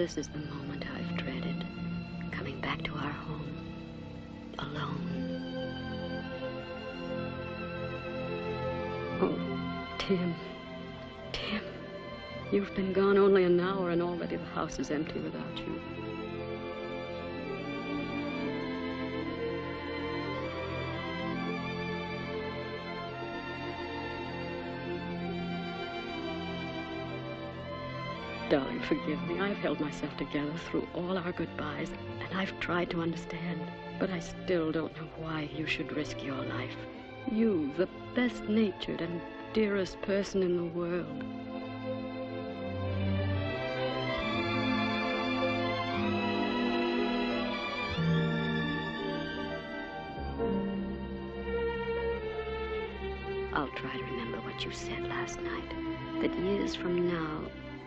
this is the moment I've dreaded. Coming back to our home. Alone. Oh, Tim. Tim. You've been gone only an hour and already the house is empty without you. Darling, forgive me. I've held myself together through all our goodbyes, and I've tried to understand, but I still don't know why you should risk your life. You, the best-natured and dearest person in the world. I'll try to remember what you said last night, that years from now,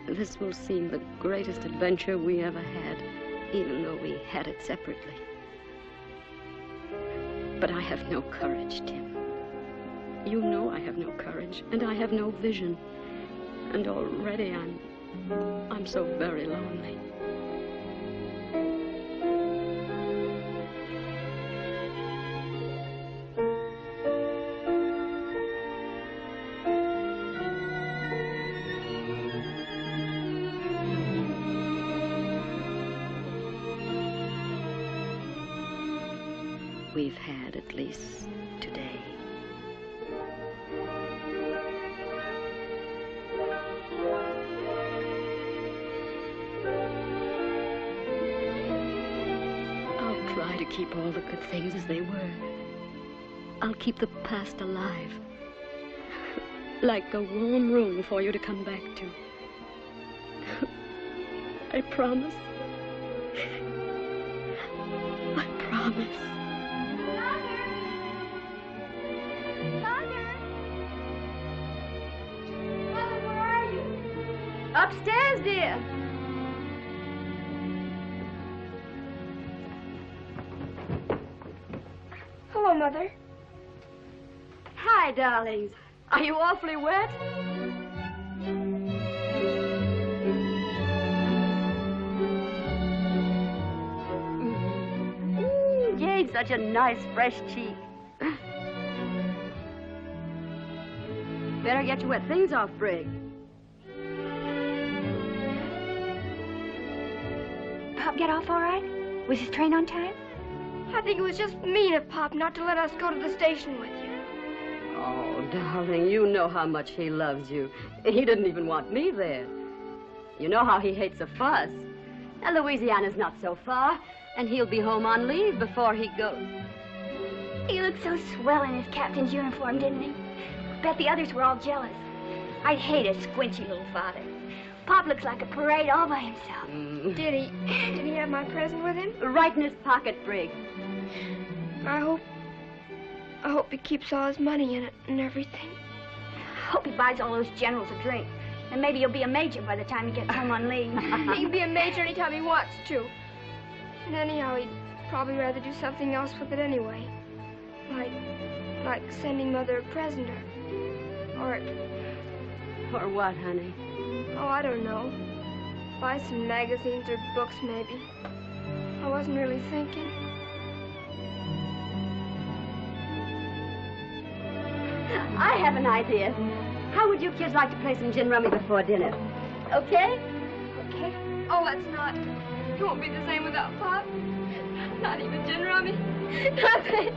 this will seem the greatest adventure we ever had, even though we had it separately. But I have no courage, Tim. You know I have no courage, and I have no vision. And already I'm so very lonely. We've had, at least today. I'll try to keep all the good things as they were. I'll keep the past alive. Like a warm room for you to come back to. I promise. I promise. Upstairs, dear. Hello, Mother. Hi, darlings. Are you awfully wet? Yay, such a nice, fresh cheek. Better get your wet things off, Brig. Pop get off all right? Was his train on time? I think it was just mean of Pop not to let us go to the station with you. Oh, darling, you know how much he loves you. He didn't even want me there. You know how he hates a fuss. Now, Louisiana's not so far, and he'll be home on leave before he goes. He looked so swell in his captain's uniform, didn't he? Bet the others were all jealous. I'd hate a squinchy little father. Pop looks like a parade all by himself. Did he have my present with him? Right in his pocket, Brig. I hope he keeps all his money in it and everything. I hope he buys all those generals a drink. And maybe he'll be a major by the time he gets home on leave. He can be a major anytime he wants to. And anyhow, he'd probably rather do something else with it anyway. Like sending Mother a present or what, honey? Oh, I don't know. Buy some magazines or books, maybe. I wasn't really thinking. I have an idea. How would you kids like to play some gin rummy before dinner? Okay? Okay. Oh, let's not. It won't be the same without Pop. Not even gin rummy. Nothing.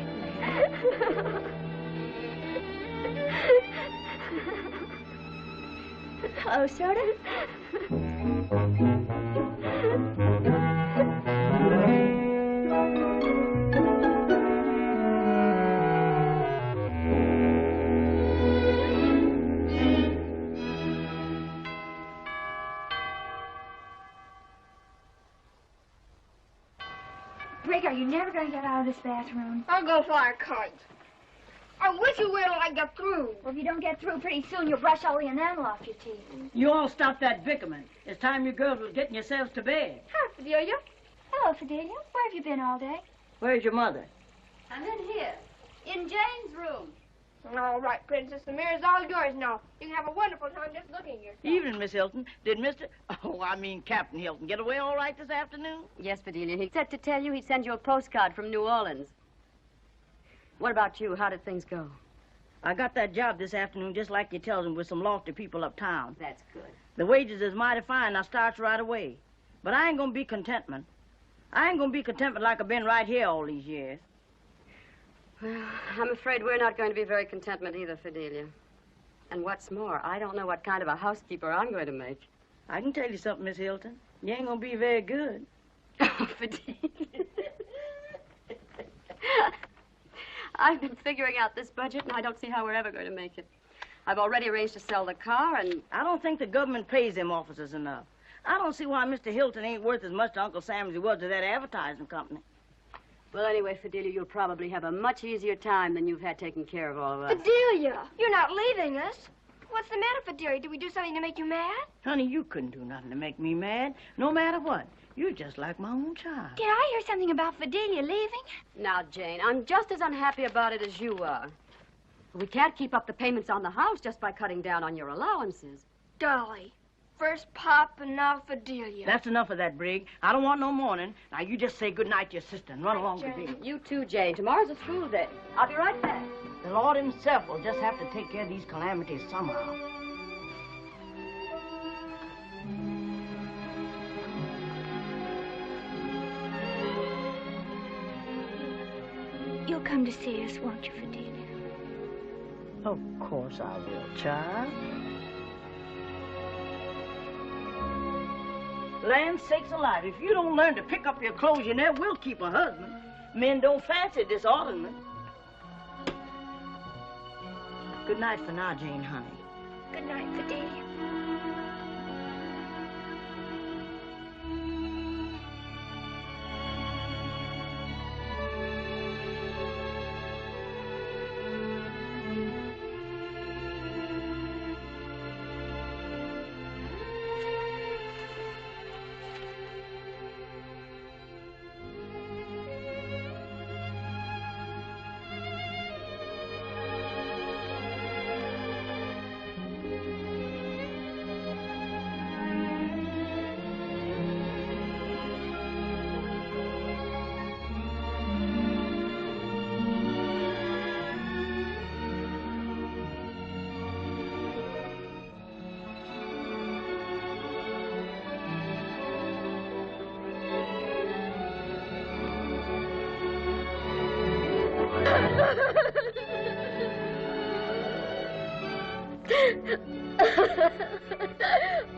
Oh, soda? Brig, are you never going to get out of this bathroom? I'll go fly a kite. I wish you would till I get through. Well, if you don't get through pretty soon, you'll brush all the enamel off your teeth. You all stop that bickerment. It's time you girls was getting yourselves to bed. Hi, Fidelia. Hello, Fidelia. Where have you been all day? Where's your mother? I'm in here. In Jane's room. All right, Princess. The mirror's all yours now. You can have a wonderful time just looking at yourself. Evening, Miss Hilton. Did Captain Hilton get away all right this afternoon? Yes, Bedelia. He said to tell you he'd send you a postcard from New Orleans. What about you? How did things go? I got that job this afternoon just like you tells him with some lofty people uptown. That's good. The wages is mighty fine. I starts right away. But I ain't gonna be contentment. I ain't gonna be contentment like I've been right here all these years. Well, I'm afraid we're not going to be very contentment either, Fidelia. And what's more, I don't know what kind of a housekeeper I'm going to make. I can tell you something, Miss Hilton. You ain't gonna be very good. Oh, Fidelia. I've been figuring out this budget, and I don't see how we're ever going to make it. I've already arranged to sell the car, and... I don't think the government pays them officers enough. I don't see why Mr. Hilton ain't worth as much to Uncle Sam as he was to that advertising company. Well, anyway, Fidelia, you'll probably have a much easier time than you've had taking care of all of us. Fidelia, you're not leaving us. What's the matter, Fidelia? Did we do something to make you mad? Honey, you couldn't do nothing to make me mad, no matter what. You're just like my own child. Did I hear something about Fidelia leaving? Now, Jane, I'm just as unhappy about it as you are. We can't keep up the payments on the house just by cutting down on your allowances. Dolly, first Pop and now Fidelia. That's enough of that, Brig. I don't want no mourning. Now, you just say goodnight to your sister and run along to bed. You too, Jane. Tomorrow's a school day. I'll be right back. The Lord himself will just have to take care of these calamities somehow. You'll come to see us, won't you, Fidelia? Of course I will, child. Land sakes alive, if you don't learn to pick up your clothes, you never will keep a husband. Men don't fancy this ornament. Good night for now, Jane, honey. Good night, Fidelia.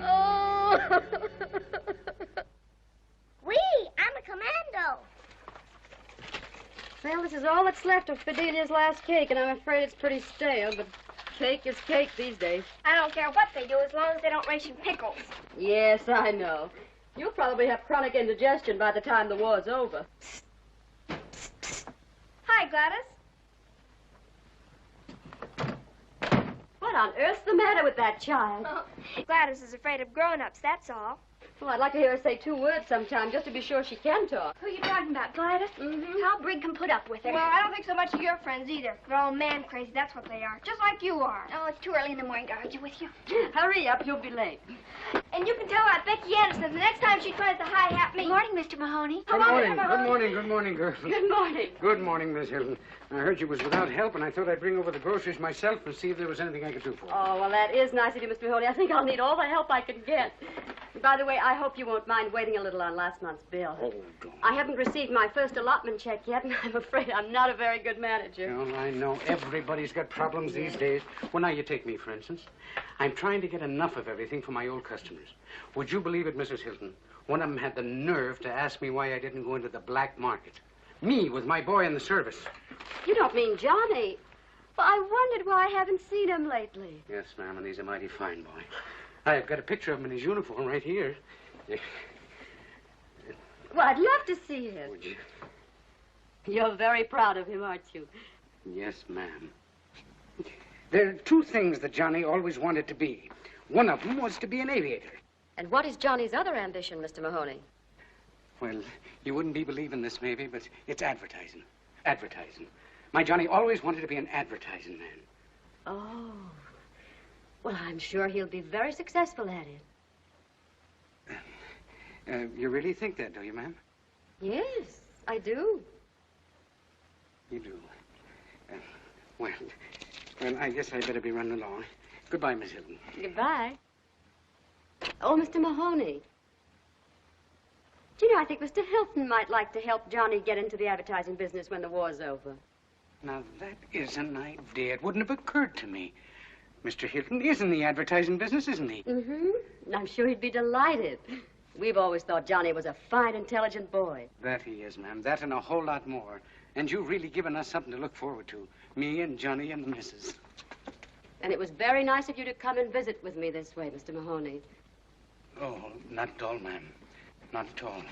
Oh. Wee, I'm a commando. Well, this is all that's left of Fidelia's last cake, and I'm afraid it's pretty stale, but cake is cake these days. I don't care what they do as long as they don't ration pickles. Yes, I know. You'll probably have chronic indigestion by the time the war's over. Hi, Gladys. What on earth's the matter with that child? Oh, Gladys is afraid of grown-ups, that's all. Well, I'd like to hear her say 2 words sometime, just to be sure she can talk. Who are you talking about, Gladys? Mm-hmm. How Brig can put up with her. Well, I don't think so much of your friends either. They're all man-crazy, that's what they are. Just like you are. Oh, it's too early in the morning to argue with you. Hurry up, you'll be late. And you can tell that Becky Anderson the next time she tries to hi-hat me. Good morning, Mr. Mahoney. Come on, Mr. Mahoney. Good morning, girls. Good morning. Good morning, Miss Hilton. I heard you was without help, and I thought I'd bring over the groceries myself and see if there was anything I could do for you. Oh, well, that is nice of you, Mr. Mahoney. I think I'll need all the help I can get. And by the way, I hope you won't mind waiting a little on last month's bill. Oh, don't. I haven't received my first allotment check yet, and I'm afraid I'm not a very good manager. Well, I know everybody's got problems these days. Well, now you take me, for instance. I'm trying to get enough of everything for my old customers. Would you believe it, Mrs. Hilton? One of them had the nerve to ask me why I didn't go into the black market. Me, with my boy in the service. You don't mean Johnny? Well, I wondered why I haven't seen him lately. Yes, ma'am, and he's a mighty fine boy. I've got a picture of him in his uniform right here. Well, I'd love to see him. Would you? You're very proud of him, aren't you? Yes, ma'am. There are 2 things that Johnny always wanted to be. One of them was to be an aviator. And what is Johnny's other ambition, Mr. Mahoney? Well, you wouldn't be believing this, maybe, but it's advertising. Advertising. My Johnny always wanted to be an advertising man. Oh. Well, I'm sure he'll be very successful at it. You really think that, do you, ma'am? Yes, I do. You do. Well, I guess I'd better be running along. Goodbye, Miss Hilton. Goodbye. Oh, Mr. Mahoney. Do you know, I think Mr. Hilton might like to help Johnny get into the advertising business when the war's over. Now, that is an idea. It wouldn't have occurred to me. Mr. Hilton is in the advertising business, isn't he? Mm-hmm. I'm sure he'd be delighted. We've always thought Johnny was a fine, intelligent boy. That he is, ma'am. That and a whole lot more. And you've really given us something to look forward to. Me and Johnny and the missus. And it was very nice of you to come and visit with me this way, Mr. Mahoney. Oh, not at all, ma'am. Not at all.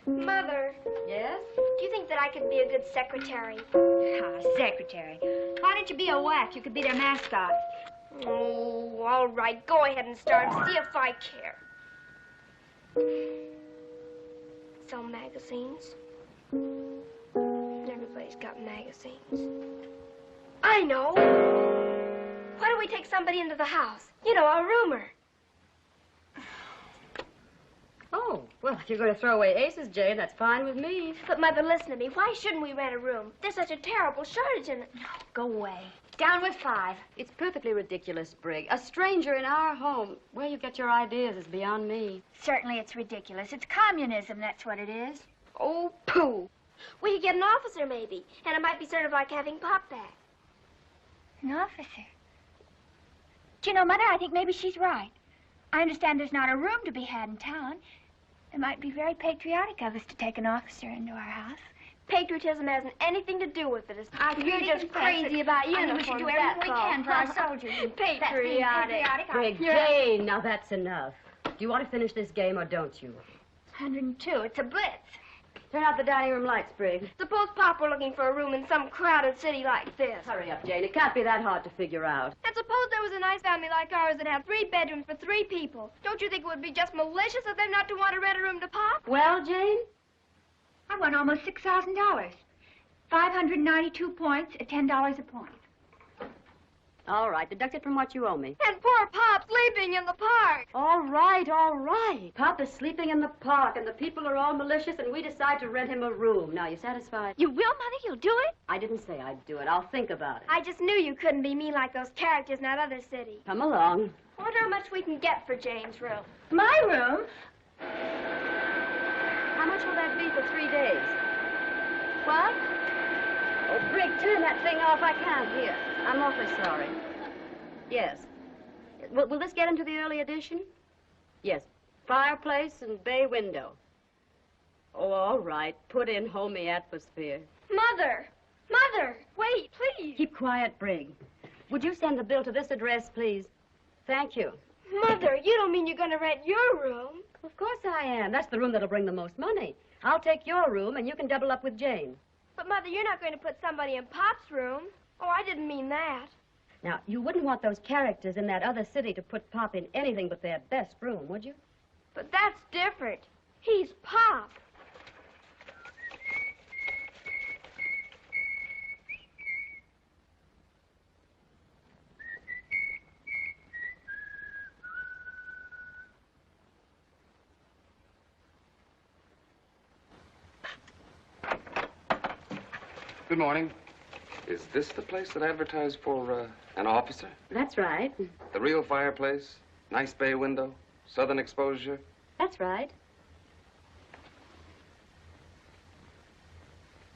Mother, Yes? do you think that I could be a good secretary? Secretary. Why don't you be a wife? You could be their mascot. Oh, all right. Go ahead and start. See if I care. Sell magazines. Everybody's got magazines. I know. Why don't we take somebody into the house? You know, a roomer. Oh, well, if you're going to throw away aces, Jane, that's fine with me. But, Mother, listen to me. Why shouldn't we rent a room? There's such a terrible shortage in it. Go away. Down with 5. It's perfectly ridiculous, Brig. A stranger in our home. Where you get your ideas is beyond me. Certainly it's ridiculous. It's communism, that's what it is. Oh, pooh. We could get an officer, maybe. And it might be sort of like having Pop back. An officer. Do you know, Mother, I think maybe she's right. I understand there's not a room to be had in town. It might be very patriotic of us to take an officer into our house. Patriotism hasn't anything to do with it. You're just crazy about uniforms. We should do everything we can for our soldiers. Patriotic. Brig, Jane, now that's enough. Do you want to finish this game or don't you? 102. It's a blitz. Turn out the dining room lights, Brig. Suppose Pop were looking for a room in some crowded city like this. Hurry up, Jane. It can't be that hard to figure out. And suppose there was a nice family like ours that had 3 bedrooms for 3 people. Don't you think it would be just malicious of them not to want to rent a room to Pop? Well, Jane? I won almost $6,000. 592 points at $10 a point. All right, deduct it from what you owe me. And poor Pop sleeping in the park. All right, all right. Pop is sleeping in the park, and the people are all malicious, and we decide to rent him a room. Now, you satisfied? You will, Mother? You'll do it? I didn't say I'd do it. I'll think about it. I just knew you couldn't be mean like those characters in that other city. Come along. I wonder how much we can get for Jane's room. My room? How much will that be for 3 days? What? Oh, Brig, turn that thing off. I can't hear. I'm awfully sorry. Yes. Will this get into the early edition? Yes. Fireplace and bay window. Oh, all right. Put in homey atmosphere. Mother! Mother! Wait, please. Keep quiet, Brig. Would you send the bill to this address, please? Thank you. Mother, you don't mean you're going to rent your room? Of course I am. That's the room that'll bring the most money. I'll take your room, and you can double up with Jane. But, Mother, you're not going to put somebody in Pop's room. Oh, I didn't mean that. Now, you wouldn't want those characters in that other city to put Pop in anything but their best room, would you? But that's different. He's Pop. Good morning. Is this the place that advertised for an officer? That's right. The real fireplace, nice bay window, southern exposure? That's right.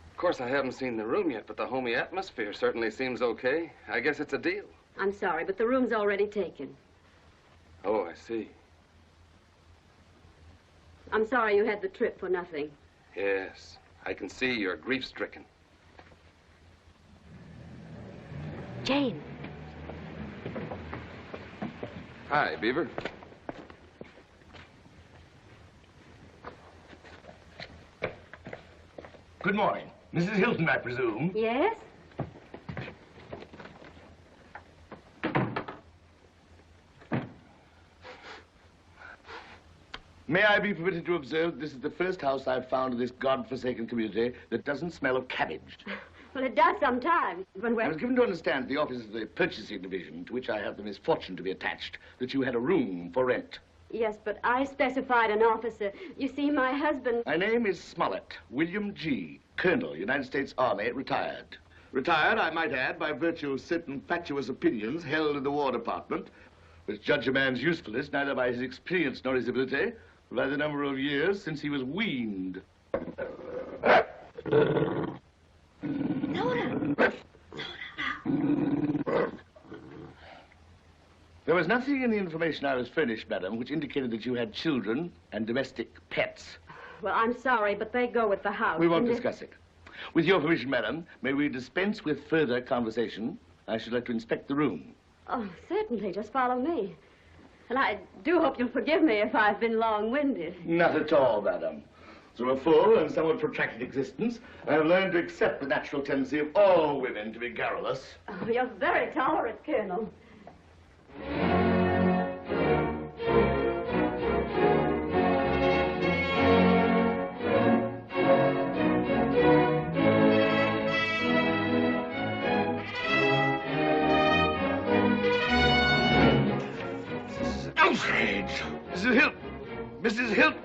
Of course, I haven't seen the room yet, but the homey atmosphere certainly seems okay. I guess it's a deal. I'm sorry, but the room's already taken. Oh, I see. I'm sorry you had the trip for nothing. Yes, I can see you're grief-stricken. Jane. Hi, Beaver. Good morning. Mrs. Hilton, I presume. Yes? May I be permitted to observe that this is the first house I've found in this godforsaken community that doesn't smell of cabbage? Well, it does sometimes. But I was given to understand at the office of the purchasing division, to which I have the misfortune to be attached, that you had a room for rent. Yes, but I specified an officer. You see, my husband... My name is Smollett, William G., Colonel, United States Army, retired. Retired, I might add, by virtue of certain fatuous opinions held in the War Department, which judge a man's usefulness neither by his experience nor his ability, but by the number of years since he was weaned. There was nothing in the information I was furnished, madam, which indicated that you had children and domestic pets. Well, I'm sorry, but they go with the house. We won't discuss it. With your permission, madam, may we dispense with further conversation? I should like to inspect the room. Oh, certainly. Just follow me. And I do hope you'll forgive me if I've been long-winded. Not at all, madam. Through a full and somewhat protracted existence, I have learned to accept the natural tendency of all women to be garrulous. Oh, you're very tolerant, Colonel. Outrage! Mrs. Hilton! Mrs. Hilton!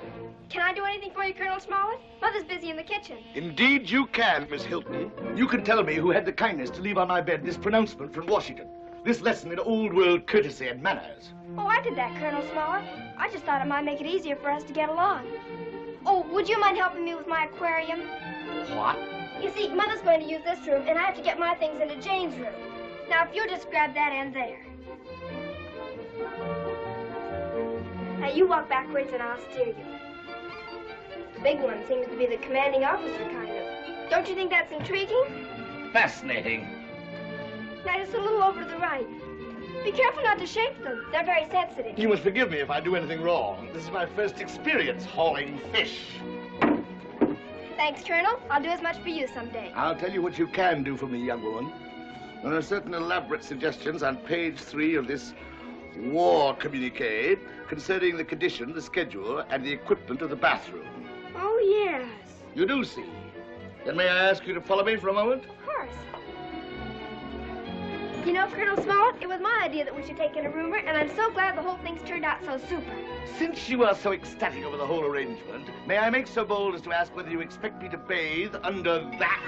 Can I do anything for you, Colonel Smollett? Mother's busy in the kitchen. Indeed you can, Miss Hilton. You can tell me who had the kindness to leave on my bed this pronouncement from Washington. This lesson in old-world courtesy and manners. Oh, I did that, Colonel Smollett. I just thought it might make it easier for us to get along. Oh, would you mind helping me with my aquarium? What? You see, Mother's going to use this room, and I have to get my things into Jane's room. Now, if you'll just grab that end there. Now, you walk backwards, and I'll steer you. The big one seems to be the commanding officer, kind of. Don't you think that's intriguing? Fascinating. Now, just a little over to the right. Be careful not to shake them. They're very sensitive. You must forgive me if I do anything wrong. This is my first experience hauling fish. Thanks, Colonel. I'll do as much for you someday. I'll tell you what you can do for me, young woman. There are certain elaborate suggestions on page 3 of this war communique concerning the condition, the schedule, and the equipment of the bathroom. Oh, yes. You do see. Then may I ask you to follow me for a moment? Of course. You know, Colonel Smollett, it was my idea that we should take in a roomer, and I'm so glad the whole thing's turned out so super. Since you are so ecstatic over the whole arrangement, may I make so bold as to ask whether you expect me to bathe under that?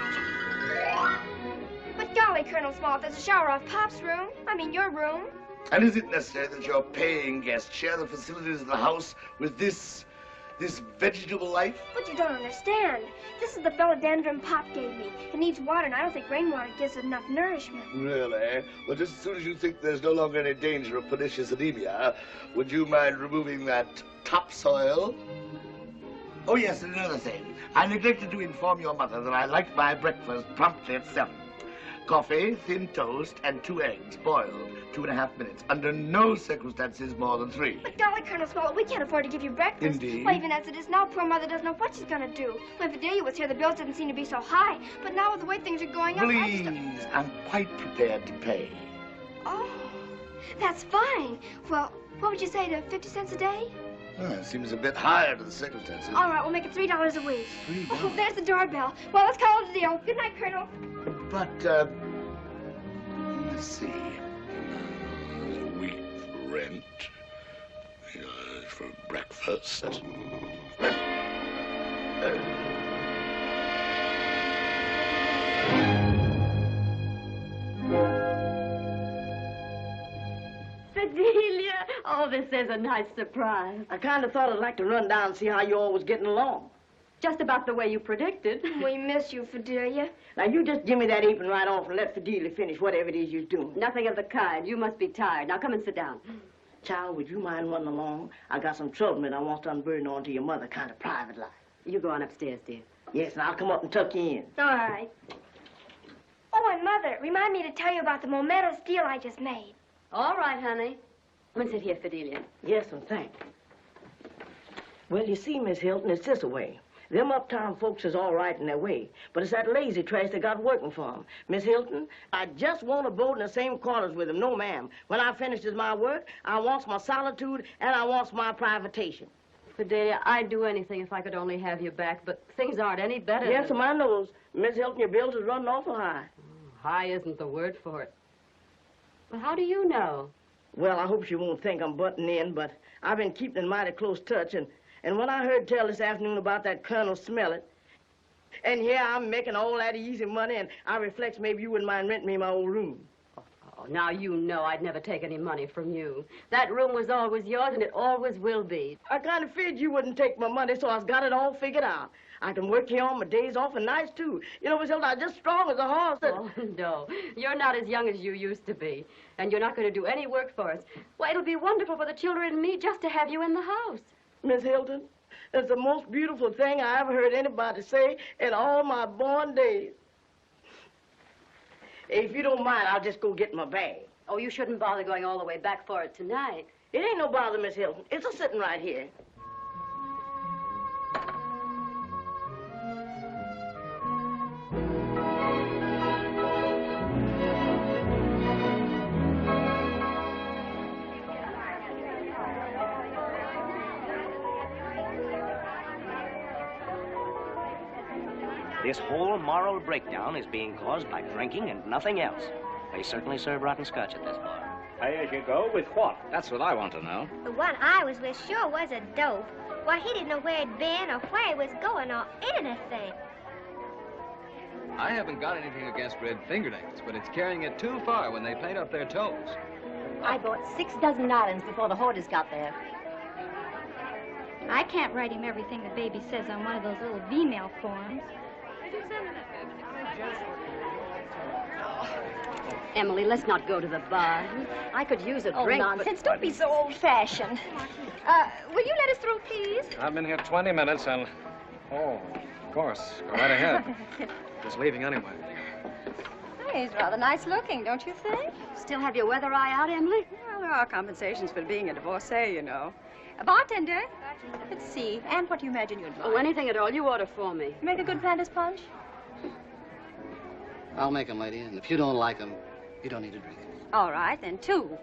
But golly, Colonel Smollett, there's a shower off Pop's room. I mean, your room. And is it necessary that your paying guests share the facilities of the house with this vegetable life? But you don't understand. This is the philodendron Pop gave me. It needs water, and I don't think rainwater gives it enough nourishment. Really? Well, just as soon as you think there's no longer any danger of pernicious anemia, would you mind removing that topsoil? Oh, yes, and another thing. I neglected to inform your mother that I like my breakfast promptly at 7. Coffee, thin toast, and 2 eggs, boiled, 2.5 minutes. Under no circumstances more than 3. But golly, Colonel Smollett, we can't afford to give you breakfast. Indeed. Well, even as it is now, poor Mother doesn't know what she's going to do. When Fidelia was here, the bills didn't seem to be so high. But now with the way things are going up, Please, I'm quite prepared to pay. Oh, that's fine. Well, what would you say to 50 cents a day? Oh, it seems a bit high under the circumstances. All right, we'll make it $3 a week. $3? Oh, there's the doorbell. Well, let's call it a deal. Good night, Colonel. But, let's see. A week for rent. For breakfast. Fidelia! Oh, this is a nice surprise. I kind of thought I'd like to run down and see how you all was getting along. Just about the way you predicted. We miss you, Fidelia. Now, you just give me that apron right off and let Fidelia finish whatever it is you're doing. Nothing of the kind. You must be tired. Now, come and sit down. Child, would you mind running along? I got some trouble that I want to unburden onto your mother, kind of private life. You go on upstairs, dear. Yes, and I'll come up and tuck you in. All right. Oh, and Mother, remind me to tell you about the momentos deal I just made. All right, honey. Come and sit here, Fidelia. Yes, and thanks. Well, you see, Miss Hilton, it's this way. Them uptown folks is all right in their way, but it's that lazy trash they got working for them. Miss Hilton, I just won't abode in the same quarters with them. No, ma'am. When I finishes my work, I wants my solitude and I wants my privatation. Fidelia, I'd do anything if I could only have you back, but things aren't any better. Yes, I knows. Miss Hilton, your bills is running awful high. High isn't the word for it. But how do you know? Well, I hope she won't think I'm butting in, but I've been keeping in mighty close touch, and when I heard tell this afternoon about that Colonel Smellet, and here I'm making all that easy money, and I reflects maybe you wouldn't mind renting me my old room. Oh, now you know I'd never take any money from you. That room was always yours, and it always will be. I kind of figured you wouldn't take my money, so I've got it all figured out. I can work here on my days off and nights, too. You know, Miss Hilton, I'm just strong as a horse. Oh, no. You're not as young as you used to be, and you're not going to do any work for us. Why, it'll be wonderful for the children and me just to have you in the house. Miss Hilton, it's the most beautiful thing I ever heard anybody say in all my born days. If you don't mind, I'll just go get my bag. Oh, you shouldn't bother going all the way back for it tonight. It ain't no bother, Miss Hilton. It's a sitting right here. This whole moral breakdown is being caused by drinking and nothing else. They certainly serve rotten scotch at this bar. Pay as you go with what? That's what I want to know. The one I was with sure was a dope. Why, he didn't know where he'd been or where he was going or anything. I haven't got anything against red fingernails, but it's carrying it too far when they paint up their toes. I bought 6 dozen islands before the hoarders got there. I can't write him everything the baby says on one of those little V-mail forms. Emily, let's not go to the bar. I could use a drink. Oh, nonsense. Don't be so old-fashioned. Will you let us through, please? I've been here 20 minutes and... Oh, of course. Go right ahead. Just leaving anyway. He's rather nice looking, don't you think? Still have your weather eye out, Emily? Well, there are compensations for being a divorcee, you know. A bartender. Let's see. And what do you imagine you'd like? Oh, anything at all. You order for me. You make a good Planters punch? I'll make 'em, lady, and if you don't like 'em, you don't need to drink. All right, then 2.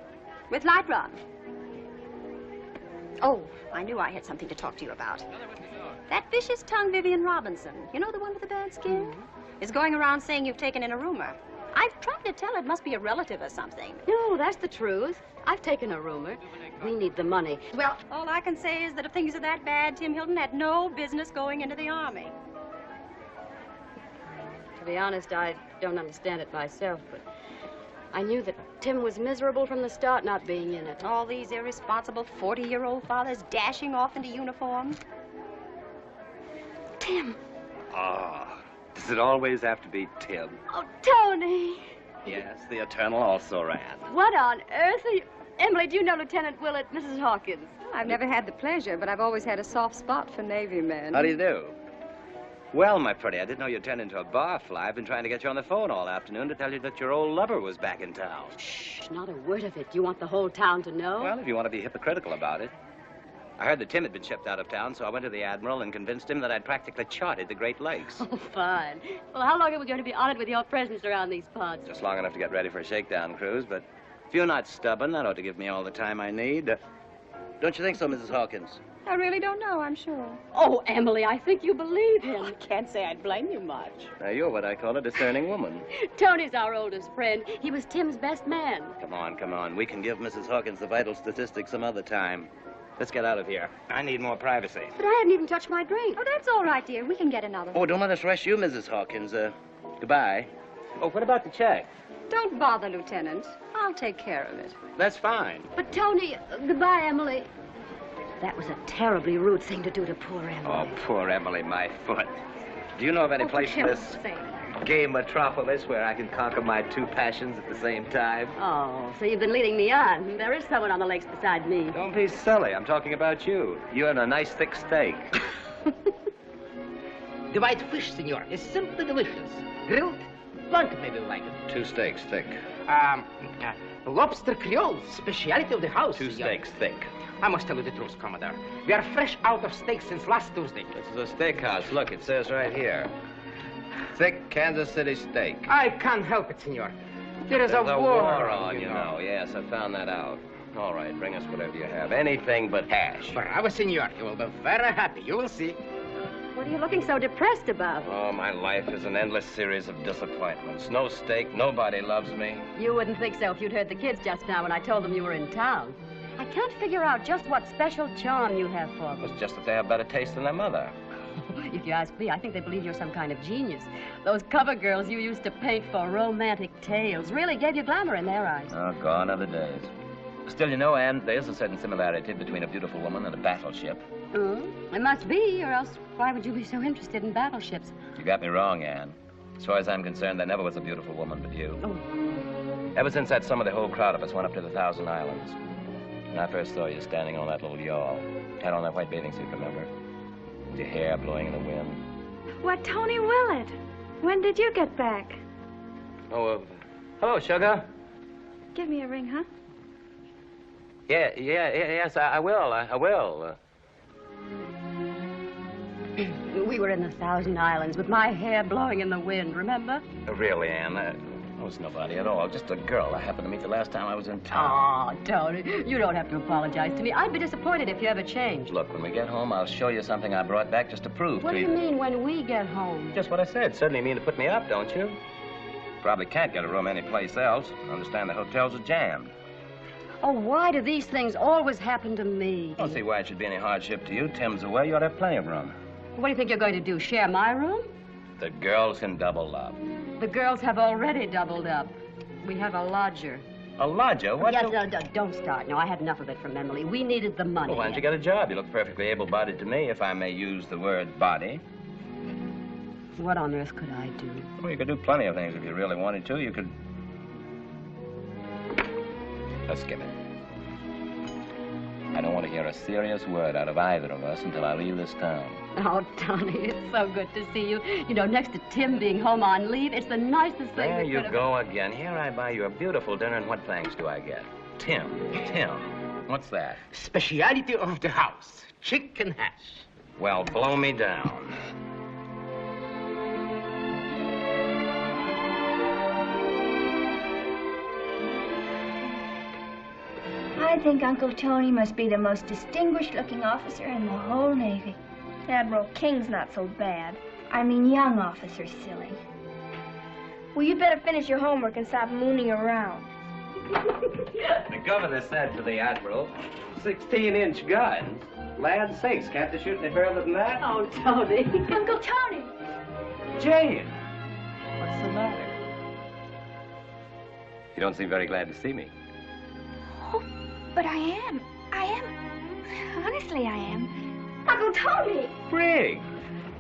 With light rum. Oh, I knew I had something to talk to you about. That vicious-tongued Vivian Robinson, you know, the one with the bad skin, is going around saying you've taken in a roomer. I've tried to tell her it must be a relative or something. No, that's the truth. I've taken a roomer. We need the money. Well, all I can say is that if things are that bad, Tim Hilton had no business going into the Army. To be honest, I don't understand it myself, but I knew that Tim was miserable from the start not being in it. All these irresponsible 40-year-old fathers dashing off into uniform. Tim. Ah, does it always have to be Tim? Oh, Tony. Yes, the Eternal also ran. What on earth are you... Emily, do you know Lieutenant Willett, Mrs. Hawkins? I've never had the pleasure, but I've always had a soft spot for Navy men. How do you do? Well, my pretty, I didn't know you'd turned into a barfly. I've been trying to get you on the phone all afternoon to tell you that your old lover was back in town. Shh, not a word of it. You want the whole town to know? Well, if you want to be hypocritical about it. I heard that Tim had been shipped out of town, so I went to the Admiral and convinced him that I'd practically charted the Great Lakes. Oh, fine. Well, how long are we going to be honored with your presence around these parts? Just long enough to get ready for a shakedown cruise, but if you're not stubborn, that ought to give me all the time I need. Don't you think so, Mrs. Hawkins? I really don't know, I'm sure. Oh, Emily, I think you believe him. I can't say I'd blame you much. Now, you're what I call a discerning woman. Tony's our oldest friend. He was Tim's best man. Come on, come on. We can give Mrs. Hawkins the vital statistics some other time. Let's get out of here. I need more privacy. But I haven't even touched my drink. Oh, that's all right, dear. We can get another one. Oh, don't let us rush you, Mrs. Hawkins. Goodbye. Oh, what about the check? Don't bother, Lieutenant. I'll take care of it. That's fine. But, Tony, goodbye, Emily. That was a terribly rude thing to do to poor Emily. Oh, poor Emily, my foot. Do you know of any place in this gay metropolis where I can conquer my 2 passions at the same time? Oh, so you've been leading me on. There is someone on the lakes beside me. Don't be silly. I'm talking about you. You and a nice thick steak. The white fish, senor, is simply delicious. Grilled, blanc maybe you like it. 2 steaks thick. Lobster Creole, speciality of the house. 2 steaks thick. I must tell you the truth, Commodore. We are fresh out of steaks since last Tuesday. This is a steakhouse. Look, it says right here. Thick Kansas City steak. I can't help it, senor. There is a war war on, you know. Yes, I found that out. All right, bring us whatever you have. Anything but hash. Bravo, senor. You will be very happy. You will see. What are you looking so depressed about? Oh, my life is an endless series of disappointments. No steak, nobody loves me. You wouldn't think so if you'd heard the kids just now when I told them you were in town. I can't figure out just what special charm you have for them. It's just that they have better taste than their mother. If you ask me, I think they believe you're some kind of genius. Those cover girls you used to paint for romantic tales really gave you glamour in their eyes. Oh, gone are the days. Still, you know, Anne, there's a certain similarity between a beautiful woman and a battleship. It must be, or else why would you be so interested in battleships? You got me wrong, Anne. As far as I'm concerned, there never was a beautiful woman but you. Oh. Ever since that summer, the whole crowd of us went up to the Thousand Islands. When I first saw you standing on that little yawl, had on that white bathing suit, remember? With your hair blowing in the wind. Why, Tony Willett, when did you get back? Oh, hello, sugar. Give me a ring, huh? Yes, I will. I will. We were in the Thousand Islands with my hair blowing in the wind, remember? Really, Anne, I was nobody at all. Just a girl I happened to meet the last time I was in town. Oh, Tony, you don't have to apologize to me. I'd be disappointed if you ever changed. Look, when we get home, I'll show you something I brought back just to prove What to do you mean when we get home? Just what I said. Certainly mean to put me up, don't you? Probably can't get a room anyplace else. Understand the hotels are jammed. Oh, why do these things always happen to me? I don't see why it should be any hardship to you. Tim's away. You ought to have plenty of room. What do you think you're going to do, share my room? The girls can double up. The girls have already doubled up. We have a lodger. A lodger? What? Yes, no, don't start. No, I had enough of it from Emily. We needed the money. Well, why don't you get a job? You look perfectly able-bodied to me, if I may use the word body. What on earth could I do? Well, you could do plenty of things if you really wanted to. You could... Let's skip it. I don't want to hear a serious word out of either of us until I leave this town. Oh, Tony, it's so good to see you. You know, next to Tim being home on leave, it's the nicest thing There that you could go again. Here I buy you a beautiful dinner, and what thanks do I get? Tim. What's that? Speciality of the house, chicken hash. Well, blow me down. I think Uncle Tony must be the most distinguished-looking officer in the whole Navy. Admiral King's not so bad. I mean, young officers, silly. Well, you'd better finish your homework and stop mooning around. The governor said to the Admiral, 16-inch guns. Land sakes, can't they shoot any further than that? Oh, Tony. Uncle Tony! Jane! What's the matter? You don't seem very glad to see me. Oh, but I am. Honestly, I am. Uncle Tony! Brig!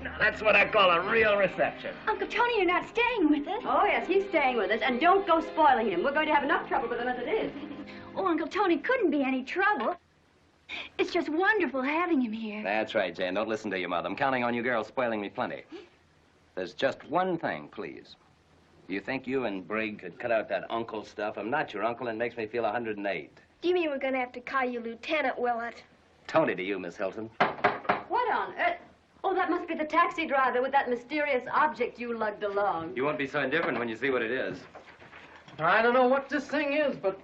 Now, that's what I call a real reception. Uncle Tony, you're not staying with us. Oh, yes, he's staying with us. And don't go spoiling him. We're going to have enough trouble with him as it is. Oh, Uncle Tony, couldn't be any trouble. It's just wonderful having him here. That's right, Jane. Don't listen to your mother. I'm counting on you girls spoiling me plenty. There's just one thing, please. Do you think you and Brig could cut out that uncle stuff? I'm not your uncle, and it makes me feel 108. Do you mean we're going to have to call you Lieutenant Willett? Tony to you, Miss Hilton. What on earth? Oh, that must be the taxi driver with that mysterious object you lugged along. You won't be so indifferent when you see what it is. I don't know what this thing is, but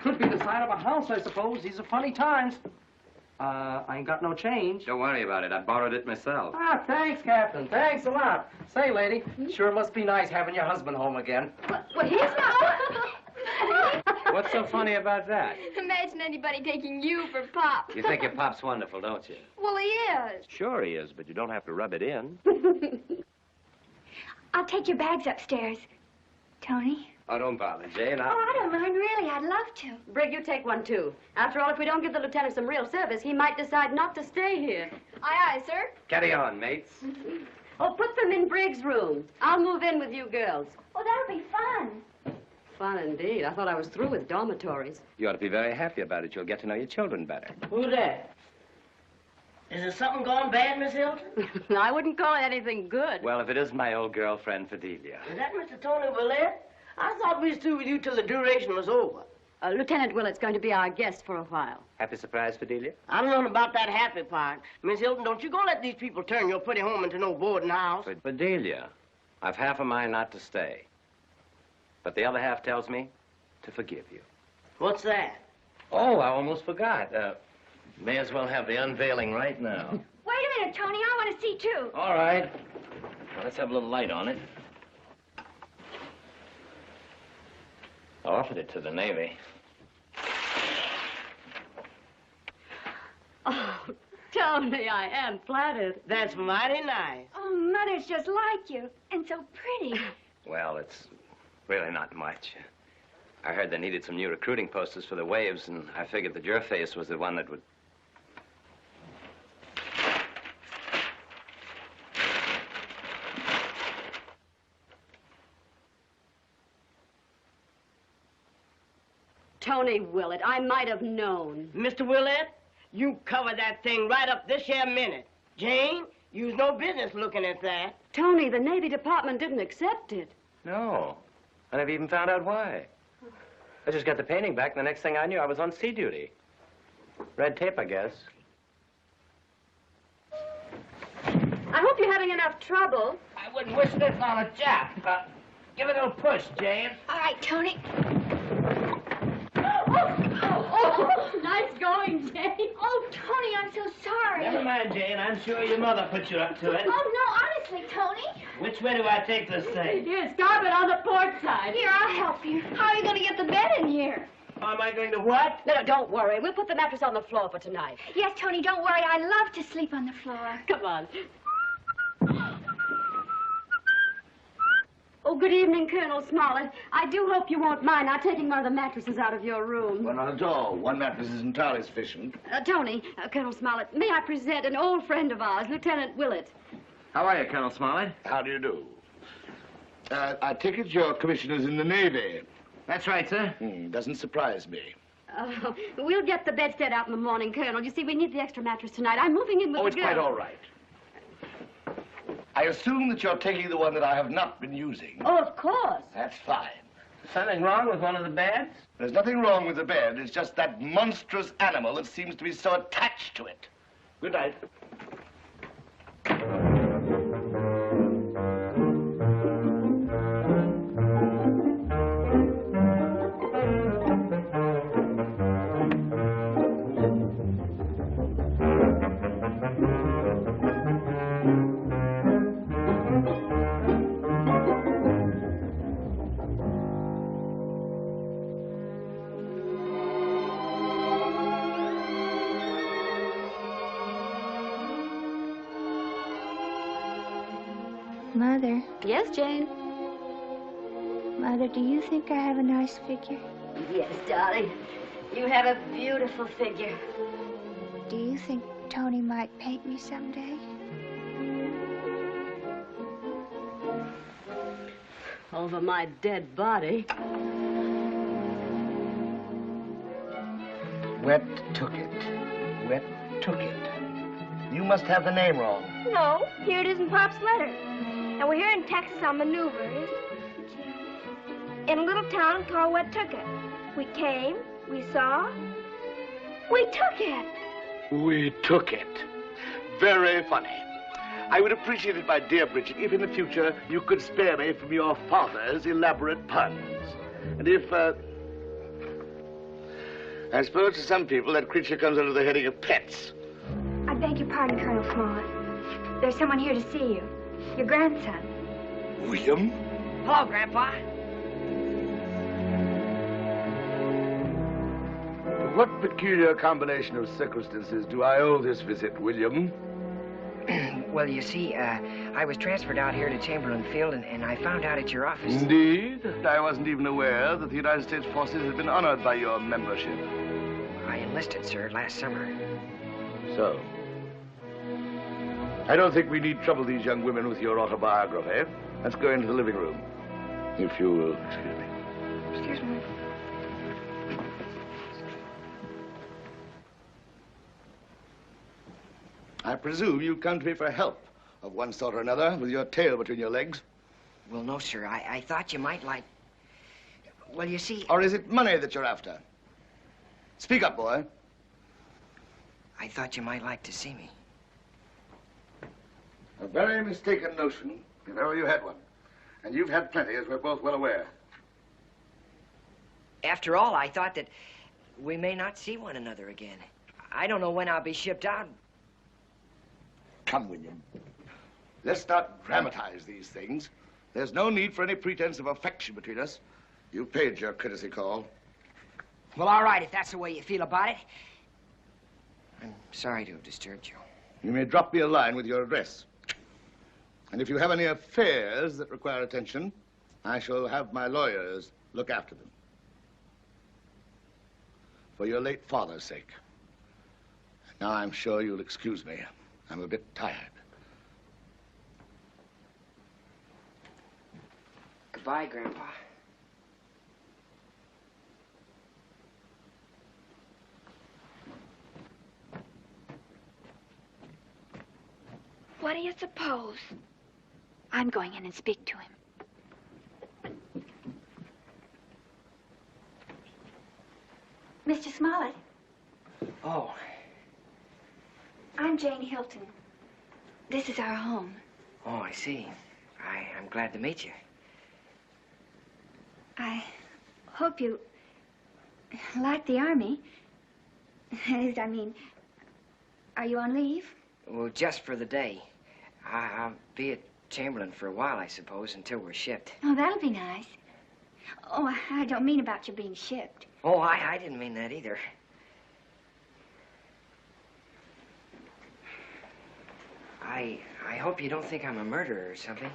could be the side of a house, I suppose. These are funny times. I ain't got no change. Don't worry about it. I borrowed it myself. Ah, thanks, Captain. Thanks a lot. Say, lady, sure must be nice having your husband home again. Well, he's not. What's so funny about that? Imagine anybody taking you for Pop. You think your Pop's wonderful, don't you? Well, he is. Sure he is, but you don't have to rub it in. I'll take your bags upstairs. Tony? Oh, don't bother, Jane. Oh, I don't mind, really. I'd love to. Brig, you take one, too. After all, if we don't give the lieutenant some real service, he might decide not to stay here. Aye, aye, sir. Carry on, mates. Oh, put them in Brig's room. I'll move in with you girls. Oh, that'll be fun. Fun indeed. I thought I was through with dormitories. You ought to be very happy about it. You'll get to know your children better. Who's that? Is there something gone bad, Miss Hilton? I wouldn't call it anything good. Well, if it is my old girlfriend, Fidelia. Is that Mr. Tony Willett? I thought we was through with you till the duration was over. Lieutenant Willett's going to be our guest for a while. Happy surprise, Fidelia? I don't know about that happy part. Miss Hilton, don't you go let these people turn your pretty home into no boarding house. But Fidelia, I've half a mind not to stay. But the other half tells me to forgive you. What's that? Oh, I almost forgot. May as well have the unveiling right now. Wait a minute, Tony. I want to see, too. All right. Well, let's have a little light on it. I offered it to the Navy. Oh, Tony, I am flattered. That's mighty nice. Oh, Mother's just like you, and so pretty. Well, it's really not much. I heard they needed some new recruiting posters for the Waves, and I figured that your face was the one that would... Tony Willett, I might have known. Mr. Willett, you cover that thing right up this here minute. Jane, you's no business looking at that. Tony, the Navy Department didn't accept it. No. I never even found out why. I just got the painting back, and the next thing I knew, I was on sea duty. Red tape, I guess. I hope you're having enough trouble. I wouldn't wish this on a chap. Give it a little push, Jane. All right, Tony. Oh, nice going, Jane. Oh, Tony, I'm so sorry. Never mind, Jane. I'm sure your mother put you up to it. Oh, no, honestly, Tony. Which way do I take this thing? Here's carpet on the port side. Here, I'll help you. How are you going to get the bed in here? How am I going to what? No, don't worry. We'll put the mattress on the floor for tonight. Yes, Tony, don't worry. I love to sleep on the floor. Come on. Oh, good evening, Colonel Smollett. I do hope you won't mind not taking one of the mattresses out of your room. Well, not at all. One mattress is entirely sufficient. Tony, Colonel Smollett, may I present an old friend of ours, Lieutenant Willett? How are you, Colonel Smollett? How do you do? I take it your commissioner's in the Navy. That's right, sir. Doesn't surprise me. We'll get the bedstead out in the morning, Colonel. You see, we need the extra mattress tonight. I'm moving in with the it's girl. quite all right. I assume that you're taking the one that I have not been using. Oh, of course. That's fine. Something wrong with one of the beds? There's nothing wrong with the bed. It's just that monstrous animal that seems to be so attached to it. Good night. Mother. Yes, Jane? Mother, do you think I have a nice figure? Yes, darling. You have a beautiful figure. Do you think Tony might paint me someday? Over my dead body. Wet took it. Wet took it. You must have the name wrong. No, here it is in Pop's letter. And we're here in Texas on maneuvers in a little town called Wettucket. We came, we saw, we took it. We took it. Very funny. I would appreciate it, my dear Bridget, if in the future you could spare me from your father's elaborate puns. And if, I suppose to some people that creature comes under the heading of pets. I beg your pardon, Colonel Smollett. There's someone here to see you. Your grandson. William? Hello, Grandpa. What peculiar combination of circumstances do I owe this visit, William? Well, you see, I was transferred out here to Chamberlain Field, and I found out at your office... Indeed? I wasn't even aware that the United States forces had been honored by your membership. I enlisted, sir, last summer. So? I don't think we need trouble these young women with your autobiography. Let's go into the living room. If you will, excuse me. Excuse me. I presume you come to me for help of one sort or another with your tail between your legs. Well, no, sir. I thought you might like... Well, you see... Or is it money that you're after? Speak up, boy. I thought you might like to see me. A very mistaken notion, if ever you had one. And you've had plenty, as we're both well aware. After all, I thought that... we may not see one another again. I don't know when I'll be shipped out. Come, William. Let's not dramatize these things. There's no need for any pretense of affection between us. You paid your courtesy call. Well, all right, if that's the way you feel about it. I'm sorry to have disturbed you. You may drop me a line with your address. And if you have any affairs that require attention, I shall have my lawyers look after them. For your late father's sake. Now, I'm sure you'll excuse me. I'm a bit tired. Goodbye, Grandpa. What do you suppose? I'm going in and speak to him. Mr. Smollett. Oh. I'm Jane Hilton. This is our home. Oh, I see. I'm glad to meet you. I hope you like the Army. I mean, are you on leave? Well, just for the day. I'll be at Chamberlain for a while, I suppose, until we're shipped. Oh, that'll be nice. Oh, I don't mean about you being shipped. Oh, I didn't mean that either. I hope you don't think I'm a murderer or something.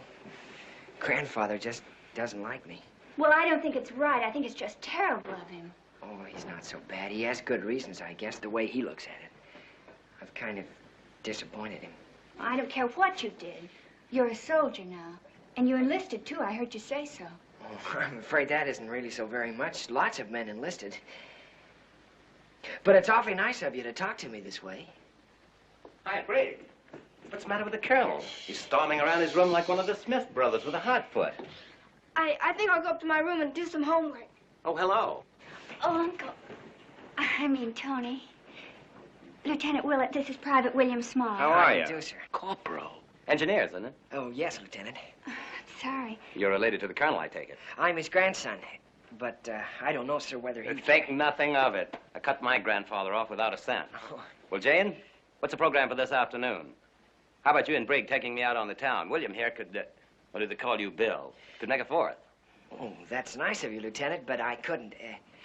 Grandfather just doesn't like me. Well, I don't think it's right. I think it's just terrible of him. Oh, he's not so bad. He has good reasons, I guess, the way he looks at it. I've kind of disappointed him. I don't care what you did. You're a soldier now. And you enlisted, too. I heard you say so. Oh, I'm afraid that isn't really so very much. Lots of men enlisted. But it's awfully nice of you to talk to me this way. Hi, Brig. What's the matter with the colonel? He's storming around his room like one of the Smith brothers with a hot foot. I think I'll go up to my room and do some homework. Oh, hello. Oh, Uncle. I mean, Tony. Lieutenant Willett, this is Private William Small. How are you? do, sir? Corporal. Engineers, isn't it? Oh, yes, Lieutenant. Sorry. You're related to the colonel, I take it. I'm his grandson. But I don't know, sir, whether he... Think nothing of it. I cut my grandfather off without a cent. Well, Jane, what's the program for this afternoon? How about you and Brig taking me out on the town? William here could, what do they call you, Bill? Could make a fourth. Oh, that's nice of you, Lieutenant, but I couldn't.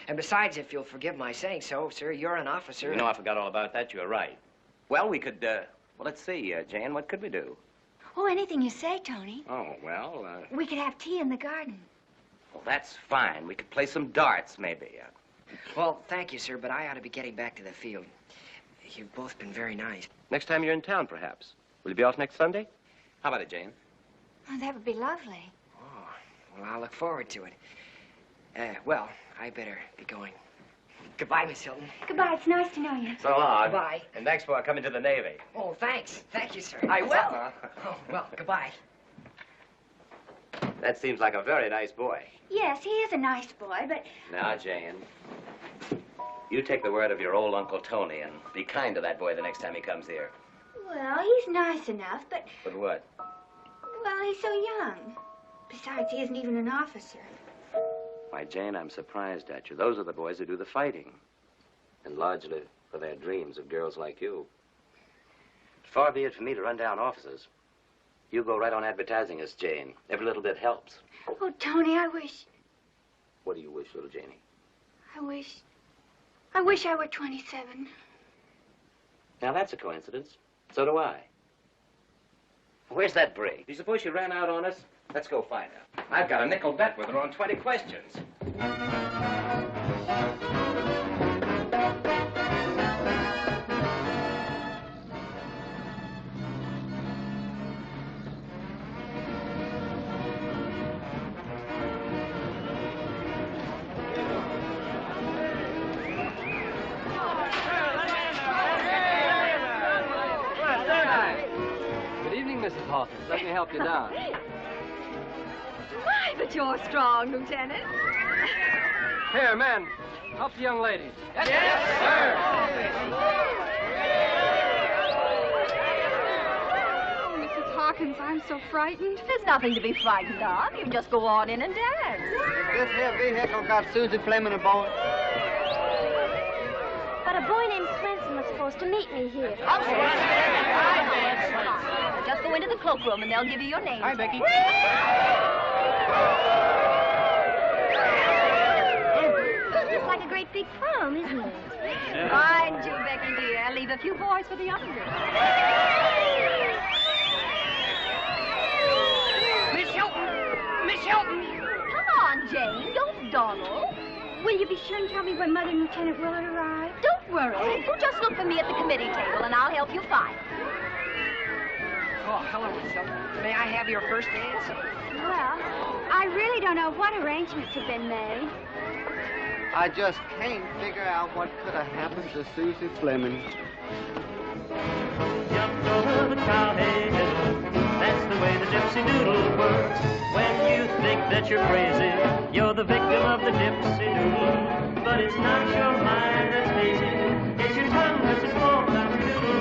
And besides, if you'll forgive my saying so, sir, you're an officer. You know, I forgot all about that. You're right. Well, we could, well, let's see, Jane, what could we do? Oh, anything you say, Tony. Oh, well, We could have tea in the garden. well, that's fine. We could play some darts, maybe. Well, thank you, sir, but I ought to be getting back to the field. You've both been very nice. Next time you're in town, perhaps. Will you be off next Sunday? How about it, Jane? Oh, that would be lovely. Oh, well, I'll look forward to it. Well, I better be going. Goodbye, Miss Hilton. Goodbye. It's nice to know you. So long. Goodbye. And thanks for coming to the Navy. Oh, thanks. Thank you, sir. I will. Oh, well, goodbye. That seems like a very nice boy. Yes, he is a nice boy, but... Now, Jane, you take the word of your old Uncle Tony and be kind to that boy the next time he comes here. Well, he's nice enough, but... But what? Well, he's so young. Besides, he isn't even an officer. Why, Jane, I'm surprised at you. Those are the boys who do the fighting. And largely for their dreams of girls like you. Far be it for me to run down officers. You go right on advertising us, Jane. Every little bit helps. Oh, Tony, I wish... What do you wish, little Janie? I wish I were 27. Now, that's a coincidence. So do I. Where's that Brig? Do you suppose she ran out on us? Let's go find her. I've got a nickel bet with her on 20 questions. Good evening, Mrs. Hawkins. Let me help you down. My, but you're strong, Lieutenant. Here, men, help the young ladies. Yes, sir. Oh, Mrs. Hawkins, I'm so frightened. There's nothing to be frightened of. You just go on in and dance. This here vehicle got Susie Fleming aboard. boy named Swenson was supposed to meet me here. Just go into the cloakroom and they'll give you your name. Hi, Becky. It's like a great big prom, isn't it? Mind you, Becky dear. Leave a few boys for the other girls. Miss Hilton! Miss Hilton! Come on, Jane. Don't dawdle. Will you be sure and tell me when Mother and Lieutenant Willett arrive? Don't worry. You just look for me at the committee table and I'll help you find them. Oh, hello, Miss Hilton. May I have your first dance? Well, I really don't know what arrangements have been made. I just can't figure out what could have happened to Susie Fleming. Jumped over the cowhead hill. That's the way the gypsy doodle works. When you think that you're crazy, you're the victim of the gypsy doodle. But it's not your mind that's lazy, it's your tongue that's a small down doodle.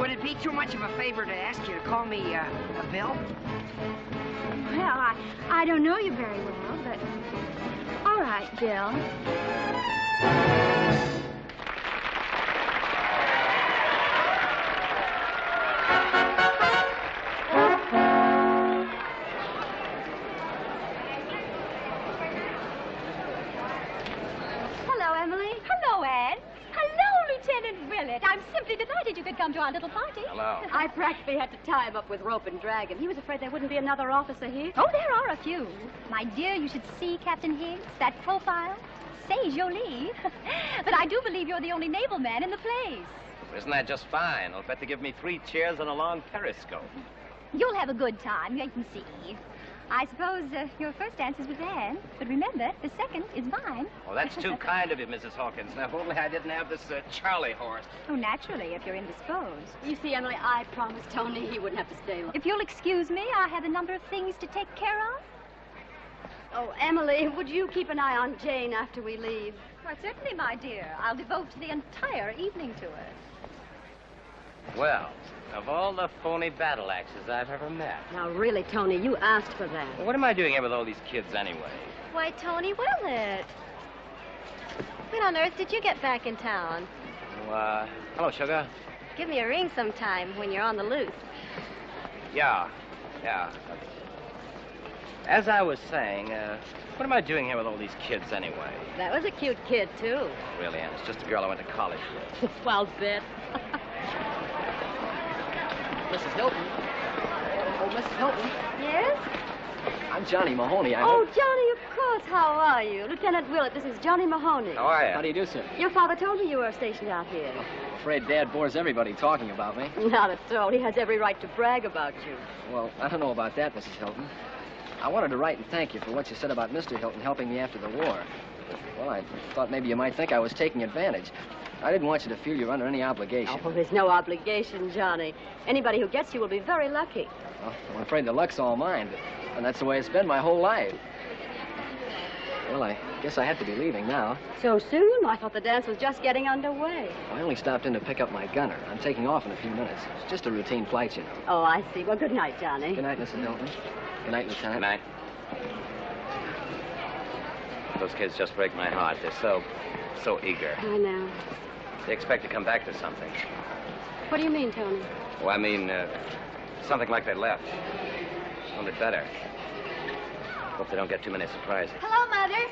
Would it be too much of a favor to ask you to call me, Bill? Well, I don't know you very well, but... All right, Bill. Hello, Emily. Hello, Anne. Hello, Lieutenant Willett. I'm simply delighted you could come to our little party. Hello. I practically had to tie him up with rope and drag him. He was afraid there wouldn't be another officer here. Oh, there are a few. My dear, you should see Captain Higgs. That profile. Say, Jolie. But I do believe you're the only naval man in the place. Isn't that just fine? I'll bet to give me 3 chairs and a long periscope. You'll have a good time. Wait and see. I suppose your first dance is with Anne. But remember, the second is mine. Well, that's too kind of you, Mrs. Hawkins. Now, if only I didn't have this Charlie horse. Oh, naturally, if you're indisposed. You see, Emily, I promised Tony he wouldn't have to stay long. If you'll excuse me, I have a number of things to take care of. Oh, Emily, would you keep an eye on Jane after we leave? Why, certainly, my dear. I'll devote the entire evening to her. Well, of all the phony battle axes I've ever met. Now, really, Tony, you asked for that. Well, what am I doing here with all these kids anyway? Why, Tony Willett. When on earth did you get back in town? Oh, hello, sugar. Give me a ring sometime when you're on the loose. Yeah. As I was saying, what am I doing here with all these kids anyway? That was a cute kid, too. Really, Ann, it's just a girl I went to college with. Well, bet. Mrs. Hilton. Oh, Mrs. Hilton. Yes? I'm Johnny Mahoney. Oh, Johnny, of course. How are you? Lieutenant Willett, this is Johnny Mahoney. How are you? How do you do, sir? Your father told me you were stationed out here. I'm afraid Dad bores everybody talking about me. Not at all. He has every right to brag about you. Well, I don't know about that, Mrs. Hilton. I wanted to write and thank you for what you said about Mr. Hilton helping me after the war. Well, I thought maybe you might think I was taking advantage. I didn't want you to feel you're under any obligation. Oh, there's no obligation, Johnny. Anybody who gets you will be very lucky. Well, I'm afraid the luck's all mine, and that's the way it's been my whole life. Well, I guess I have to be leaving now. So soon? I thought the dance was just getting underway. I only stopped in to pick up my gunner. I'm taking off in a few minutes. It's just a routine flight, you know. Oh, I see. Well, good night, Johnny. Good night, Mrs. Hilton. Good night, Lieutenant. Good night. Those kids just break my heart. They're so eager. I know. They expect to come back to something. What do you mean, Tony? Oh, I mean, something like they left. Only better. Hope they don't get too many surprises. Hello, Mother.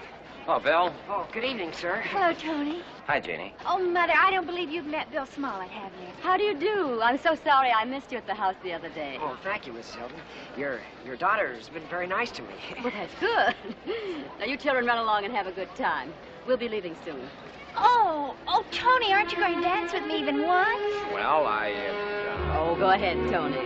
Oh, Bill. Oh, good evening, sir. Hello, Tony. Hi, Jeannie. Oh, Mother, I don't believe you've met Bill Smollett, have you? How do you do? I'm so sorry I missed you at the house the other day. Oh, thank you, Mrs. Hilton. Your daughter's been very nice to me. Well, that's good. Now, you children run along and have a good time. We'll be leaving soon. Oh, Tony, aren't you going to dance with me even once? Well, Oh, go ahead, Tony.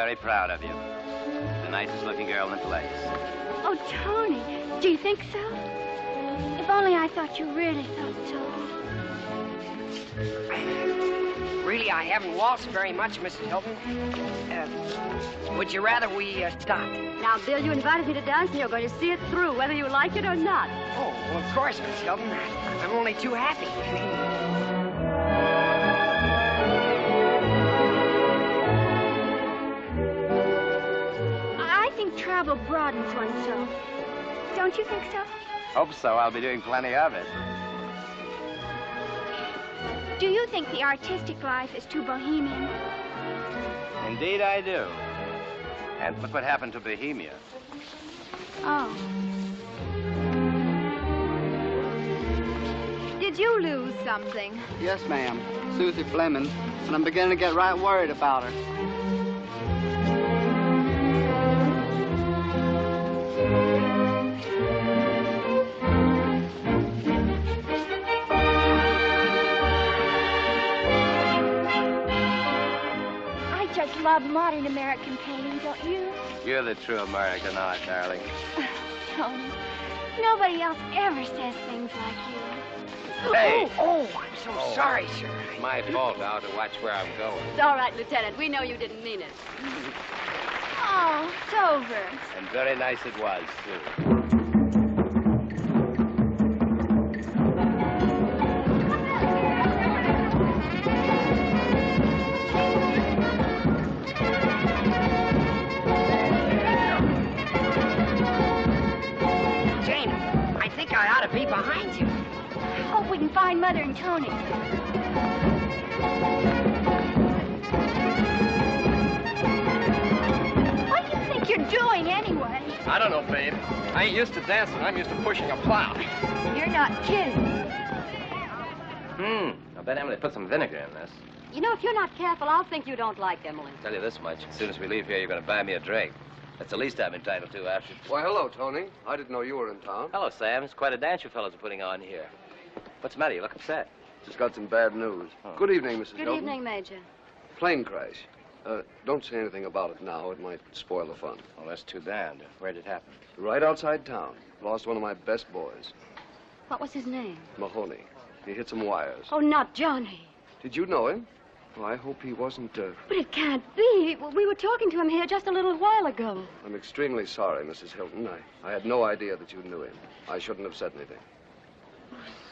very proud of you. The nicest looking girl in the place. Oh, Tony, do you think so? If only I thought you really thought so. Really, I haven't waltzed very much, Mrs. Hilton. Would you rather we stop? Now, Bill, you invited me to dance, and you're going to see it through, whether you like it or not. Oh, well, of course, Miss Hilton. I'm only too happy. I think travel broadens oneself. Don't you think so? Hope so. I'll be doing plenty of it. Do you think the artistic life is too bohemian? Indeed, I do. And look what happened to Bohemia. Oh. Did you lose something? Yes, ma'am. Susie Fleming. And I'm beginning to get right worried about her. I love modern American painting, don't you? You're the true American art, darling. Tony, nobody else ever says things like you. Hey! Oh, I'm so sorry, sir. It's my fault. I ought to watch where I'm going. It's all right, Lieutenant. We know you didn't mean it. Oh, it's over. And very nice it was, too. Be behind you. Hope we can find Mother and Tony. What do you think you're doing anyway? I don't know, babe. I ain't used to dancing. I'm used to pushing a plow. You're not kidding. I bet Emily put some vinegar in this. You know, if you're not careful, I'll think you don't like Emily. I'll tell you this much. As soon as we leave here, you're going to buy me a drink. That's the least I'm entitled to after... Why, hello, Tony. I didn't know you were in town. Hello, Sam. It's quite a dance you fellows are putting on here. What's the matter? You look upset. Just got some bad news. Oh. Good evening, Mrs. Good Hilton. evening, Major. Plane crash. Don't say anything about it now. It might spoil the fun. Well, that's too bad. Where did it happen? Right outside town. Lost one of my best boys. What was his name? Mahoney. He hit some wires. Oh, not Johnny. Did you know him? Well, I hope he wasn't, But it can't be. We were talking to him here just a little while ago. I'm extremely sorry, Mrs. Hilton. I had no idea that you knew him. I shouldn't have said anything.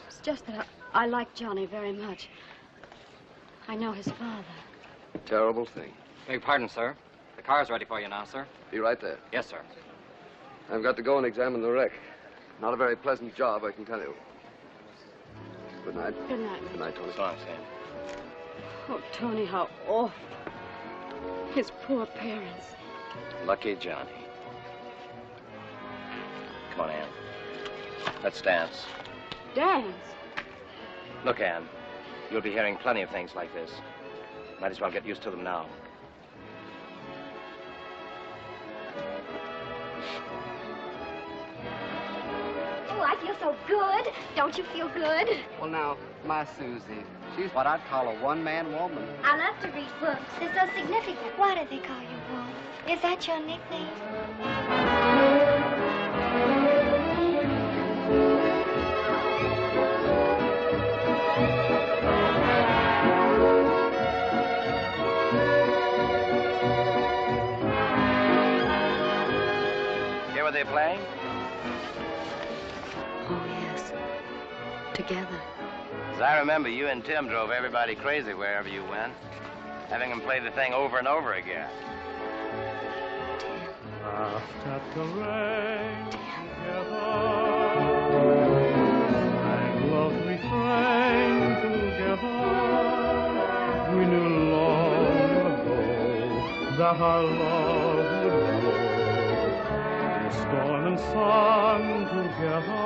It's just that I like Johnny very much. I know his father. Terrible thing. Beg pardon, sir. The car's ready for you now, sir. Be right there. Yes, sir. I've got to go and examine the wreck. Not a very pleasant job, I can tell you. Good night. Good night. Good night, Tony. So long, Sam. Oh, Tony, how awful. His poor parents. Lucky Johnny. Come on, Ann. Let's dance. Dance? Look, Ann, you'll be hearing plenty of things like this. Might as well get used to them now. Oh, I feel so good. Don't you feel good? Well, now, my Susie, she's what I'd call a one-man woman. I love to read books. They're so significant. Why do they call you Wolf? Is that your nickname? Hear what they're playing? Oh, yes. Together. As I remember, you and Tim drove everybody crazy wherever you went, having them play the thing over and over again. Laughed at the rain together, sang love refrain together. We knew long ago that our love would grow in storm and sun together.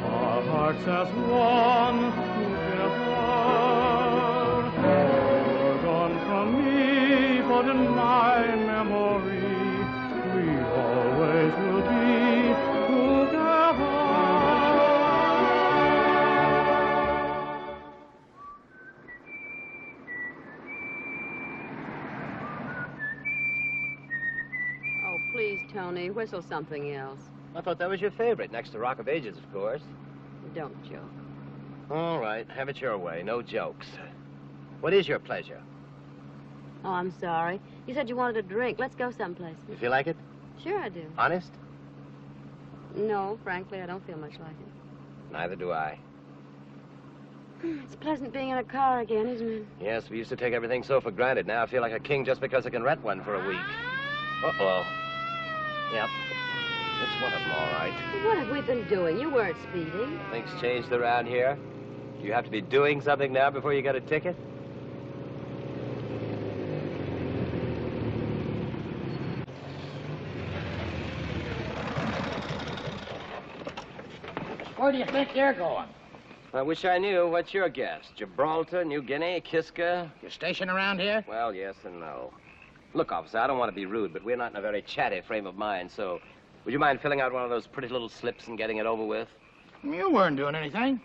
Our hearts as one together. You're gone from me, but in my memory, we always will be together. please, Tony, whistle something else. I thought that was your favorite, next to Rock of Ages, of course. Don't joke. All right, have it your way. No jokes. What is your pleasure? Oh, I'm sorry. You said you wanted a drink. Let's go someplace. You feel like it? Sure I do. Honest? No, frankly, I don't feel much like it. Neither do I. It's pleasant being in a car again, isn't it? Yes, we used to take everything so for granted. Now I feel like a king just because I can rent one for a week. Uh-oh. Yep. It's one of them, all right. What have we been doing? You weren't speeding. Things changed around here. You have to be doing something now before you get a ticket? Where do you think you're going? I wish I knew. What's your guess? Gibraltar, New Guinea, Kiska? You station around here? Well, yes and no. Look, officer, I don't want to be rude, but we're not in a very chatty frame of mind, so would you mind filling out one of those pretty little slips and getting it over with? You weren't doing anything.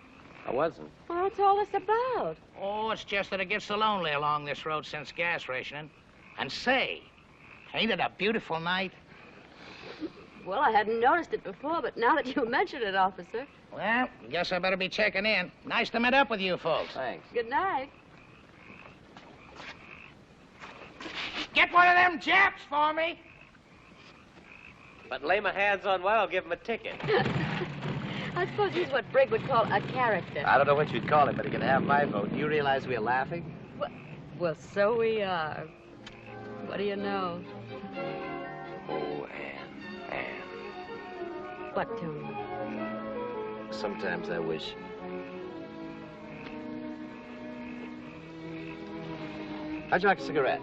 I wasn't. Well, what's all this about? Oh, it's just that it gets so lonely along this road since gas rationing. And say, ain't it a beautiful night? Well, I hadn't noticed it before, but now that you mention it, officer. Well, guess I better be checking in. Nice to meet up with you folks. Thanks. Good night. Get one of them Japs for me. But lay my hands on one, I'll give him a ticket. I suppose he's what Brig would call a character. I don't know what you'd call him, but he can have my vote. Do you realize we're laughing? Well, so we are. What do you know? Oh, Anne. What, Tony? Sometimes I wish. How'd you like a cigarette?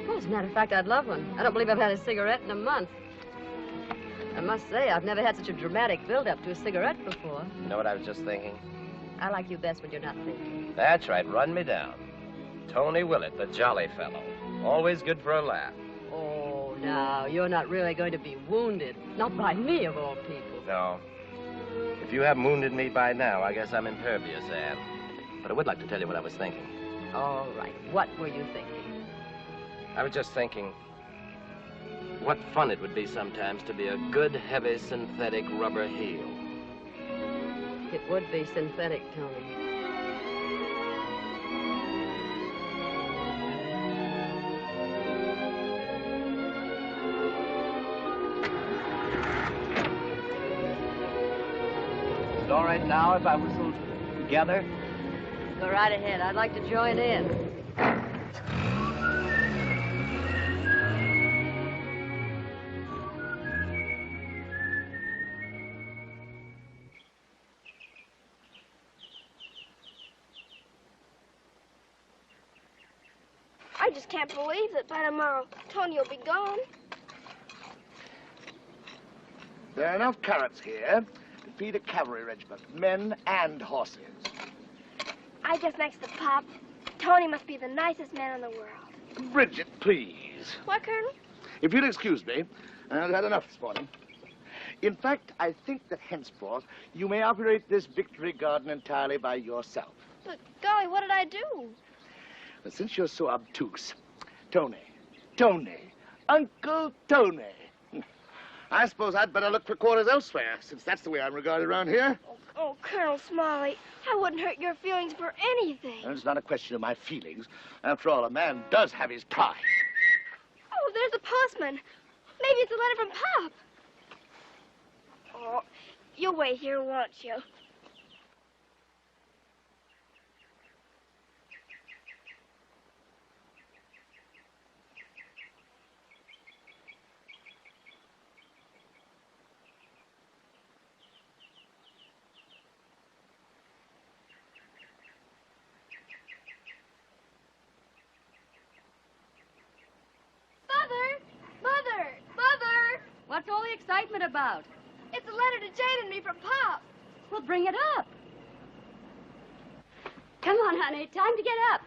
Well, as a matter of fact, I'd love one. I don't believe I've had a cigarette in a month. I must say, I've never had such a dramatic build-up to a cigarette before. You know what I was just thinking? I like you best when you're not thinking. That's right, run me down. Tony Willett, the jolly fellow. Always good for a laugh. Oh, now, you're not really going to be wounded. Not by me, of all people. No. If you haven't wounded me by now, I guess I'm impervious, Anne. But I would like to tell you what I was thinking. All right. What were you thinking? I was just thinking what fun it would be sometimes to be a good, heavy, synthetic rubber heel. It would be synthetic, Tony. Is it all right now if I whistle together? Go right ahead. I'd like to join in. I just can't believe that by tomorrow Tony will be gone. There are enough carrots here to feed a cavalry regiment, men and horses. I guess next to Pop, Tony must be the nicest man in the world. Bridget, please. What, Colonel? If you'll excuse me, I've had enough this morning. In fact, I think that henceforth you may operate this victory garden entirely by yourself. But, golly, what did I do? But since you're so obtuse, Tony, Uncle Tony. I suppose I'd better look for quarters elsewhere, since that's the way I'm regarded around here. Oh, Colonel Smalley, I wouldn't hurt your feelings for anything. And it's not a question of my feelings. After all, a man does have his pride. Oh, there's the postman. Maybe it's a letter from Pop. Oh, you'll wait here, won't you? What's all the excitement about? It's a letter to Jane and me from Pop. Well, bring it up. Come on, honey. Time to get up.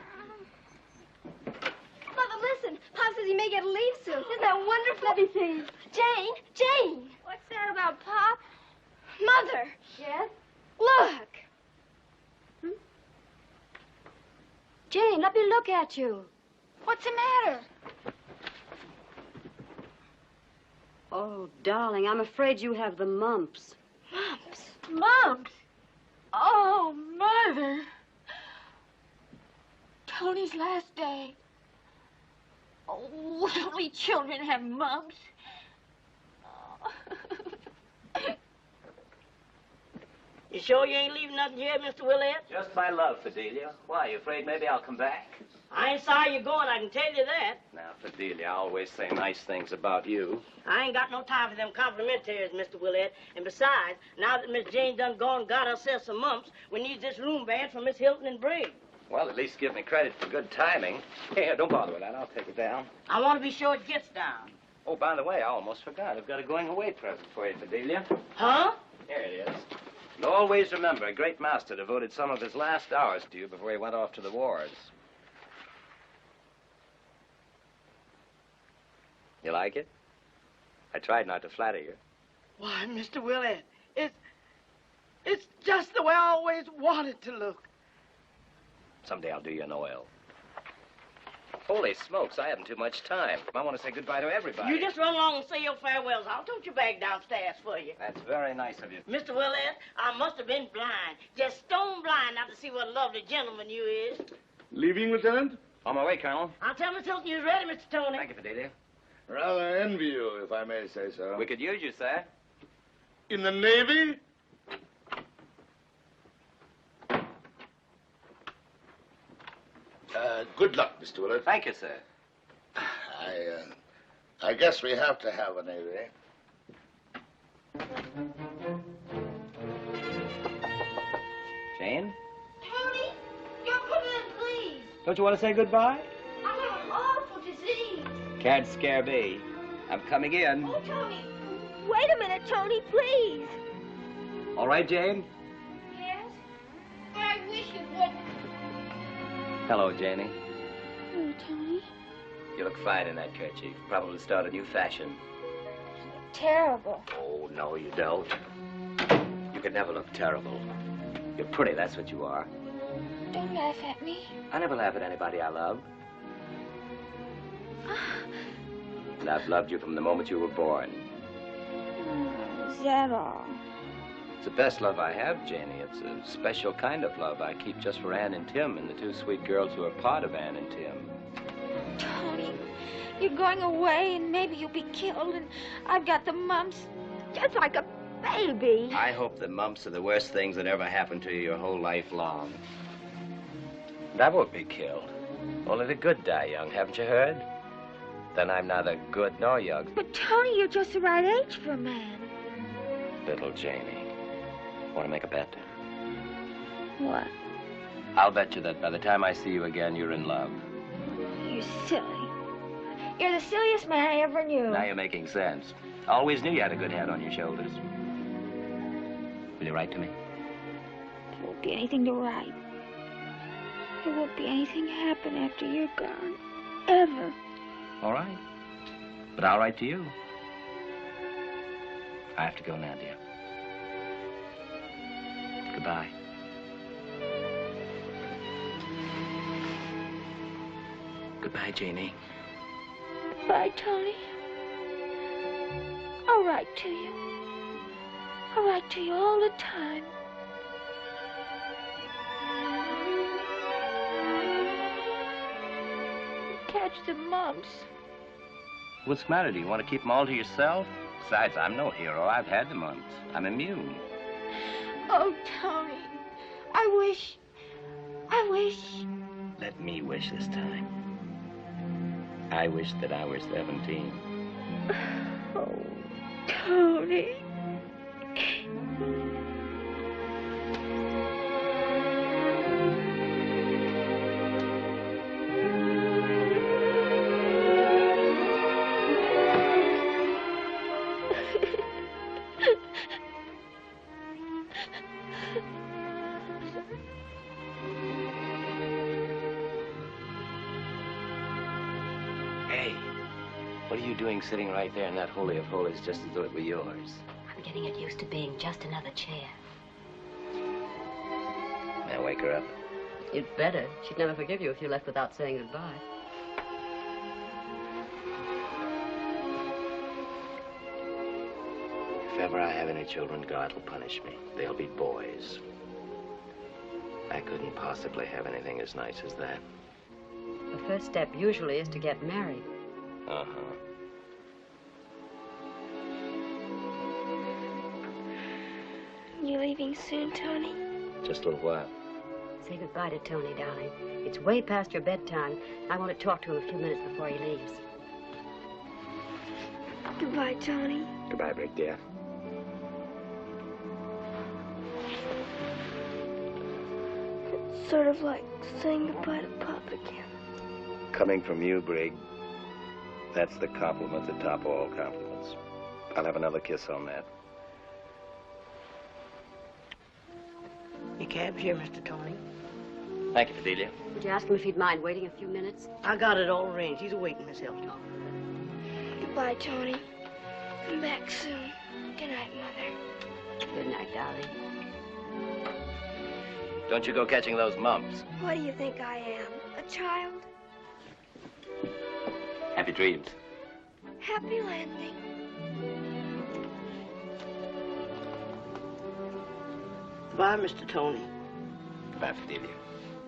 Mother, listen. Pop says he may get a leave soon. Isn't that wonderful? Let me see. Jane. What's that about, Pop? Mother. Yes? Look. Jane, let me look at you. What's the matter? Oh, darling, I'm afraid you have the mumps. Mumps? Mumps? Oh, Mother. Tony's last day. Oh, only children have mumps. You sure you ain't leaving nothing here, Mr. Willett? Just my love, Fidelia. Why, you afraid maybe I'll come back? I ain't sorry you're going, I can tell you that. Now, Fidelia, I always say nice things about you. I ain't got no time for them complimentaries, Mr. Willett. And besides, now that Miss Jane done gone and got herself some mumps, we need this room bad for Miss Hilton and Brig. Well, at least give me credit for good timing. Here, don't bother with that. I'll take it down. I want to be sure it gets down. Oh, by the way, I almost forgot. I've got a going-away present for you, Fidelia. Huh? Here it is. And always remember, a great master devoted some of his last hours to you before he went off to the wars. You like it? I tried not to flatter you. Why, Mr. Willett, it's just the way I always wanted to look. Someday I'll do you an oil. Holy smokes, I haven't too much time. I want to say goodbye to everybody. You just run along and say your farewells. I'll tote your bag downstairs for you. That's very nice of you. Mr. Willett, I must have been blind. Just stone blind not to see what a lovely gentleman you is. Leaving, Lieutenant? On my way, Colonel. I'll tell Miss Hilton you're ready, Mr. Tony. Thank you, Fidelia. Rather envy you, if I may say so. We could use you, sir. In the Navy? Good luck, Mr. Willett. Thank you, sir. I guess we have to have a Navy. Jane? Tony, don't come in, please. Don't you want to say goodbye? I have an awful disease. Can't scare me. I'm coming in. Oh, Tony. Wait a minute, Tony, please. All right, Jane? Yes? I wish you wouldn't. Hello, Janie. Oh, Tony. You look fine in that kerchief. Probably start a new fashion. Terrible. Oh, no, you don't. You could never look terrible. You're pretty, that's what you are. Don't laugh at me. I never laugh at anybody I love. And I've loved you from the moment you were born. Is that all? It's the best love I have, Janie. It's a special kind of love I keep just for Ann and Tim and the two sweet girls who are part of Ann and Tim. Tony, you're going away and maybe you'll be killed and I've got the mumps just like a baby. I hope the mumps are the worst things that ever happened to you your whole life long. And I won't be killed. Only the good die young, haven't you heard? Then I'm neither good nor young. But Tony, you're just the right age for a man. Little Janie. Want to make a bet? What? I'll bet you that by the time I see you again, you're in love. You're silly. You're the silliest man I ever knew. Now you're making sense. Always knew you had a good head on your shoulders. Will you write to me? There won't be anything to write. There won't be anything happen after you're gone. Ever. All right. But I'll write to you. I have to go now, dear. Goodbye. Goodbye, Janie. Bye, Tony. I'll write to you. I'll write to you all the time. Catch the mumps. What's the matter? Do you want to keep them all to yourself? Besides, I'm no hero. I've had the mumps. I'm immune. Oh, Tony, I wish. Let me wish this time. I wish that I were 17. Oh, Tony. What are you doing sitting right there in that holy of holies just as though it were yours? I'm getting it used to being just another chair. May I wake her up? You'd better. She'd never forgive you if you left without saying goodbye. ever I have any children, God will punish me. They'll be boys. I couldn't possibly have anything as nice as that. The first step usually is to get married. Uh-huh. You leaving soon, Tony? Just a little while. Say goodbye to Tony, darling. It's way past your bedtime. I want to talk to him a few minutes before he leaves. Goodbye, Tony. Goodbye, Brig, dear. It's sort of like saying goodbye to Pop again. Coming from you, Brig, that's the compliment that top all compliments. I'll have another kiss on that. Your cab's here, Mr. Tony. Thank you, Fidelia. Would you ask him if he'd mind waiting a few minutes? I got it all arranged. He's awaiting, Miss Hilton. Goodbye, Tony. Come back soon. Good night, Mother. Good night, darling. Don't you go catching those mumps. What do you think I am? A child? Happy dreams. Happy landing. Goodbye, Mr. Tony. Goodbye, Fidelia.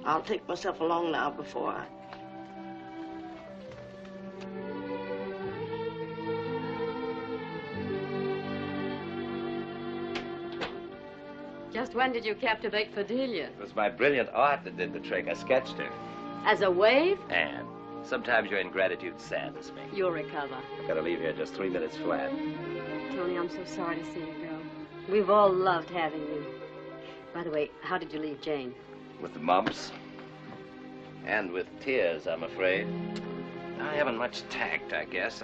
I'll take myself along now before I... Just when did you captivate Fidelia? It was my brilliant art that did the trick. I sketched her. As a wave? And sometimes your ingratitude saddens me. You'll recover. I've got to leave here just 3 minutes flat. Tony, I'm so sorry to see you go. We've all loved having you. By the way, how did you leave Jane? With the mumps. And with tears, I'm afraid. I haven't much tact, I guess.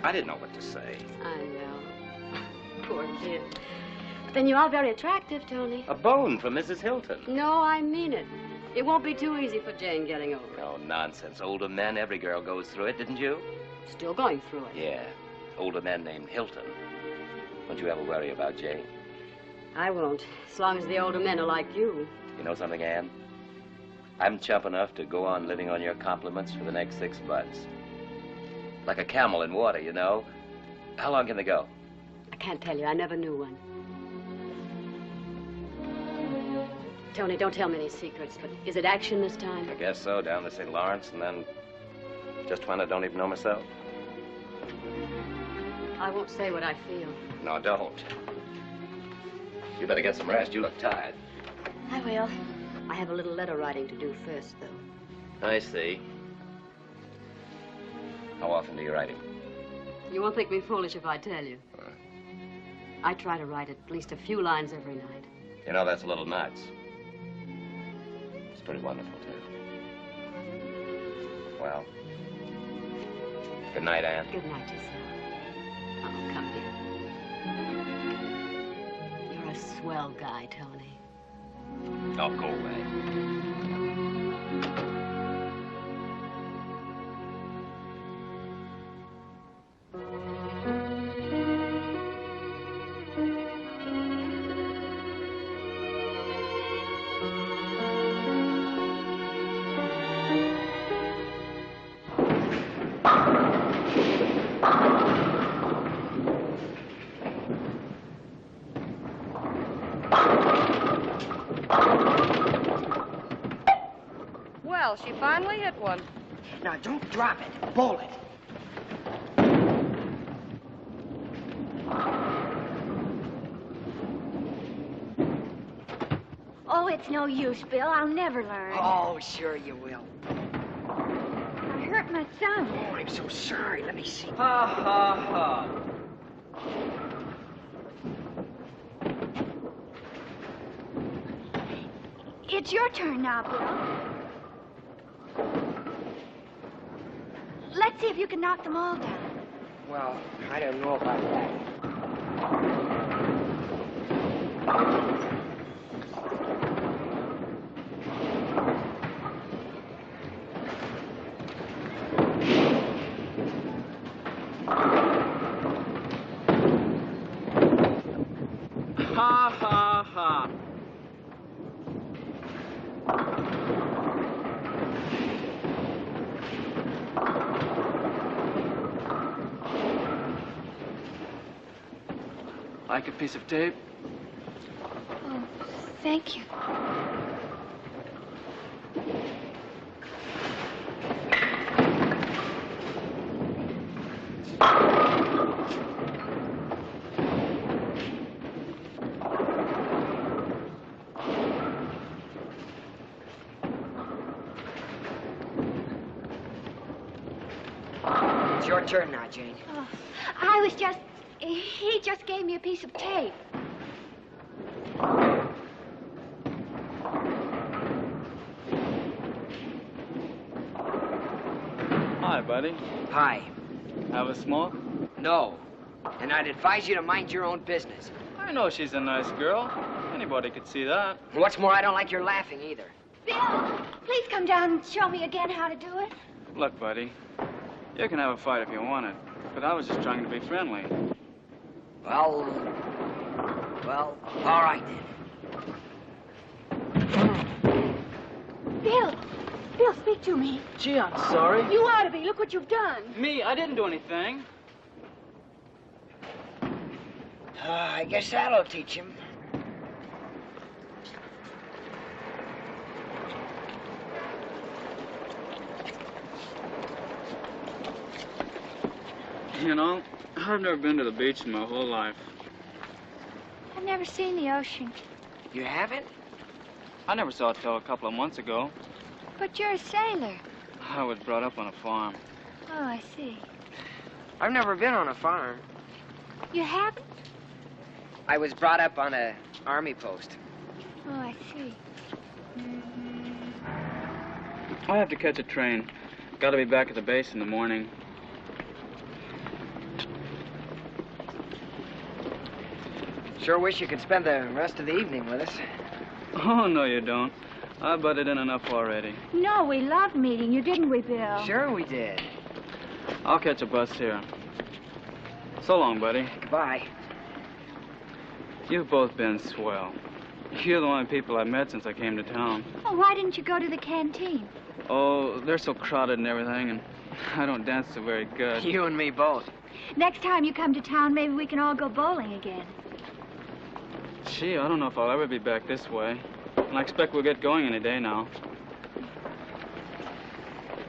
I didn't know what to say. I know. Poor kid. But then you are very attractive, Tony. A bone for Mrs. Hilton. No, I mean it. It won't be too easy for Jane getting over it. No nonsense. Older men, every girl goes through it, didn't you? Still going through it. Yeah. Older men named Hilton. Don't you ever worry about Jane? I won't, as long as the older men are like you. You know something, Ann? I'm chump enough to go on living on your compliments for the next 6 months. Like a camel in water, you know. How long can they go? I can't tell you. I never knew one. Tony, don't tell me any secrets, but is it action this time? I guess so, down the St. Lawrence, and then just when I don't even know myself. I won't say what I feel. No, don't. You better get some rest. You look tired. I will. I have a little letter writing to do first, though. I see. How often do you write him? You won't think me foolish if I tell you. I try to write at least a few lines every night. You know, that's a little nuts. It's pretty wonderful, too. Well, good night, Ann. Good night, yourself. Oh, come here. You're a swell guy, Tony. Oh, go away. Well, she finally hit one. Now, don't drop it. Bowl it. Oh, it's no use, Bill. I'll never learn. Oh, sure you will. I hurt my thumb. Oh, I'm so sorry. Let me see. Ha, ha, ha. It's your turn now, Bill. Let's see if you can knock them all down. Well, I don't know about that. Ha, ha, ha. Like a piece of tape? Oh, thank you. It's your turn now, Jane. Oh, he just gave me a piece of tape. Hi, buddy. Hi. Have a smoke? No. And I'd advise you to mind your own business. I know she's a nice girl. Anybody could see that. What's more, I don't like your laughing either. Bill, please come down and show me again how to do it. Look, buddy, you can have a fight if you want it, but I was just trying to be friendly. Well, all right then. Bill, speak to me. Gee, I'm sorry. You ought to be. Look what you've done. Me? I didn't do anything. I guess that'll teach him. You know, I've never been to the beach in my whole life. I've never seen the ocean. You haven't? I never saw it till a couple of months ago. But you're a sailor. I was brought up on a farm. Oh, I see. I've never been on a farm. You haven't? I was brought up on a army post. Oh, I see. I have to catch a train. Got to be back at the base in the morning. Sure wish you could spend the rest of the evening with us. Oh, no, you don't. I butted in enough already. No, we loved meeting you, didn't we, Bill? Sure we did. I'll catch a bus here. So long, buddy. Goodbye. You've both been swell. You're the only people I've met since I came to town. Oh, why didn't you go to the canteen? Oh, they're so crowded and everything, and I don't dance so very good. You and me both. Next time you come to town, maybe we can all go bowling again. Gee, I don't know if I'll ever be back this way. And I expect we'll get going any day now.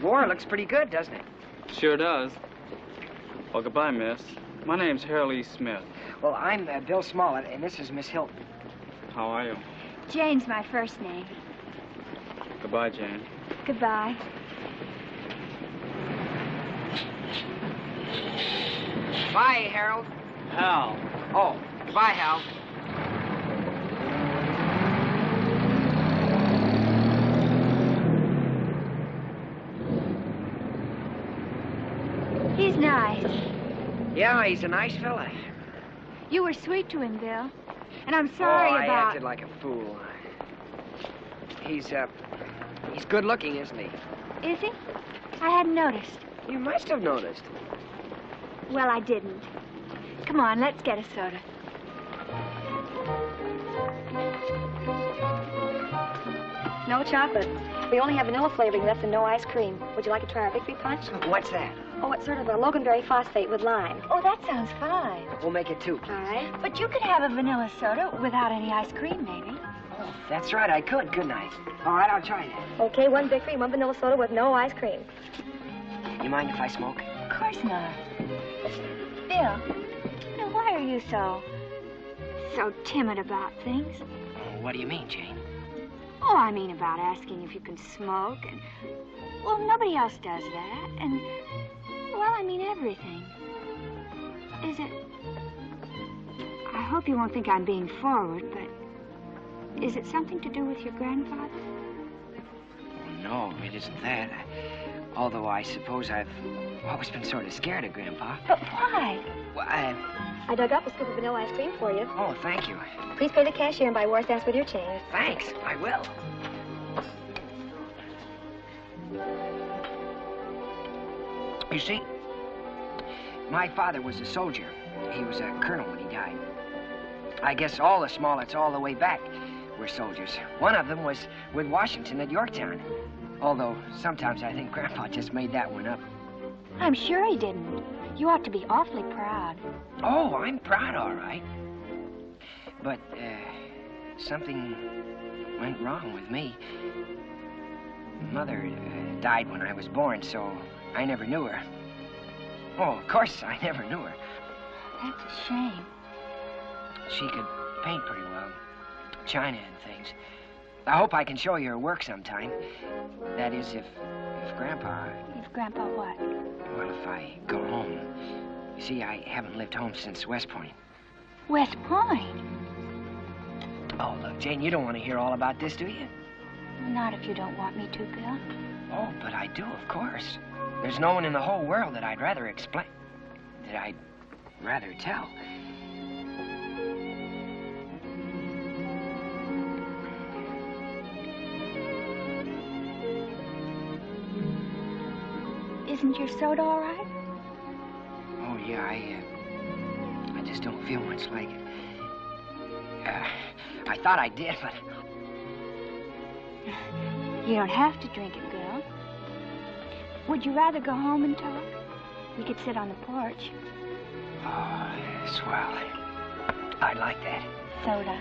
War looks pretty good, doesn't it? Sure does. Well, goodbye, miss. My name's Shirley Smith. Well, I'm Bill Smollett, and this is Miss Hilton. How are you? Jane's my first name. Goodbye, Jane. Goodbye. Bye, Harold. Hal. Oh, goodbye, Hal. He's nice. Yeah, he's a nice fella. You were sweet to him, Bill. And I'm sorry I about... acted like a fool. He's good looking, isn't he? Is he? I hadn't noticed. You must have noticed. Well, I didn't. Come on, let's get a soda. No chocolate. We only have vanilla flavoring left and no ice cream. Would you like to try our victory punch? What's that? Oh, it's sort of a loganberry phosphate with lime. Oh, that sounds fine. We'll make it two. All right. But you could have a vanilla soda without any ice cream, maybe. Oh, that's right, I could, couldn't I? All right, I'll try that. Okay, one victory, one vanilla soda with no ice cream. You mind if I smoke? Of course not. Bill, now why are you so timid about things? What do you mean, Jane? Oh, I mean about asking if you can smoke and... Well, nobody else does that. And, well, I mean everything. Is it... I hope you won't think I'm being forward, but... Is it something to do with your grandfather? No, it isn't that. Although I suppose I've always been sort of scared of Grandpa. But why? Well, I dug up a scoop of vanilla ice cream for you. Oh, thank you. Please pay the cashier and buy War's Dance with your change. Thanks, I will. You see, my father was a soldier. He was a colonel when he died. I guess all the Smollets all the way back were soldiers. One of them was with Washington at Yorktown. Although sometimes I think Grandpa just made that one up. I'm sure he didn't. You ought to be awfully proud. Oh, I'm proud, all right. But, something went wrong with me. Mother died when I was born, so I never knew her. Oh, of course, I never knew her. That's a shame. She could paint pretty well. China and things. I hope I can show you her work sometime. That is, if Grandpa... If Grandpa what? Well, if I go home. You see, I haven't lived home since West Point. West Point? Oh, look, Jane, you don't want to hear all about this, do you? Not if you don't want me to, Bill. Oh, but I do, of course. There's no one in the whole world that I'd rather explain... that I'd rather tell. Isn't your soda all right? Oh, yeah, I just don't feel much like it. I thought I did, but... You don't have to drink it, Bill. Would you rather go home and talk? We could sit on the porch. Oh, swell. I'd like that. Soda.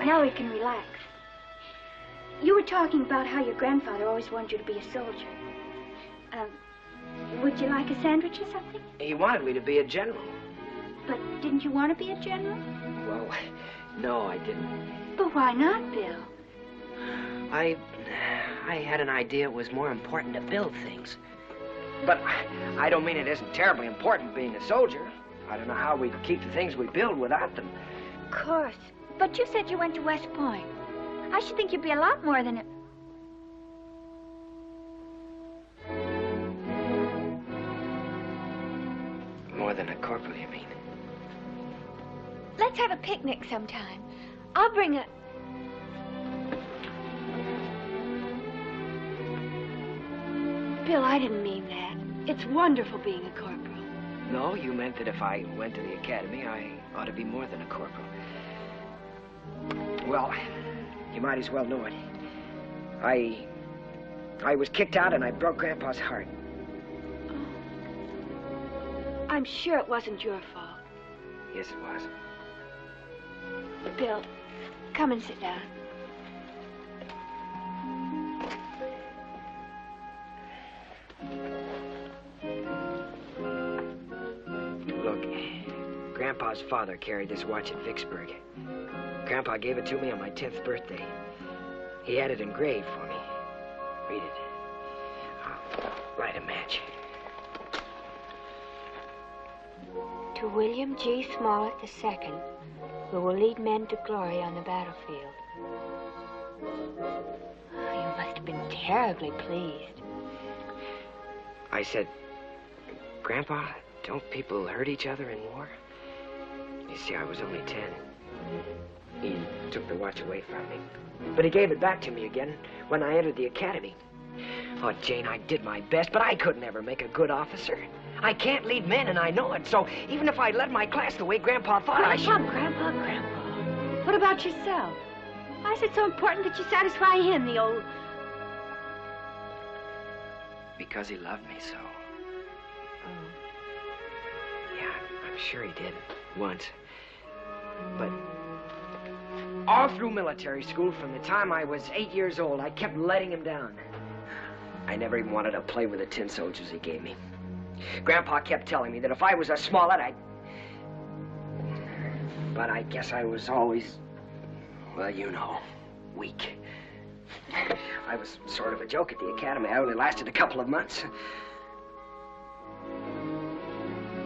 Now we can relax. You were talking about how your grandfather always wanted you to be a soldier. Would you like a sandwich or something? He wanted me to be a general. But didn't you want to be a general? Well, no, I didn't. But why not, Bill? I had an idea it was more important to build things. But I don't mean it isn't terribly important being a soldier. I don't know how we'd keep the things we build without them. Of course. But you said you went to West Point. I should think you'd be a lot more than a... More than a corporal, you mean? Let's have a picnic sometime. I'll bring a... Bill, I didn't mean that. It's wonderful being a corporal. No, you meant that if I went to the academy, I ought to be more than a corporal. Well, you might as well know it. I was kicked out and I broke Grandpa's heart. I'm sure it wasn't your fault. Yes, it was. Bill, come and sit down. Look, Grandpa's father carried this watch at Vicksburg. Grandpa gave it to me on my 10th birthday. He had it engraved for me. Read it. I'll light a match. To William G. Smollett II, who will lead men to glory on the battlefield. You must have been terribly pleased. I said, Grandpa, don't people hurt each other in war? You see, I was only 10. He took the watch away from me. But he gave it back to me again when I entered the academy. Oh, Jane, I did my best, but I couldn't ever make a good officer. I can't lead men, and I know it. So even if I led my class the way Grandpa thought I should... Grandpa. What about yourself? Why is it so important that you satisfy him, the old... Because he loved me so. Oh. Yeah, I'm sure he did. Once. But all through military school, from the time I was 8 years old, I kept letting him down. I never even wanted to play with the tin soldiers he gave me. Grandpa kept telling me that if I was a Smollett, But I guess I was always, well, you know, weak. I was sort of a joke at the academy. I only lasted a couple of months.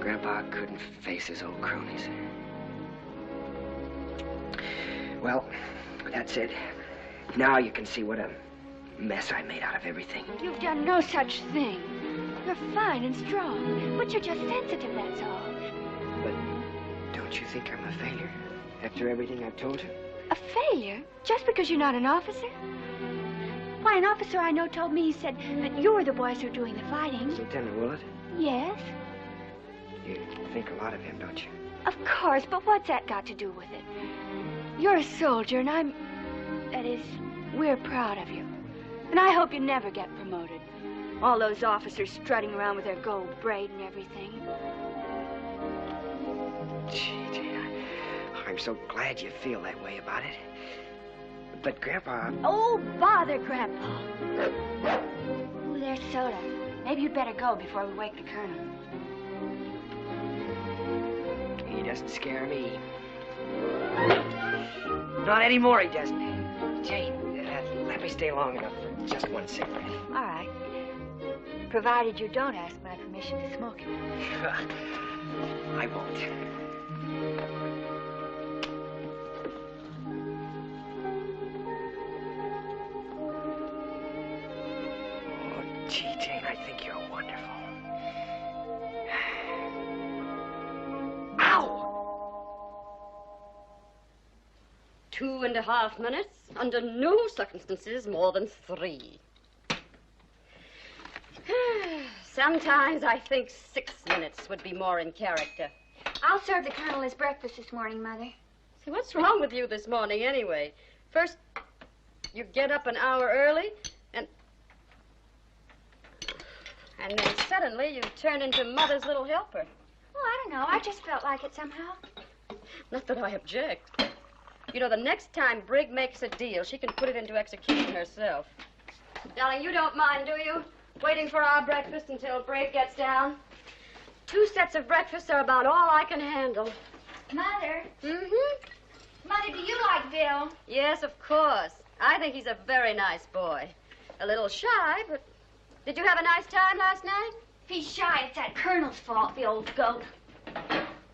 Grandpa couldn't face his old cronies. Well, that's it. Now you can see what a mess I made out of everything. You've done no such thing. You're fine and strong, but you're just sensitive, that's all. But do Don't you think I'm a failure after everything I've told you? A failure? Just because you're not an officer? Why, an officer I know told me, he said that you were the boys who are doing the fighting. Lieutenant Willett, Yes? you think a lot of him, don't you? Of course, but what's that got to do with it? You're a soldier, and that is, we're proud of you. And I hope you never get promoted. All those officers strutting around with their gold braid and everything. Gee, I'm so glad you feel that way about it. But, Grandpa... Oh, bother, Grandpa. Ooh, there's soda. Maybe you'd better go before we wake the Colonel. He doesn't scare me. Not anymore, he doesn't. Jane, let me stay long enough for just one cigarette. All right. Provided you don't ask my permission to smoke it. I won't. Oh, gee, Jane, I think you're wonderful. Ow! 2.5 minutes. Under no circumstances more than 3. Sometimes I think 6 minutes would be more in character. I'll serve the Colonel his breakfast this morning, Mother. See, what's wrong with you this morning, anyway? First, you get up an hour early, and then suddenly you turn into Mother's little helper. Oh, I don't know. I just felt like it somehow. Not that I object. You know, the next time Brig makes a deal, she can put it into execution herself. Darling, you don't mind, do you? Waiting for our breakfast until Brig gets down? 2 sets of breakfasts are about all I can handle. Mother? Mm-hmm. Mother, do you like Bill? Yes, of course. I think he's a very nice boy. A little shy, but... Did you have a nice time last night? If he's shy, it's that Colonel's fault, the old goat.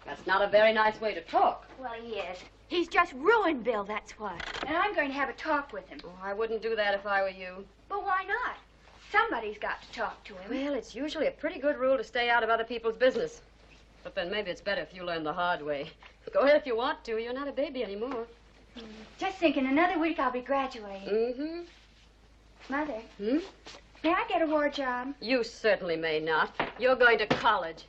That's not a very nice way to talk. Well, he is. He's just ruined Bill, that's what. And I'm going to have a talk with him. Oh, I wouldn't do that if I were you. But why not? Somebody's got to talk to him. Well, it's usually a pretty good rule to stay out of other people's business. But then maybe it's better if you learn the hard way. Go ahead if you want to. You're not a baby anymore. Just think, in another week I'll be graduating. Mm-hmm. Mother, Hmm? may I get a war job? You certainly may not. You're going to college.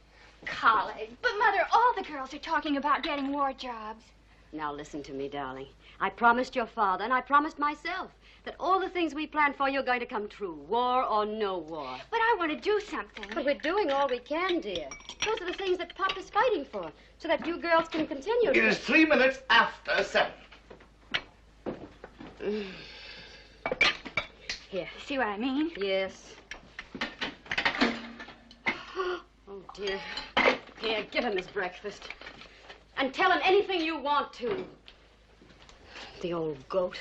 College? But, Mother, all the girls are talking about getting war jobs. Now listen to me, darling. I promised your father, and I promised myself, that all the things we planned for you are going to come true, war or no war. But I want to do something. But we're doing all we can, dear. Those are the things that Pop is fighting for, so that you girls can continue It is 3 minutes after 7. Here. See what I mean? Yes. Oh, dear. Here, give him his breakfast. And tell him anything you want to. The old goat.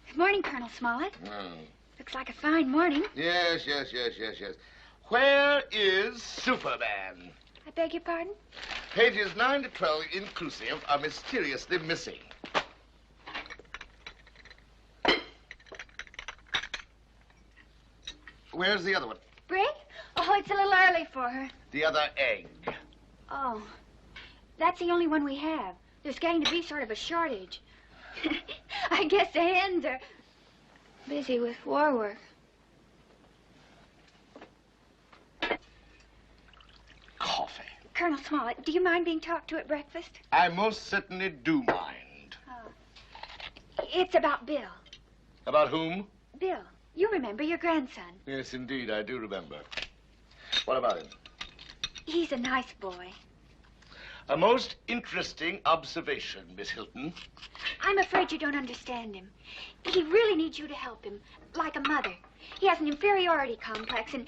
Good morning, Colonel Smollett. Looks like a fine morning. Yes. Where is Superman? I beg your pardon? Pages 9 to 12 inclusive are mysteriously missing. Where's the other one? Brig? Oh, it's a little early for her. The other egg. Oh, that's the only one we have. There's getting to be sort of a shortage. I guess the hens are busy with war work. Coffee. Colonel Smollett, do you mind being talked to at breakfast? I most certainly do mind. It's about Bill. About whom? Bill, you remember your grandson. Yes, indeed, I do remember. What about him? He's a nice boy. A most interesting observation, Miss Hilton. I'm afraid you don't understand him. He really needs you to help him, like a mother. He has an inferiority complex, and...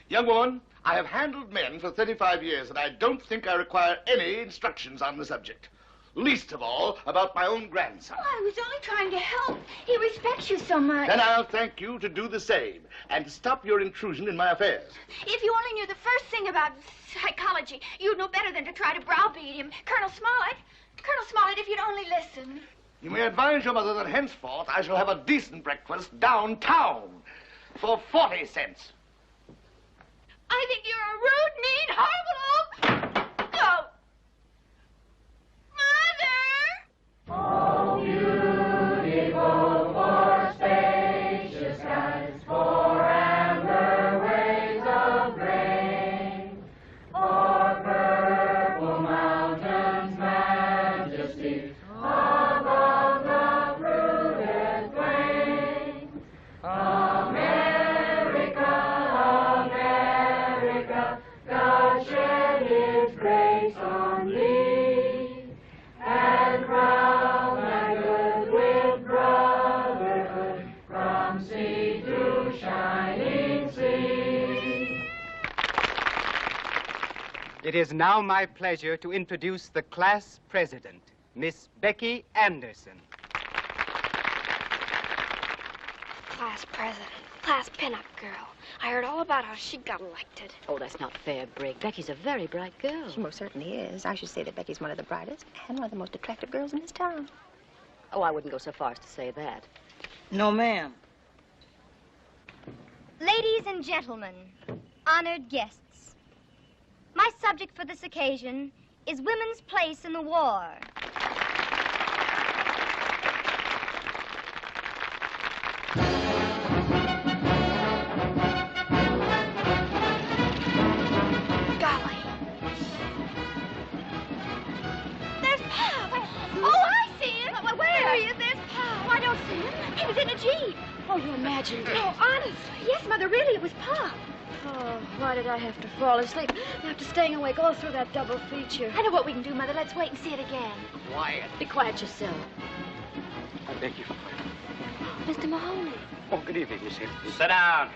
Young woman, I have handled men for 35 years, and I don't think I require any instructions on the subject. Least of all about my own grandson. Oh, I was only trying to help. He respects you so much. Then I'll thank you to do the same, and to stop your intrusion in my affairs. If you only knew the first thing about psychology, you'd know better than to try to browbeat him. Colonel Smollett, if you'd only listen. You may advise your mother that henceforth I shall have a decent breakfast downtown for 40 cents. I think you're a rude, mean, horrible old... No! Mother! Oh, beautiful for spacious skies, for amber waves of grain, for purple mountains' majesty above the fruited plain. America, America, God shed His grace on thee, and crown thy good with brotherhood from sea to shining sea. It is now my pleasure to introduce the class president, Miss Becky Anderson. Class president, class pinup girl. I heard all about how she got elected. Oh, that's not fair, Brig. Becky's a very bright girl. She most certainly is. I should say that Becky's one of the brightest and one of the most attractive girls in this town. Oh, I wouldn't go so far as to say that. No, ma'am. Ladies and gentlemen, honored guests, my subject for this occasion is women's place in the war. Golly. There's Pop. Oh, I see him. Where? There he is. There's Pop. I don't see him. He was in a Jeep. Oh, you imagined it. No, honestly. Yes, Mother, really, it was Pop. Oh, why did I have to fall asleep after staying awake all through that double feature? I know what we can do, Mother. Let's wait and see it again. Quiet. Be quiet yourself. I beg you. Mr. Mahoney. Oh, good evening, Miss Hilton. Sit down.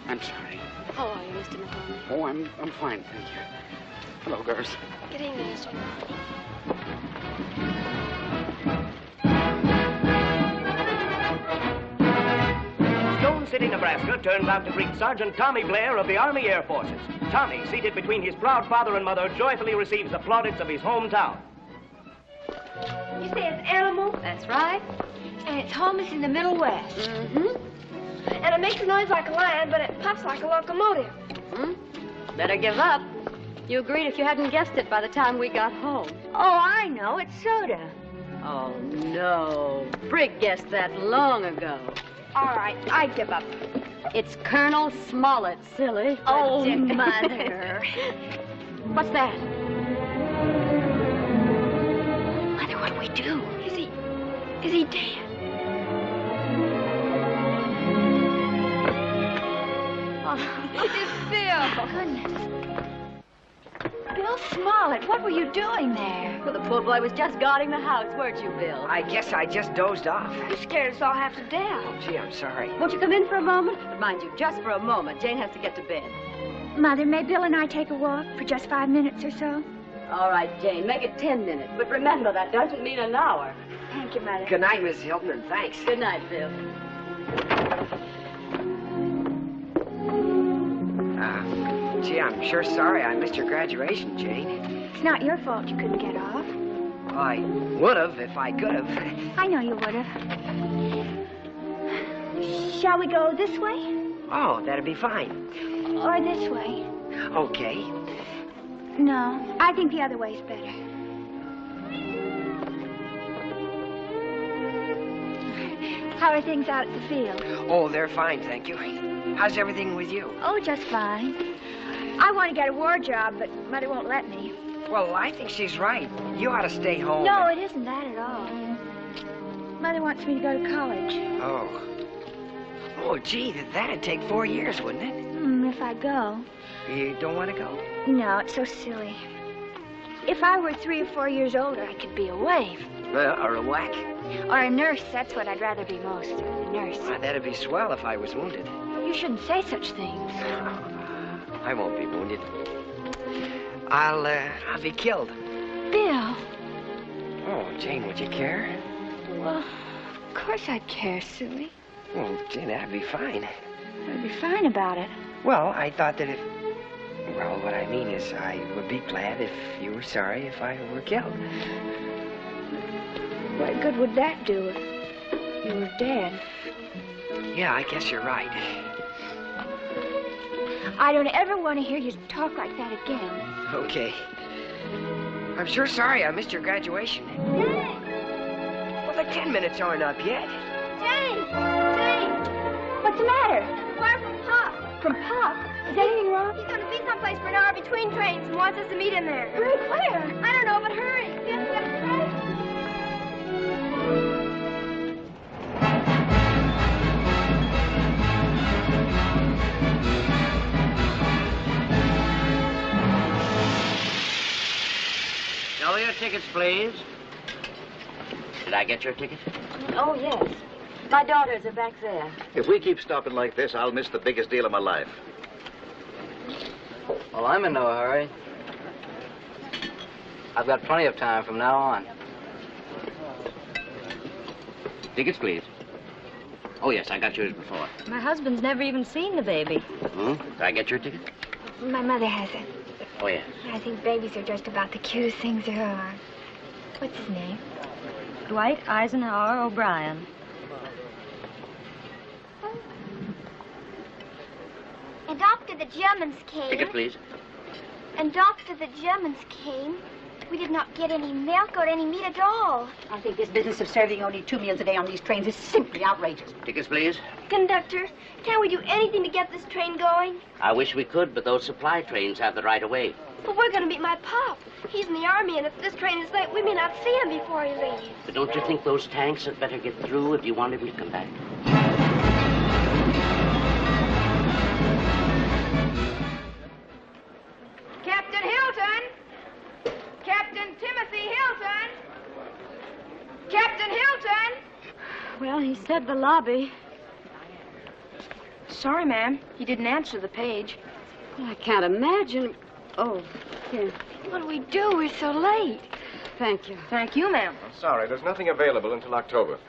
I'm sorry. How are you, Mr. Mahoney? Oh, I'm fine, thank you. Hello, girls. Good evening, Mr. Mahoney. Stone City, Nebraska turns out to greet Sergeant Tommy Blair of the Army Air Forces. Tommy, seated between his proud father and mother, joyfully receives the plaudits of his hometown. You say it's animal? That's right. And its home is in the Middle West. Mm-hmm. And it makes a noise like a lion, but it puffs like a locomotive. Hmm? Better give up. You agreed if you hadn't guessed it by the time we got home. Oh, I know. It's soda. Oh, no. Brig guessed that long ago. All right, I give up. It's Colonel Smollett, silly. Oh, Mother. What's that? Mother, what do we do? Is he dead? Oh, It's Bill. Goodness. Bill Smollett, what were you doing there? Well, the poor boy was just guarding the house, weren't you, Bill? I guess I just dozed off. You scared us all half to death. Oh, gee, I'm sorry. Won't you come in for a moment? But mind you, just for a moment. Jane has to get to bed. Mother, may Bill and I take a walk for just 5 minutes or so? All right, Jane, make it 10 minutes. But remember, that doesn't mean an hour. Thank you, Mother. Good night, Miss Hilton, and thanks. Good night, Bill. Gee, I'm sure sorry I missed your graduation, Jane. It's not your fault you couldn't get off. Well, I would have if I could have. I know you would have. Shall we go this way? Oh, that'd be fine. Or this way? Okay. No, I think the other way's better. How are things out at the field? Oh, they're fine, thank you. How's everything with you? Oh, just fine. I want to get a war job, but Mother won't let me. Well, I think she's right. You ought to stay home. No, it isn't that at all. Mother wants me to go to college. Oh. Oh, gee, that'd take 4 years, wouldn't it? If I go. You don't want to go? No, it's so silly. If I were 3 or 4 years older, I could be a wife. Or a whack. Or a nurse. That's what I'd rather be most. A nurse. Why, that'd be swell if I was wounded. You shouldn't say such things. I won't be wounded. I'll be killed. Bill. Oh, Jane, would you care? Well, of course I'd care, silly. Well, Jane, that'd be fine. I'd be fine about it. Well, I thought that if... Well, what I mean is I would be glad if you were sorry if I were killed. What good would that do if you were dead? Yeah, I guess you're right. I don't ever want to hear you talk like that again. Okay. I'm sure sorry I missed your graduation. Jane! Well, the 10 minutes aren't up yet. Jane! Jane! What's the matter? Wire from Pop. From Pop? Is anything wrong? He's going to be someplace for an hour between trains and wants us to meet him there. Brig, where? I don't know, but hurry. We have to get a train. Show your tickets, please. Did I get your ticket? Oh, yes. My daughters are back there. If we keep stopping like this, I'll miss the biggest deal of my life. Well, I'm in no hurry. I've got plenty of time from now on. Tickets, please. Oh, yes, I got yours before. My husband's never even seen the baby. Did I get your ticket? My mother has it. Oh, yes. I think babies are just about the cutest things there are. What's his name? Dwight Eisenhower O'Brien. And after the Germans came... Ticket, please. And after the Germans came, we did not get any milk or any meat at all. I think this business of serving only 2 meals a day on these trains is simply outrageous. Tickets, please. Conductor, can't we do anything to get this train going? I wish we could, but those supply trains have the right of way. But we're going to meet my pop. He's in the army, and if this train is late, we may not see him before he leaves. But don't you think those tanks had better get through if you want him to come back? Captain Hilton! Captain Timothy Hilton! Captain Hilton! Well, he said the lobby. Sorry, ma'am. He didn't answer the page. Well, I can't imagine. Oh, here. What do we do? We're so late. Thank you. Thank you, ma'am. I'm sorry, there's nothing available until October.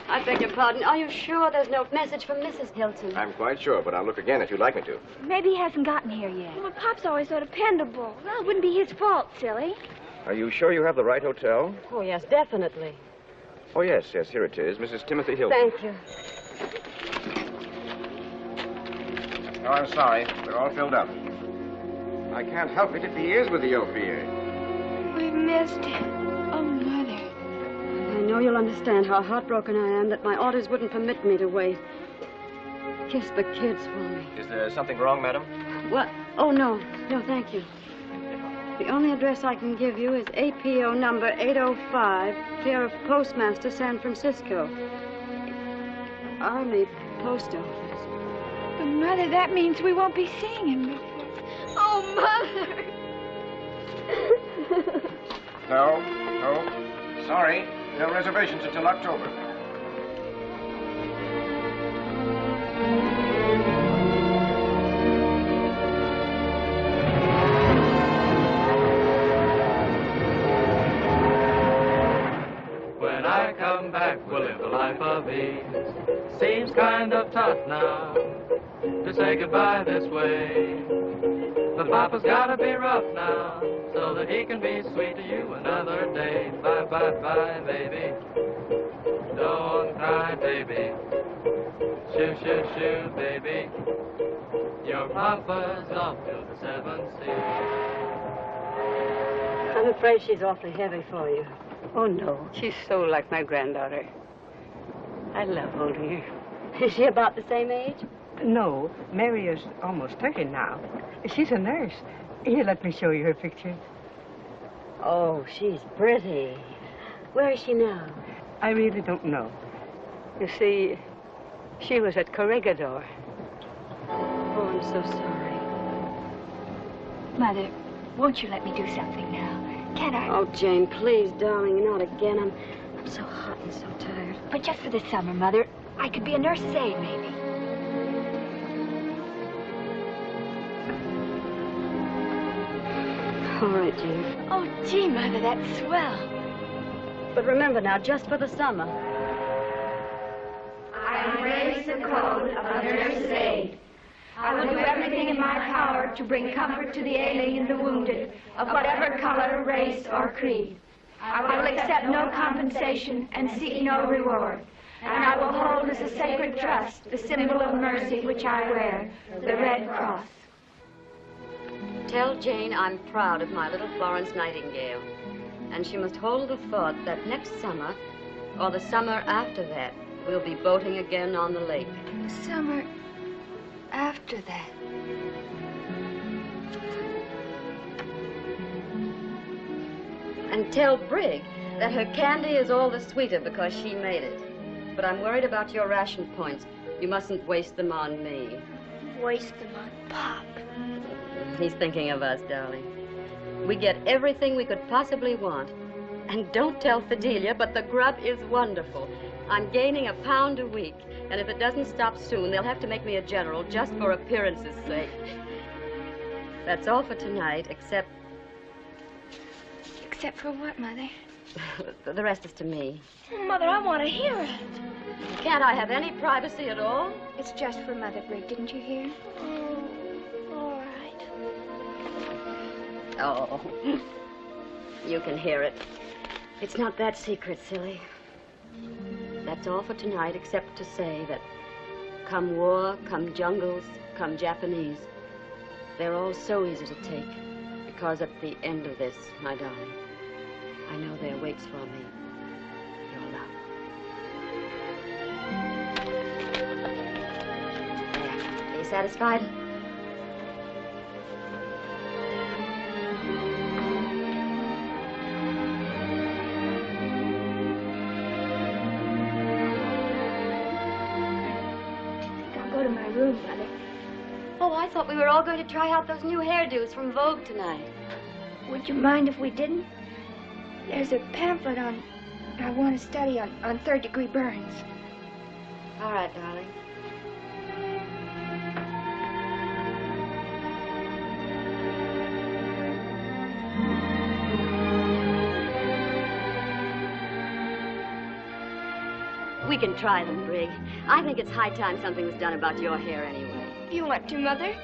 I beg your pardon. Are you sure there's no message from Mrs. Hilton? I'm quite sure, but I'll look again if you'd like me to. Maybe he hasn't gotten here yet. Well, Pop's always so dependable. Well, it wouldn't be his fault, silly. Are you sure you have the right hotel? Oh, yes, definitely. Oh, yes, here it is. Mrs. Timothy Hilton. Thank you. Oh, I'm sorry. They're all filled up. I can't help it if he is with the OPA. We've missed him. Oh, Mother. I know you'll understand how heartbroken I am that my orders wouldn't permit me to wait. Kiss the kids for me. Is there something wrong, madam? What? Oh, no. No, thank you. The only address I can give you is APO number 805, care of Postmaster, San Francisco. Army Post Office. But, Mother, that means we won't be seeing him before. Oh, Mother! No. Sorry. No reservations until October. When I come back, we'll live a life of ease. Seems kind of tough now to say goodbye this way. But Papa's gotta be rough now so that he can be sweet to you another day. Bye, bye, bye, baby. Don't cry, baby. Shoo, shoo, shoo, baby. Your Papa's off to the 7th sea. I'm afraid she's awfully heavy for you. Oh, no. She's so like my granddaughter. I love holding her. Is she about the same age? No, Mary is almost 30 now. She's a nurse. Here, let me show you her picture. Oh, she's pretty. Where is she now? I really don't know. You see, she was at Corregidor. Oh, I'm so sorry. Mother, won't you let me do something now? Can I? Oh, Jane, please, darling, not again. I'm so hot and so tired. But just for the summer, Mother. I could be a nurse's aide, maybe. All right, Jane. Oh, gee, Mother, that's swell. But remember now, just for the summer. I embrace the code of a nurse's aide. I will do everything in my power to bring comfort to the ailing and the wounded, of whatever color, race, or creed. I will accept no compensation and seek no reward. And I will hold as a sacred trust the symbol of mercy which I wear, the Red Cross. Tell Jane I'm proud of my little Florence Nightingale. And she must hold the thought that next summer, or the summer after that, we'll be boating again on the lake. Summer after that. And tell Brig that her candy is all the sweeter because she made it. But I'm worried about your ration points. You mustn't waste them on me. Waste them on Pop. He's thinking of us, darling. We get everything we could possibly want. And don't tell Fidelia, but the grub is wonderful. I'm gaining £1 pound a week, and if it doesn't stop soon, they'll have to make me a general just for appearance's sake. That's all for tonight, except... Except for what, Mother? The rest is to me. Mother, I want to hear it. Can't I have any privacy at all? It's just for Mother, Brig. Didn't you hear? Oh, all right. Oh, you can hear it. It's not that secret, silly. That's all for tonight, except to say that come war, come jungles, come Japanese, they're all so easy to take. Because at the end of this, my darling, I know there waits for me your love. There. Are you satisfied? I'll go to my room, Mother. Oh, I thought we were all going to try out those new hairdos from Vogue tonight. Would you mind if we didn't? There's a pamphlet on... I want to study on third-degree burns. All right, darling. We can try them, Brig. I think it's high time something was done about your hair anyway. If you want to, Mother.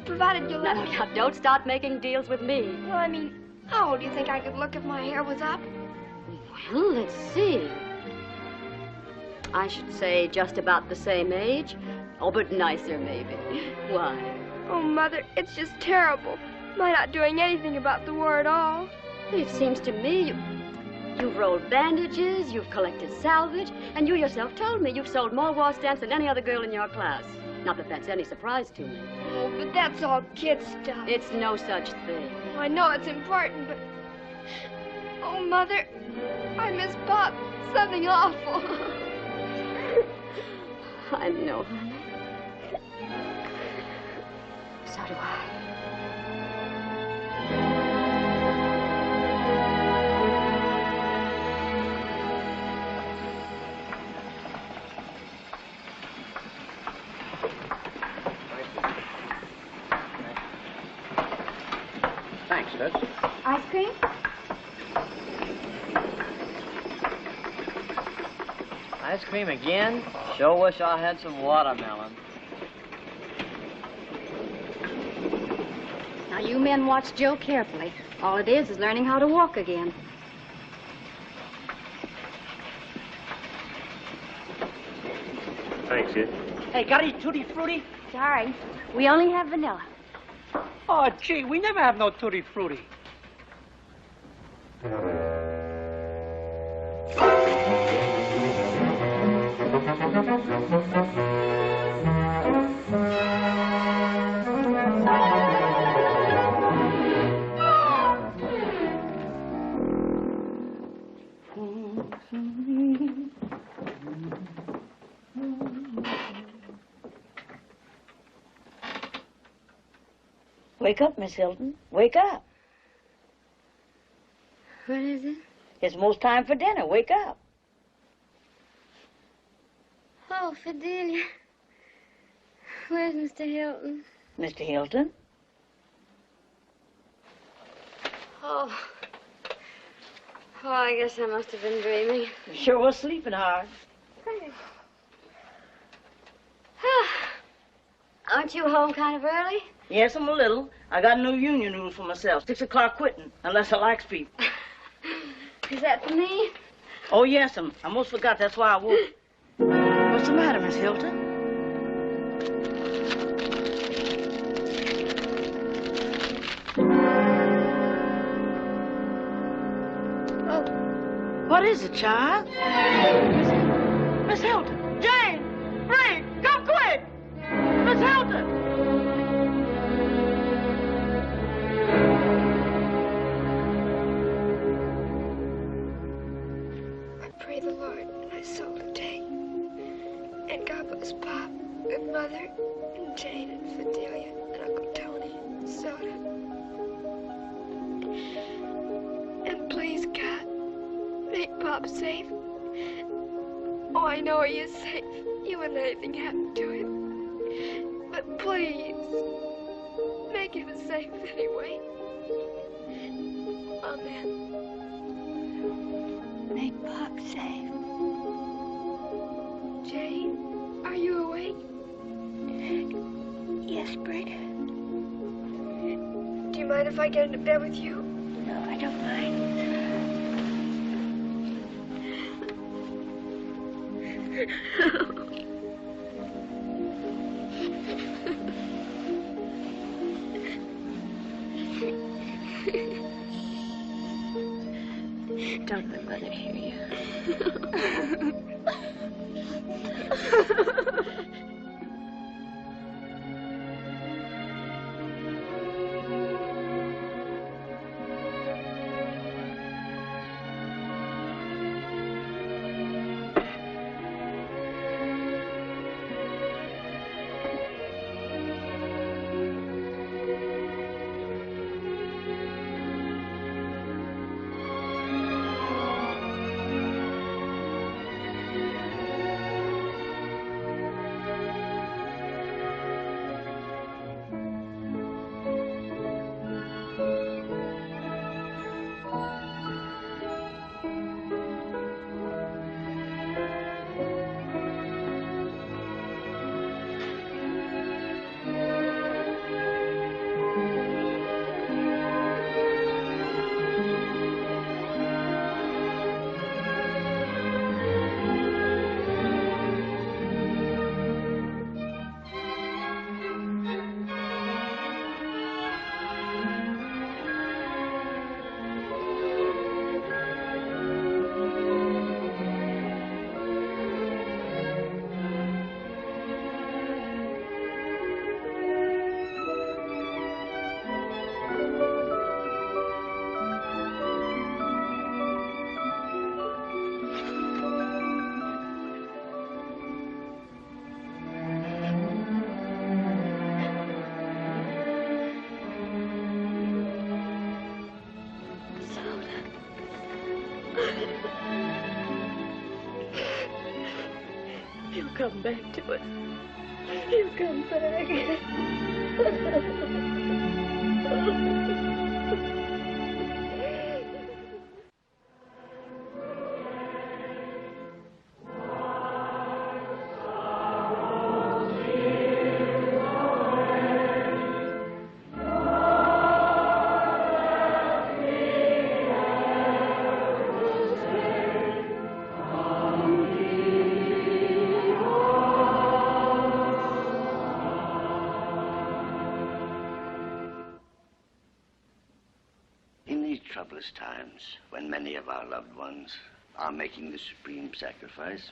Provided you'll let me... Now, don't start making deals with me. Well, I mean, how old do you think I could look if my hair was up? Well, let's see. I should say just about the same age. Oh, but nicer, maybe. Why? Oh, Mother, it's just terrible. My not doing anything about the war at all. It seems to me you've rolled bandages, you've collected salvage, and you yourself told me you've sold more war stamps than any other girl in your class. Not that that's any surprise to me. Oh, but that's all kid stuff. It's no such thing. I know it's important, but... Oh, Mother, I miss Pop. Something awful. I know, honey. So do I. Thanks, Toots. Ice cream? Ice cream again? Sure wish I had some watermelon. Now, you men watch Joe carefully. All it is learning how to walk again. Thanks, kid. Hey, got any Tutti Frutti? Sorry, we only have vanilla. Oh, gee, we never have no Tutti Frutti. Wake up, Miss Hilton. Wake up. What is it? It's most time for dinner. Wake up. Oh, Fidelia. Where's Mr. Hilton? Mr. Hilton? Oh. Oh, I guess I must have been dreaming. You sure was sleeping hard. Aren't you home kind of early? Yes, I'm a little. I got a new union rule for myself. 6 o'clock quitting, unless I likes people. Is that for me? Oh, yes, I almost forgot. That's why I woke. What's the matter, Miss Hilton? What is it, child? Miss Hilton! Jane! Brig! Come quick! Miss Hilton! I pray the Lord my soul to take. And God bless Pop and Mother and Jane and Fidelia and Uncle Tony and Soda. And please, God, make Pop safe. Oh, I know he is safe. You wouldn't let anything happen to him. But please, make him safe anyway. Amen. Make Pop safe. Jane, are you awake? Yes, Brig. Do you mind if I get into bed with you? No, I don't mind. Don't let Mother hear you. He'll come back to us. He'll come back. Troublous times, when many of our loved ones are making the supreme sacrifice,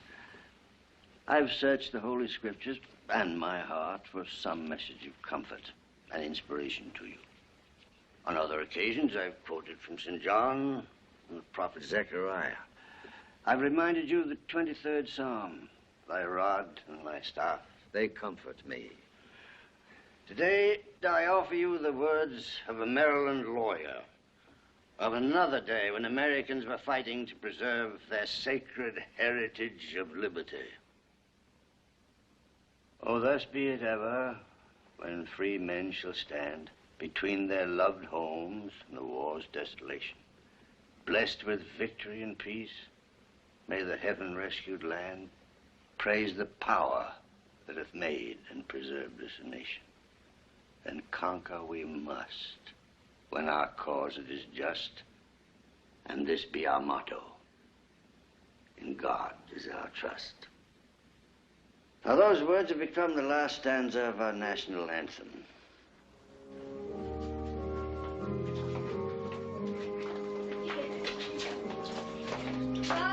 I've searched the Holy Scriptures and my heart for some message of comfort and inspiration to you. On other occasions, I've quoted from St. John and the prophet Zechariah. I've reminded you of the 23rd Psalm, thy rod and thy staff, they comfort me. Today, I offer you the words of a Maryland lawyer, of another day when Americans were fighting to preserve their sacred heritage of liberty. Oh, thus be it ever, when free men shall stand between their loved homes and the war's desolation. Blessed with victory and peace, may the heaven-rescued land praise the power that hath made and preserved this nation. Then conquer we must, when our cause it is just, and this be our motto: in God is our trust. Now, those words have become the last stanza of our national anthem. Bye.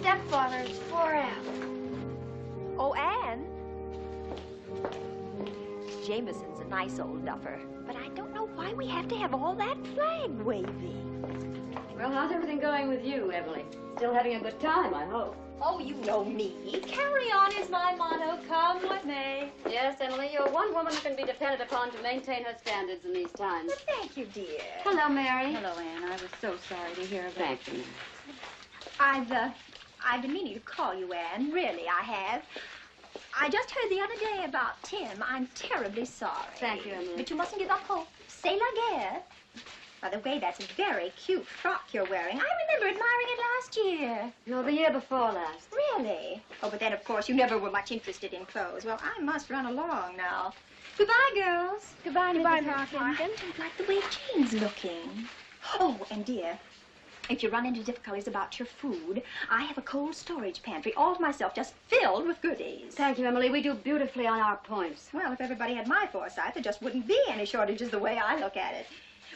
stepfather is far out. Oh, Anne. Jameson's a nice old duffer, but I don't know why we have to have all that flag waving. Well, how's everything going with you, Emily? Still having a good time, I hope. Oh, you know me. Carry on is my motto, come what may. Yes, Emily, you're one woman who can be depended upon to maintain her standards in these times. Well, thank you, dear. Hello, Mary. Hello, Anne. I was so sorry to hear about Thank you. I've been meaning to call you, Anne. Really, I have. I just heard the other day about Tim. I'm terribly sorry. Thank you, Emily. But you mustn't give up hope. C'est la guerre. By the way, that's a very cute frock you're wearing. I remember admiring it last year. No, the year before last. Really? Oh, but then, of course, you never were much interested in clothes. Well, I must run along now. Goodbye, girls. Goodbye, Mrs. Hawkins. I don't like the way Jane's looking. Oh, and dear, if you run into difficulties about your food, I have a cold storage pantry all to myself, just filled with goodies. Thank you, Emily. We do beautifully on our points. Well, if everybody had my foresight, there just wouldn't be any shortages the way I look at it.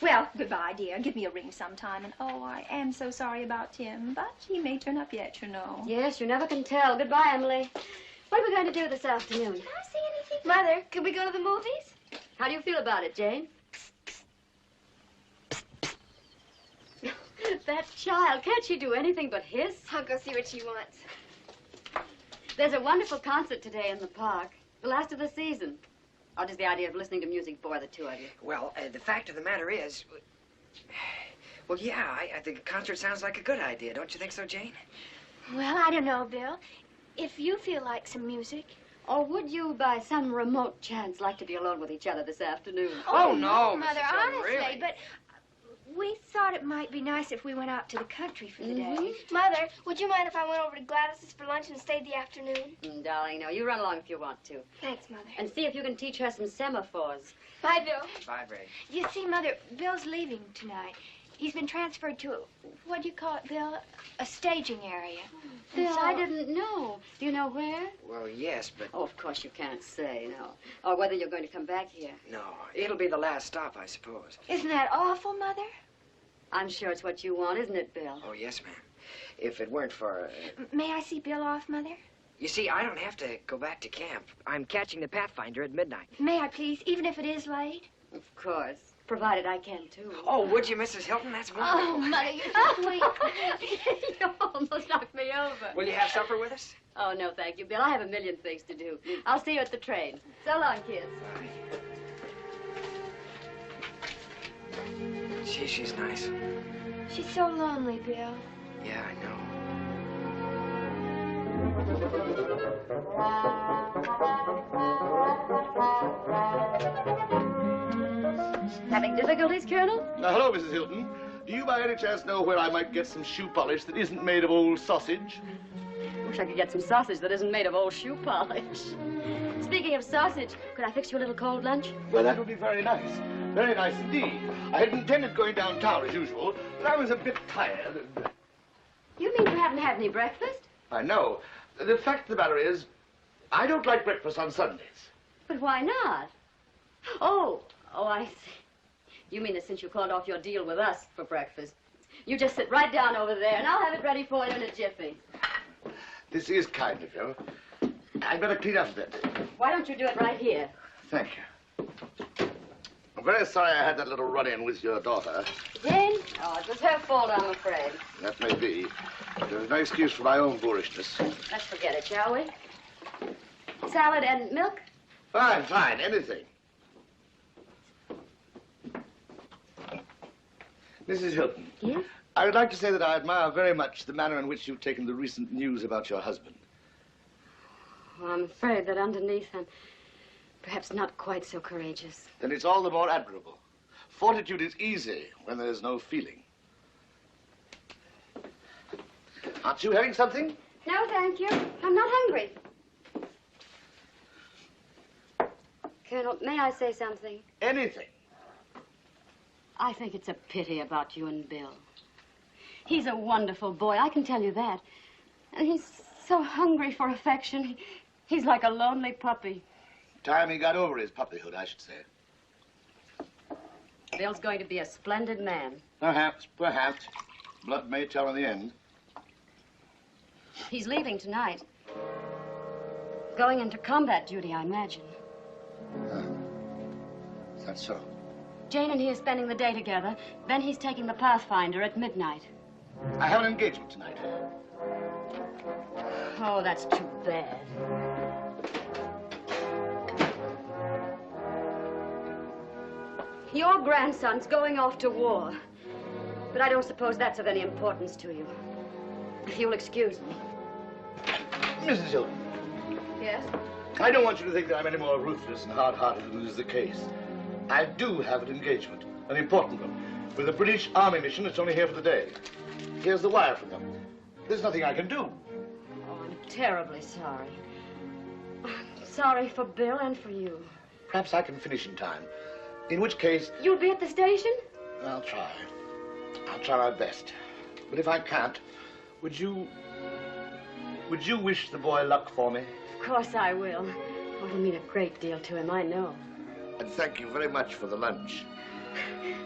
Well, goodbye, dear. Give me a ring sometime. And, oh, I am so sorry about Tim, but he may turn up yet, you know. Yes, you never can tell. Goodbye, Emily. What are we going to do this afternoon? Can I say anything? Mother, could we go to the movies? How do you feel about it, Jane? That child, can't she do anything but hiss? I'll go see what she wants. There's a wonderful concert today in the park. The last of the season. Or does the idea of listening to music bore the two of you? Well, the fact of the matter is... Well, yeah, I think a concert sounds like a good idea. Don't you think so, Jane? Well, I don't know, Bill. If you feel like some music. Or would you, by some remote chance, like to be alone with each other this afternoon? Oh, no, Mother, Mrs. Hilton, honestly, really? but we thought it might be nice if we went out to the country for the day. Mother, would you mind if I went over to Gladys's for lunch and stayed the afternoon? Darling, no. You run along if you want to. Thanks, Mother. And see if you can teach her some semaphores. Bye, Bill. Bye, Brig. You see, Mother, Bill's leaving tonight. He's been transferred to, what do you call it, Bill? A staging area. Bill, I didn't know. Do you know where? Well, yes, but... Oh, of course you can't say, no. Or whether you're going to come back here. No, it'll be the last stop, I suppose. Isn't that awful, Mother? I'm sure it's what you want, isn't it, Bill? Oh, yes, ma'am. If it weren't for... May I see Bill off, Mother? You see, I don't have to go back to camp. I'm catching the Pathfinder at midnight. May I, please, even if it is late? Of course. Provided I can, too. Oh, would you, Mrs. Hilton? That's wonderful. Oh, Mother, you're so sweet. You almost knocked me over. Will you have supper with us? Oh, no, thank you, Bill. I have a million things to do. I'll see you at the train. So long, kids. Gee, she's nice. She's so lonely, Bill. Yeah, I know. Having difficulties, Colonel? Hello, Mrs. Hilton. Do you by any chance know where I might get some shoe polish that isn't made of old sausage? Wish I could get some sausage that isn't made of old shoe polish. Speaking of sausage, could I fix you a little cold lunch? Well, that would be very nice. Very nice indeed. I had intended going downtown as usual, but I was a bit tired. You mean you haven't had any breakfast? I know. The fact of the matter is, I don't like breakfast on Sundays. But why not? Oh, I see. You mean that since you called off your deal with us for breakfast, you just sit right down over there, and I'll have it ready for you in a jiffy. This is kind of you. I'd better clean up a bit. Why don't you do it right here? Thank you. I'm very sorry I had that little run-in with your daughter. Jane? Oh, it was her fault, I'm afraid. That may be. There's no excuse for my own boorishness. Let's forget it, shall we? Salad and milk? Fine, fine. Anything. Mrs. Hilton. Yes? I would like to say that I admire very much the manner in which you've taken the recent news about your husband. Well, I'm afraid that underneath I'm perhaps not quite so courageous. Then it's all the more admirable. Fortitude is easy when there's no feeling. Aren't you having something? No, thank you. I'm not hungry. Colonel, may I say something? Anything. I think it's a pity about you and Bill. He's a wonderful boy, I can tell you that. And he's so hungry for affection. He's like a lonely puppy. Time he got over his puppyhood, I should say. Bill's going to be a splendid man. Perhaps, perhaps. Blood may tell in the end. He's leaving tonight. Going into combat duty, I imagine. Is that so? Jane and he are spending the day together. Then he's taking the Pathfinder at midnight. I have an engagement tonight. Oh, that's too bad. Your grandson's going off to war. But I don't suppose that's of any importance to you. If you'll excuse me. Mrs. Hilton. Yes? I don't want you to think that I'm any more ruthless and hard-hearted than is the case. I do have an engagement, an important one, with a British Army mission that's only here for the day. Here's the wire from them. There's nothing I can do. Oh, I'm terribly sorry. I'm sorry for Bill and for you. Perhaps I can finish in time. In which case... You'll be at the station? I'll try. I'll try my best. But if I can't, would you wish the boy luck for me? Of course I will. Oh, it'll mean a great deal to him, I know. And thank you very much for the lunch.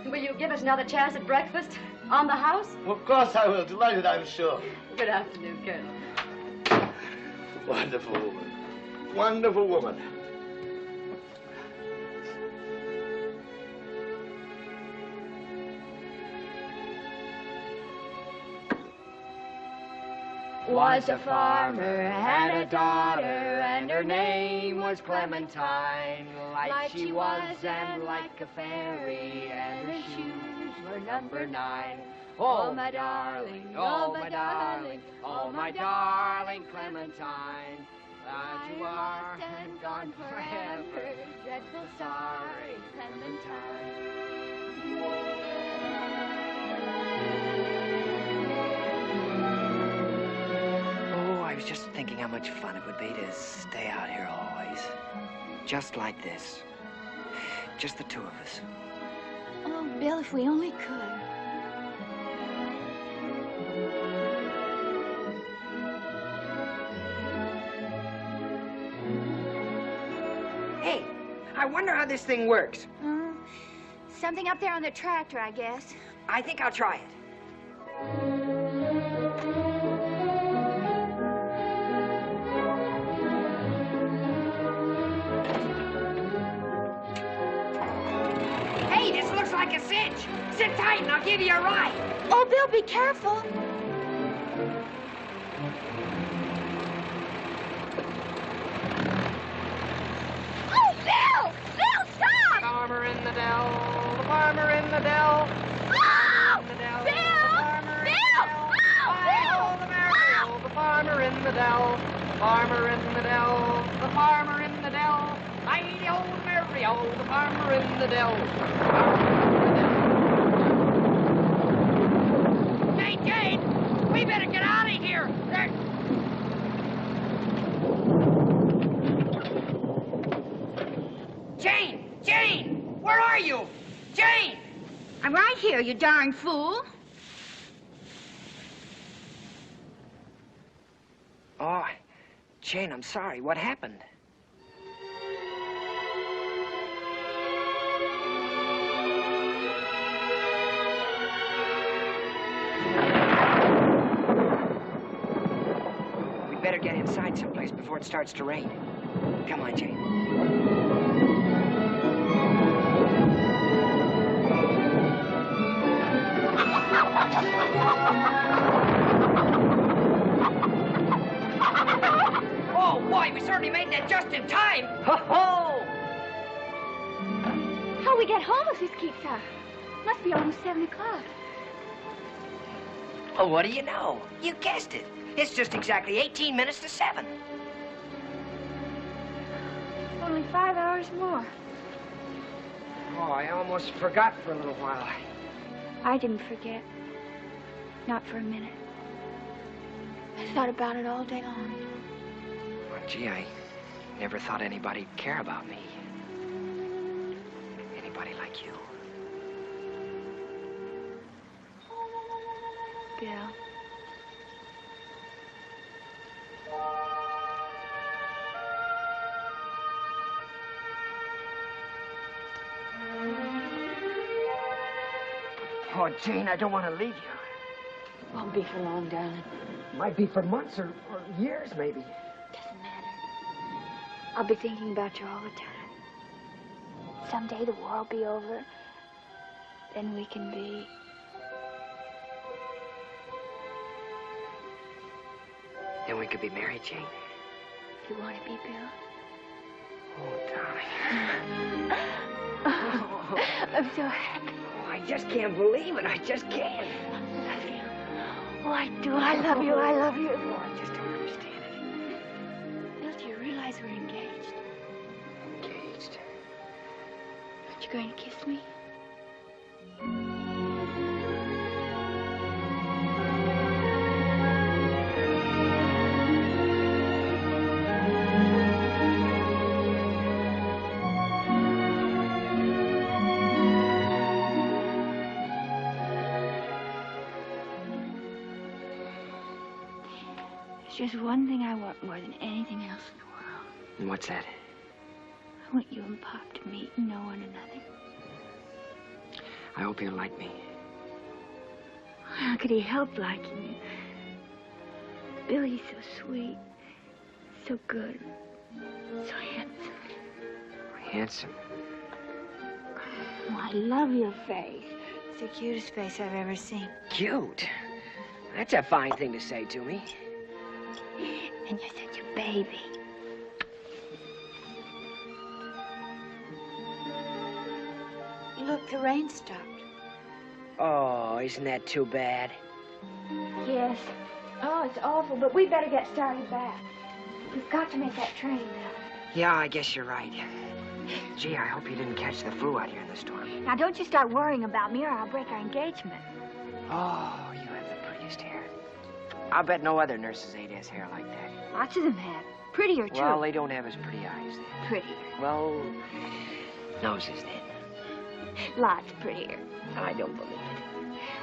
Will you give us another chance at breakfast? On the house? Well, of course I will. Delighted, I'm sure. Good afternoon, Colonel. Wonderful woman. Wonderful woman. Was a farmer, had a daughter, and her name was Clementine. Like she was and like a fairy, and her shoes were number 9. Oh, my darling, oh, my darling, oh, my darling Clementine. Glad you are and gone forever, dreadful sorry Clementine. I was just thinking how much fun it would be to stay out here always. Just like this. Just the two of us. Oh, Bill, if we only could. Hey, I wonder how this thing works. Something up there on the tractor, I guess. I think I'll try it. Like a cinch. Sit tight and I'll give you a ride. Oh, Bill, be careful. Oh, Bill! Bill, stop! Farmer in the dell, the farmer in the dell. Oh! Bill! Bill! Oh, Bill! The farmer in the dell, farmer in the dell, the farmer in the dell. Hi-yo, Mary-o, the farmer in the dell. Jane, we better get out of here. Jane, where are you? Jane! I'm right here, you darn fool. Oh, Jane, I'm sorry. What happened? Better get inside someplace before it starts to rain. Come on, Jane. Oh, boy, we certainly made that just in time. Ho-ho! How'll we get home if this keeps up? Must be almost 7 o'clock. Oh, what do you know? You guessed it. It's just exactly 18 minutes to 7. Only 5 hours more. Oh, I almost forgot for a little while. I didn't forget. Not for a minute. I thought about it all day long. Well, gee, I never thought anybody'd care about me. Anybody like you. Bill. Oh, Jane, I don't want to leave you. Won't be for long, darling. Might be for months or years, maybe. Doesn't matter. I'll be thinking about you all the time. Someday the war will be over. Then we can be... Then we could be married, Jane. You want to be, Bill? Oh, darling. Oh, I'm so happy. Oh, I just can't believe it. I just can't. Oh, I do. I love you. I love you. Oh, I just don't understand it. Bill, do you realize we're engaged? Engaged? Aren't you going to kiss me? There's just one thing I want more than anything else in the world. And what's that? I want you and Pop to meet and know one another. I hope he'll like me. How could he help liking you? Billy's so sweet, so good, so handsome. Handsome? Oh, I love your face. It's the cutest face I've ever seen. Cute? That's a fine thing to say to me. And you're such a baby. Look, the rain stopped. Oh, isn't that too bad? Yes. Oh, it's awful, but we better get started back. We've got to make that train, Bill. Yeah, I guess you're right. Gee, I hope you didn't catch the flu out here in the storm. Now, don't you start worrying about me or I'll break our engagement. Oh, you have the prettiest hair. I'll bet no other nurse's aide has hair like that. Lots of them have. Prettier, too. Well, they don't have as pretty eyes then. Prettier. Well, noses then. Lots prettier. I don't believe it.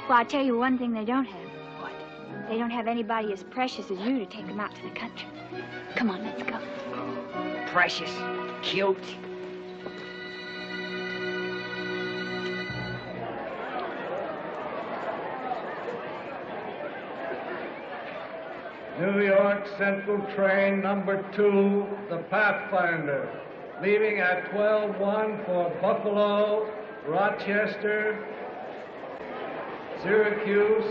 Well, I'll tell you one thing they don't have. What? They don't have anybody as precious as you to take them out to the country. Come on, let's go. Precious. Cute. New York Central train number 2, the Pathfinder, leaving at 12:01 for Buffalo, Rochester, Syracuse,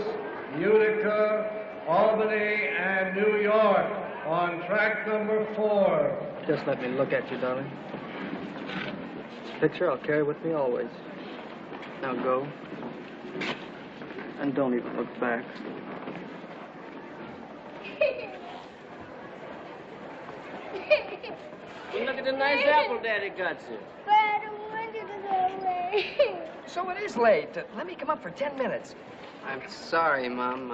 Utica, Albany, and New York on track number 4. Just let me look at you, darling. Picture I'll carry with me always. Now go. And don't even look back. Look at the nice apple Daddy got you. But I don't want you to go away. So it is late. Let me come up for 10 minutes. I'm sorry, Mom.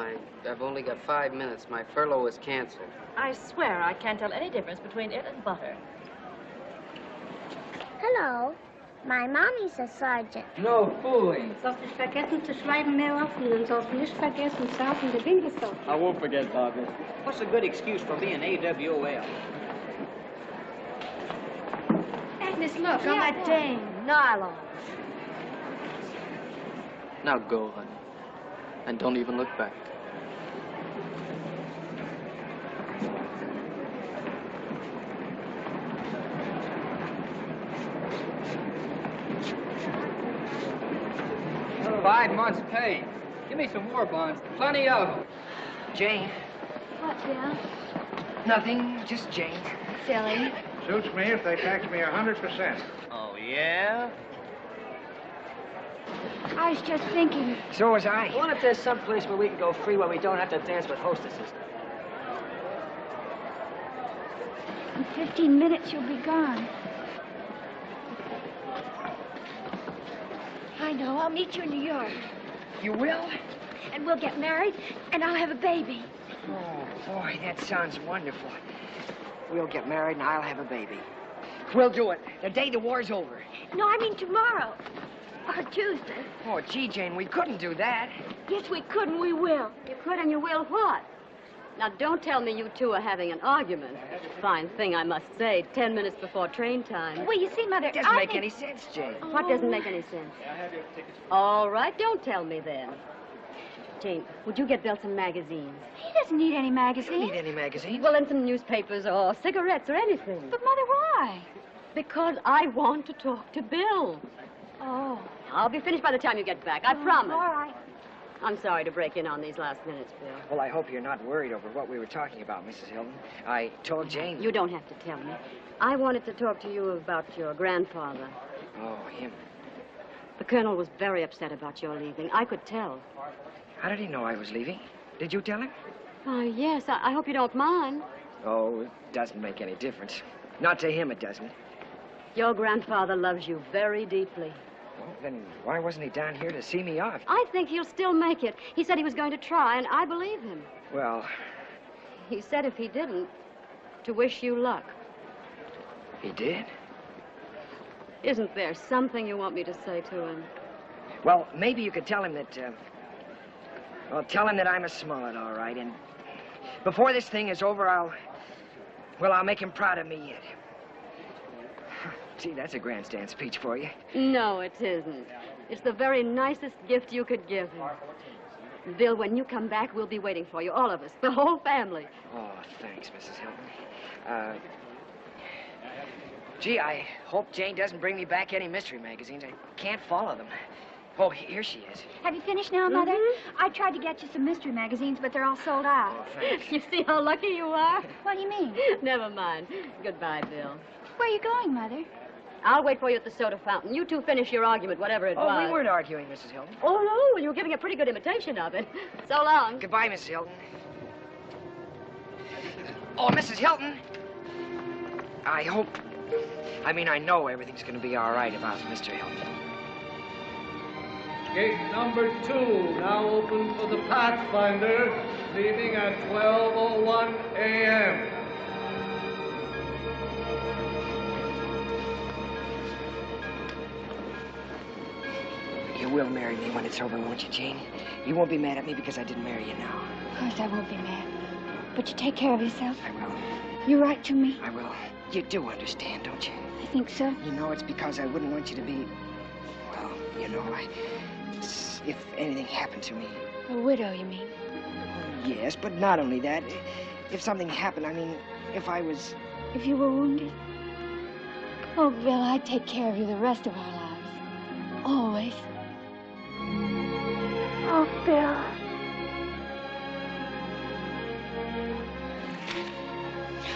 I've only got 5 minutes. My furlough was canceled. I swear I can't tell any difference between it and butter. Hello. My mommy's a sergeant. No fooling. Sollst nicht vergessen zu schreiben, mehr offen. Und sollst nicht vergessen, South in the bingo stop. I won't forget, Bobby. What's a good excuse for being AWOL? Agnes, look, on that dame, nylon. Now go, honey. And don't even look back. Oh. 5 months' pay. Give me some war bonds. Plenty of them. Jane. What, Bill? Nothing, just Jane. Silly. Suits me if they tax me 100%. Oh, yeah? I was just thinking. So was I. What if there's some place where we can go free where we don't have to dance with hostesses? In 15 minutes, you'll be gone. I know. I'll meet you in New York. You will? And we'll get married, and I'll have a baby. Oh, boy, that sounds wonderful. We'll get married, and I'll have a baby. We'll do it the day the war's over. No, I mean tomorrow. Or Tuesday. Oh, gee, Jane, we couldn't do that. Yes, we could, and we will. You could and you will what? Now, don't tell me you two are having an argument. Fine thing, I must say, 10 minutes before train time. Well, you see, Mother, It doesn't make any sense, Jane. What doesn't make any sense? All right, don't tell me then. Jane, would you get Bill some magazines? He doesn't need any magazines. Need any magazines? Well, then some newspapers or cigarettes or anything. But, Mother, why? Because I want to talk to Bill. Oh. I'll be finished by the time you get back. I promise. All right. I'm sorry to break in on these last minutes, Bill. Well, I hope you're not worried over what we were talking about, Mrs. Hilton. I told Jane... You don't have to tell me. I wanted to talk to you about your grandfather. Oh, him. The Colonel was very upset about your leaving. I could tell. How did he know I was leaving? Did you tell him? Oh, yes. I hope you don't mind. Oh, it doesn't make any difference. Not to him, it doesn't. Your grandfather loves you very deeply. Well, then why wasn't he down here to see me off? I think he'll still make it. He said he was going to try, and I believe him. Well... He said if he didn't, to wish you luck. He did? Isn't there something you want me to say to him? Well, maybe you could tell him that, well, tell him that I'm a Smollett, all right, and before this thing is over, I'll make him proud of me yet. Gee, that's a grandstand speech for you. No, it isn't. It's the very nicest gift you could give him. Bill, when you come back, we'll be waiting for you, all of us, the whole family. Oh, thanks, Mrs. Hilton. Gee, I hope Jane doesn't bring me back any mystery magazines. I can't follow them. Oh, here she is. Have you finished now, Mother? I tried to get you some mystery magazines, but they're all sold out. Oh, thanks. You see how lucky you are? What do you mean? Never mind. Goodbye, Bill. Where are you going, Mother? I'll wait for you at the soda fountain. You two finish your argument, whatever it was. Oh, we weren't arguing, Mrs. Hilton. Oh, no. Well, you were giving a pretty good imitation of it. So long. Goodbye, Mrs. Hilton. Oh, Mrs. Hilton. I know everything's going to be all right about Mr. Hilton. Gate number 2 now open for the Pathfinder, leaving at 12:01 a.m. You will marry me when it's over, won't you, Jane? You won't be mad at me because I didn't marry you now. Of course I won't be mad. But you take care of yourself. I will. You write to me? I will. You do understand, don't you? I think so. You know, it's because I wouldn't want you to be... Well, you know, if anything happened to me... A widow, you mean? Yes, but not only that. If something happened, if I was... If you were wounded? Oh, Bill, I'd take care of you the rest of our lives. Always. Oh, Bill.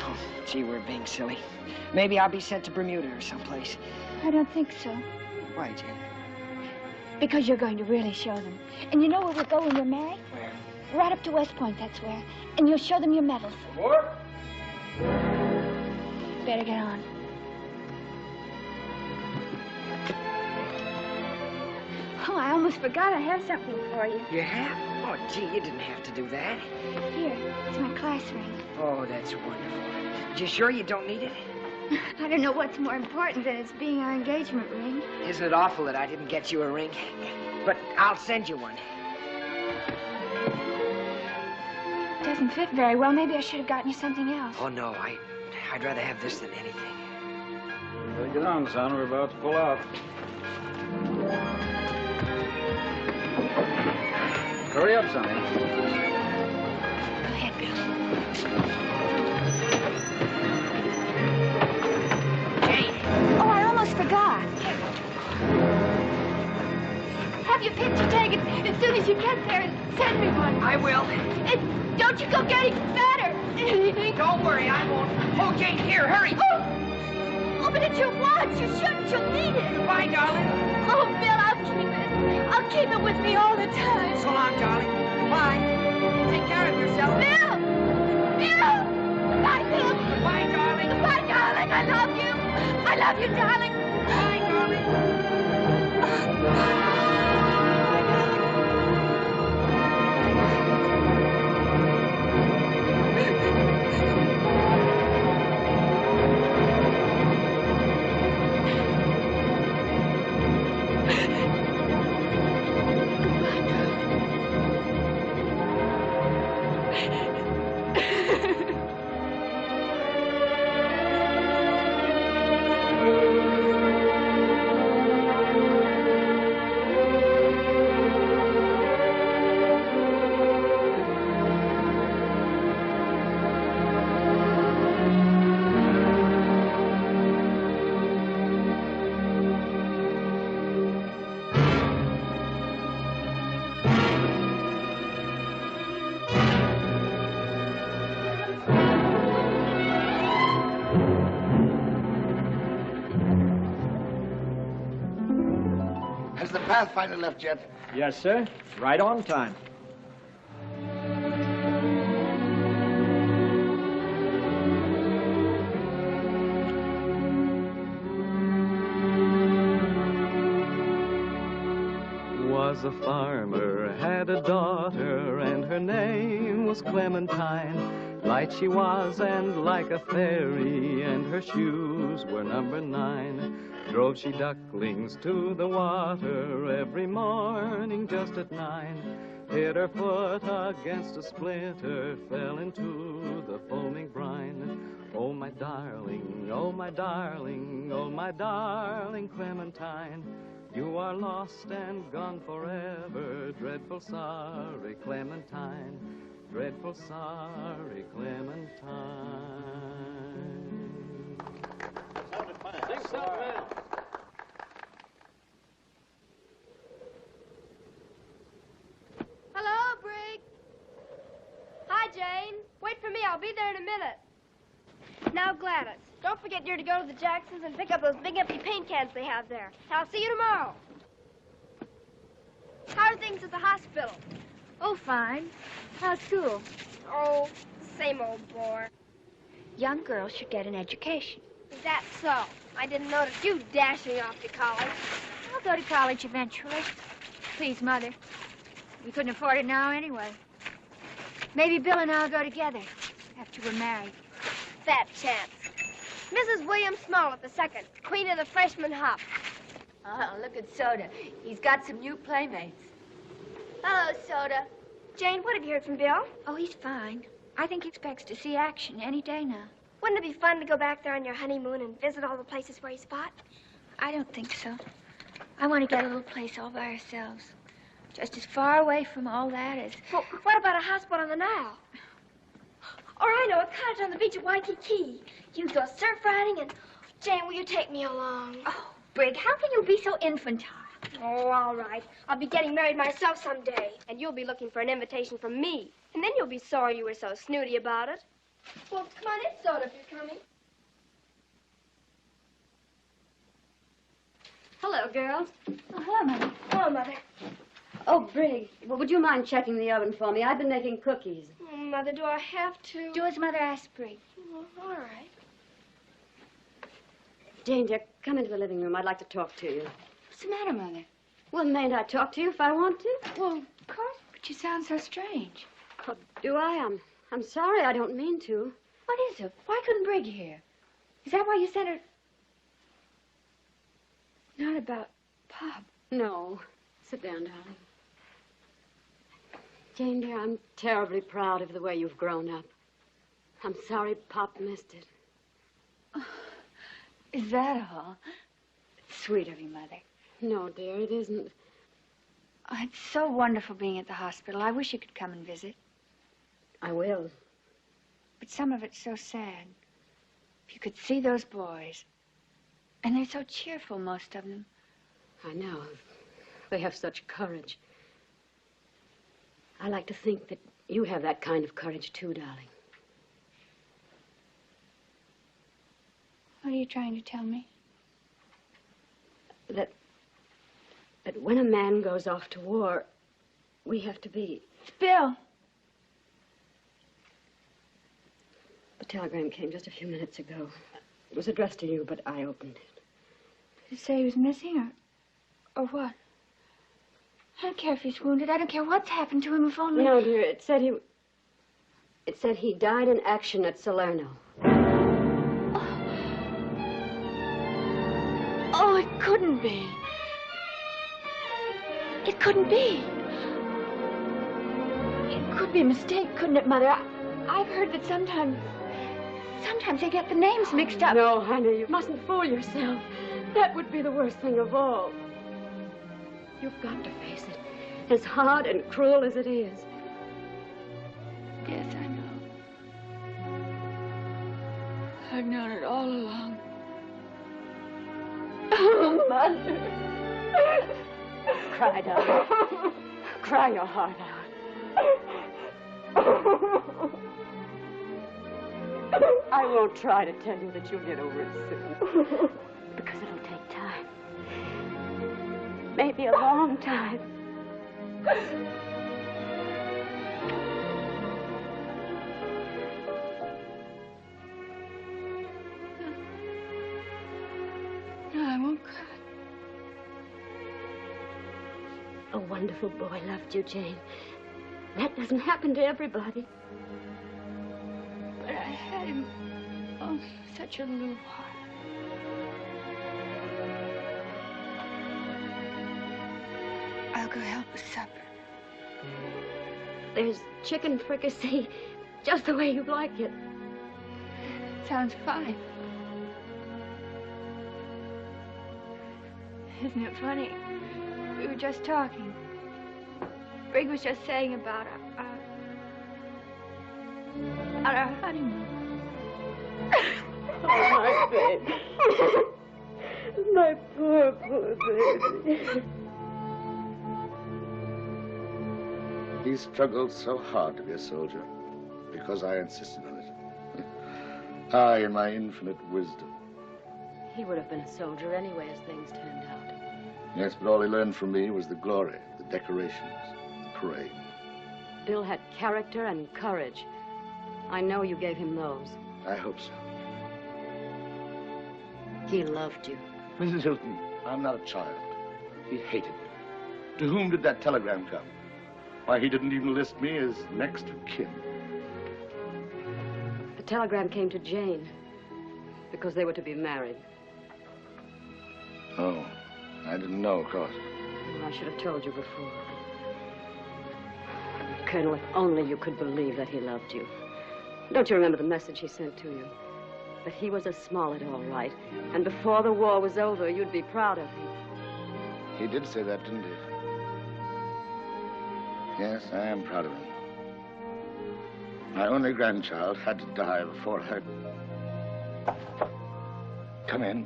Oh, gee, we're being silly. Maybe I'll be sent to Bermuda or someplace. I don't think so. Why, Jane? Because you're going to really show them. And you know where we'll go when we're married? Where? Right up to West Point, that's where. And you'll show them your medals. What? Better get on. Oh, I almost forgot I have something for you. You have? Oh, gee, you didn't have to do that. Here, it's my class ring. Oh, that's wonderful. You sure you don't need it? I don't know what's more important than its being our engagement ring. Isn't it awful that I didn't get you a ring? But I'll send you one. It doesn't fit very well. Maybe I should have gotten you something else. Oh, no, I'd rather have this than anything. Better get on, son. We're about to pull out. Hurry up, Sonny. Go ahead, Bill. Jane! Oh, I almost forgot. Have your picture taken as soon as you get there and send me one. I will. And don't you go getting fatter. Don't worry, I won't. Oh, Jane, here, hurry. Oh, but it's your watch. You shouldn't. You'll need it. Goodbye, darling. Oh, Bill, I'll keep it. I'll keep it with me all the time. So long, darling. Goodbye. Take care of yourself. Bill! Bill! Goodbye, Bill. Goodbye, darling. Goodbye, darling. I love you. I love you, darling. Bye, darling. Has the Pathfinder left yet? Yes, sir. Right on time. Was a farmer, had a daughter, and her name was Clementine. Light she was and like a fairy, and her shoes were number 9. Drove she ducklings to the water every morning just at 9. Hit her foot against a splinter, fell into the foaming brine. Oh, my darling, oh, my darling, oh, my darling Clementine. You are lost and gone forever, dreadful sorry Clementine, dreadful sorry Clementine. Sing something, man. Hello, Brig. Hi, Jane. Wait for me. I'll be there in a minute. Now, Gladys, don't forget you're to go to the Jacksons and pick up those big empty paint cans they have there. I'll see you tomorrow. How are things at the hospital? Oh, fine. How's school? Oh, same old bore. Young girls should get an education. Is that so? I didn't notice you dashing off to college. I'll go to college eventually. Please, Mother. We couldn't afford it now anyway. Maybe Bill and I'll go together after we're married. Fat chance. Mrs. William Smollett II, queen of the freshman hop. Oh, look at Soda. He's got some new playmates. Hello, Soda. Jane, what have you heard from Bill? Oh, he's fine. I think he expects to see action any day now. Wouldn't it be fun to go back there on your honeymoon and visit all the places where he's fought? I don't think so. I want to get a little place all by ourselves. Just as far away from all that as... Well, what about a houseboat on the Nile? Or I know, a cottage on the beach at Waikiki. You go surf riding and... Jane, will you take me along? Oh, Brig, how can you be so infantile? Oh, all right. I'll be getting married myself someday. And you'll be looking for an invitation from me. And then you'll be sorry you were so snooty about it. Well, come on in, Soda, if you're coming. Hello, girls. Oh, hello, Mother. Hello, Mother. Oh, Brig, well, would you mind checking the oven for me? I've been making cookies. Oh, Mother, do I have to? Do as Mother asked, Brig. Oh, all right. Jane, dear, come into the living room. I'd like to talk to you. What's the matter, Mother? Well, mayn't I talk to you if I want to? Well, of course, but you sound so strange. Oh, do I? I'm sorry. I don't mean to. What is it? Why couldn't Brig hear? Is that why you sent her... Not about Pop. No. Sit down, darling. Jane, dear, I'm terribly proud of the way you've grown up. I'm sorry Pop missed it. Oh, is that all? It's sweet of you, Mother. No, dear, it isn't. Oh, it's so wonderful being at the hospital. I wish you could come and visit. I will. But some of it's so sad. If you could see those boys. And they're so cheerful, most of them. I know. They have such courage. I like to think that you have that kind of courage, too, darling. What are you trying to tell me? That when a man goes off to war, we have to be... Bill! The telegram came just a few minutes ago. It was addressed to you, but I opened it. Did it say he was missing, or what? I don't care if he's wounded. I don't care what's happened to him, if only... No, dear, it said he died in action at Salerno. Oh, it couldn't be. It couldn't be. It could be a mistake, couldn't it, Mother? I've heard that sometimes they get the names mixed up. No, honey, you mustn't fool yourself. That would be the worst thing of all. You've got to face it, as hard and cruel as it is. Yes, I know. I've known it all along. Oh, Mother. Cry, darling. Cry your heart out. I won't try to tell you that you'll get over it soon. Because it'll take time. may be a long time. No, I won't cry. A wonderful boy loved you, Jane. That doesn't happen to everybody. But I had him, oh, such a little while. I'll go help with supper. There's chicken fricassee, just the way you like it. Sounds fine. Isn't it funny? We were just talking. Brig was just saying about our honeymoon. Oh, my baby. My poor baby. He struggled so hard to be a soldier because I insisted on it. I, in my infinite wisdom. He would have been a soldier anyway as things turned out. Yes, but all he learned from me was the glory, the decorations, the parade. Bill had character and courage. I know you gave him those. I hope so. He loved you. Mrs. Hilton, I'm not a child. He hated me. To whom did that telegram come? Why, he didn't even list me as next of kin. The telegram came to Jane because they were to be married. Oh, I didn't know, of course. Well, I should have told you before. Colonel, if only you could believe that he loved you. Don't you remember the message he sent to you? That he was a Smollett, all right. And before the war was over, you'd be proud of him. He did say that, didn't he? Yes, I am proud of him. My only grandchild had to die before I... Come in.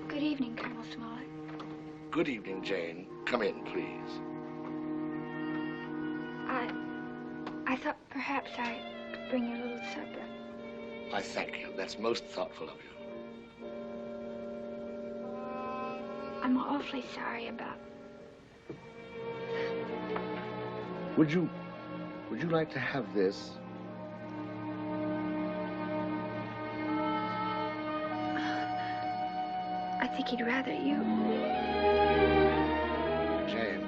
Good evening, Colonel Smollett. Good evening, Jane. Come in, please. I thought perhaps I could bring you a little supper. I thank you. That's most thoughtful of you. I'm awfully sorry about... Would you like to have this? I think he'd rather you... Jane,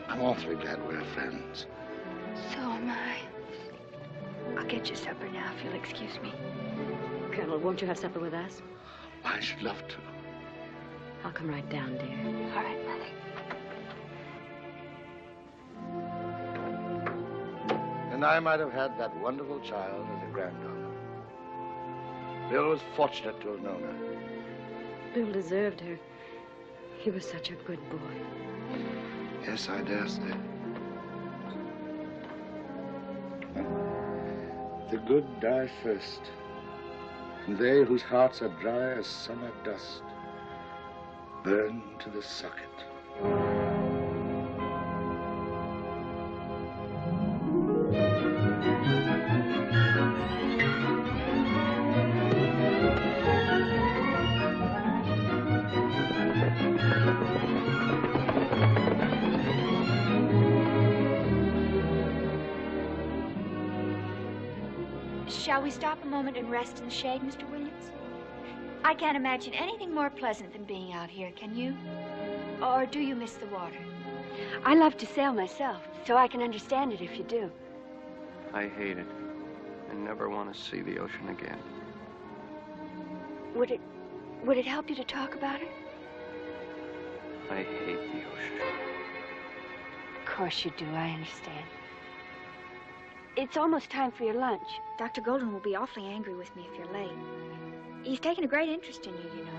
I'm awfully glad we're friends. So am I. I'll get you supper now, if you'll excuse me. Colonel, won't you have supper with us? I should love to. I'll come right down, dear. All right, Mother. And I might have had that wonderful child as a granddaughter. Bill was fortunate to have known her. Bill deserved her. He was such a good boy. Yes, I dare say. The good die first, and they whose hearts are dry as summer dust burn to the socket. Shall we stop a moment and rest in the shade, Mr. Williams? I can't imagine anything more pleasant than being out here, can you? Or do you miss the water? I love to sail myself, so I can understand it if you do. I hate it. I never want to see the ocean again. Would it help you to talk about it? I hate the ocean. Of course you do, I understand. It's almost time for your lunch. Dr. Golden will be awfully angry with me if you're late. He's taken a great interest in you, you know.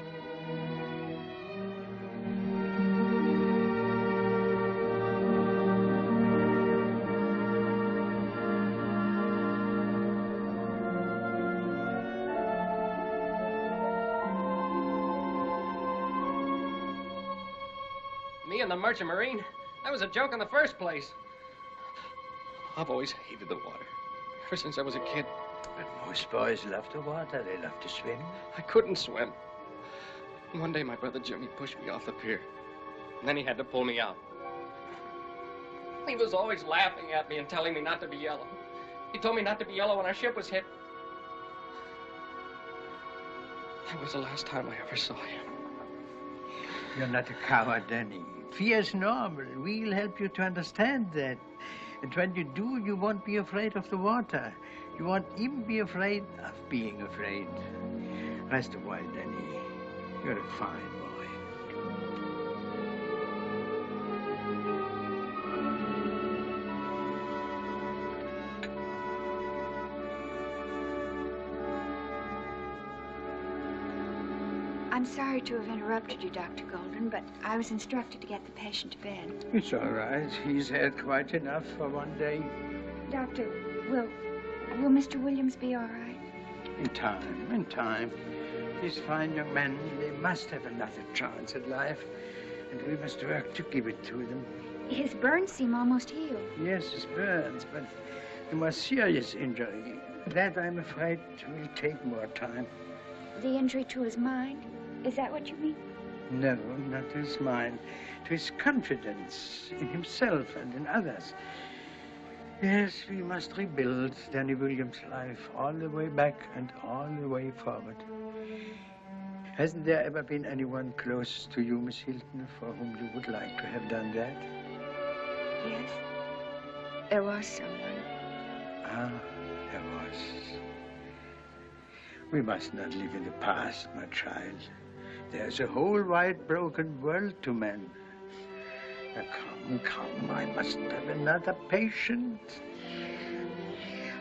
Me and the Merchant Marine? That was a joke in the first place. I've always hated the water, ever since I was a kid. But most boys love the water. They love to swim. I couldn't swim. One day my brother Jimmy pushed me off the pier. And then he had to pull me out. He was always laughing at me and telling me not to be yellow. He told me not to be yellow when our ship was hit. That was the last time I ever saw him. You're not a coward, Danny. Fear is normal. We'll help you to understand that. And when you do, you won't be afraid of the water. You won't even be afraid of being afraid. Rest a while, Danny. You're a fine boy. I'm sorry to have interrupted you, Dr. Golden, but I was instructed to get the patient to bed. It's all right. He's had quite enough for one day. Doctor, will Mr. Williams be all right? In time. These fine young men, they must have another chance at life. And we must work to give it to them. His burns seem almost healed. Yes, his burns, but the more serious injury, that I'm afraid will take more time. The injury to his mind? Is that what you mean? No, not to his mind. To his confidence in himself and in others. Yes, we must rebuild Danny Williams' life all the way back and all the way forward. Hasn't there ever been anyone close to you, Miss Hilton, for whom you would like to have done that? Yes. There was someone. Ah, there was. We must not live in the past, my child. There's a whole wide broken world to men. Now, come, I must have another patient.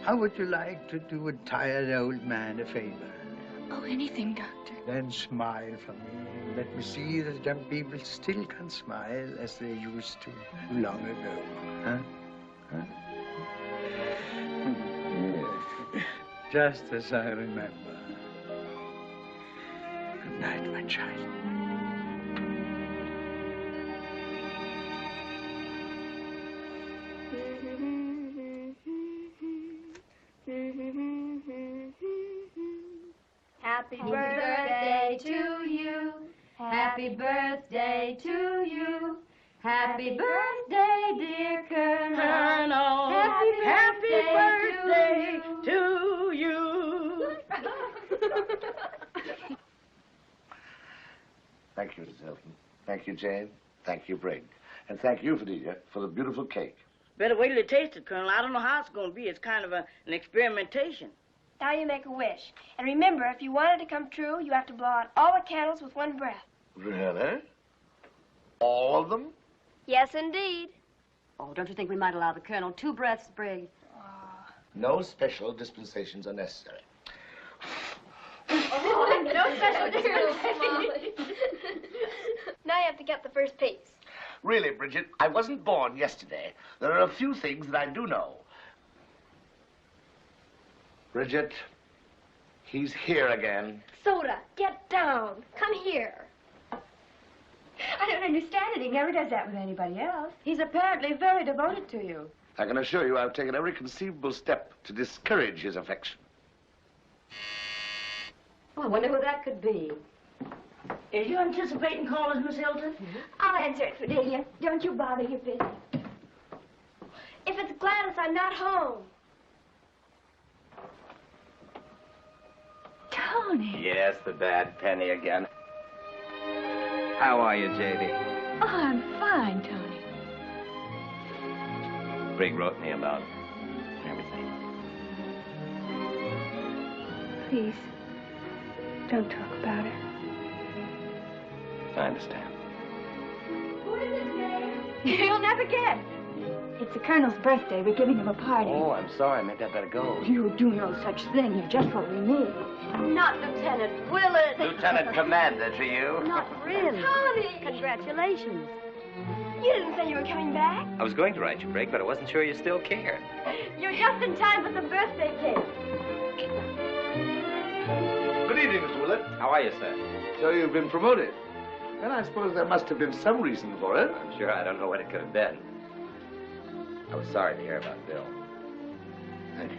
How would you like to do a tired old man a favor? Oh, anything, Doctor. Then smile for me. Let me see that young people still can smile as they used to long ago. Huh? Yes. Just as I remember. Good night, my child. Happy birthday to you. Happy birthday to you. Happy birthday, dear Colonel. Happy birthday to you. Thank you, Mrs. Hilton. Thank you, Jane. Thank you, Brig. And thank you, Fidelia, for the beautiful cake. Better wait till you taste it, Colonel. I don't know how it's going to be. It's kind of an experimentation. Now you make a wish. And remember, if you want it to come true, you have to blow out all the candles with one breath. Really? All of them? Yes, indeed. Oh, don't you think we might allow the Colonel 2 breaths, Brig? No special dispensations are necessary. Oh, no special dispensations. Now you have to get the first piece. Really, Bridget, I wasn't born yesterday. There are a few things that I do know. Bridget, he's here again. Soda, get down. Come here. I don't understand it. He never does that with anybody else. He's apparently very devoted to you. I can assure you I've taken every conceivable step to discourage his affection. Oh, I wonder who that could be. Is you anticipating callers, Miss Hilton? I'll answer it, Fidelia. Don't you bother your busy. If it's Gladys, I'm not home. Tony. Yes, the bad penny again. How are you, J.D.? Oh, I'm fine, Tony. Brig wrote me about everything. Please, don't talk about it. I understand. Who is it, Jane? You'll never guess. It's the Colonel's birthday. We're giving him a party. Oh, I'm sorry. Maybe I better go. You do no such thing. You're just what we need. Not Lieutenant Willett. Lieutenant Commander to you. Not really. Tony! Congratulations. You didn't say you were coming back. I was going to write you, Brig, but I wasn't sure you still cared. You're just in time for the birthday cake. Good evening, Mr. Willett. How are you, sir? So you've been promoted. Well, I suppose there must have been some reason for it. I'm sure I don't know what it could have been. I was sorry to hear about Bill. Thank you.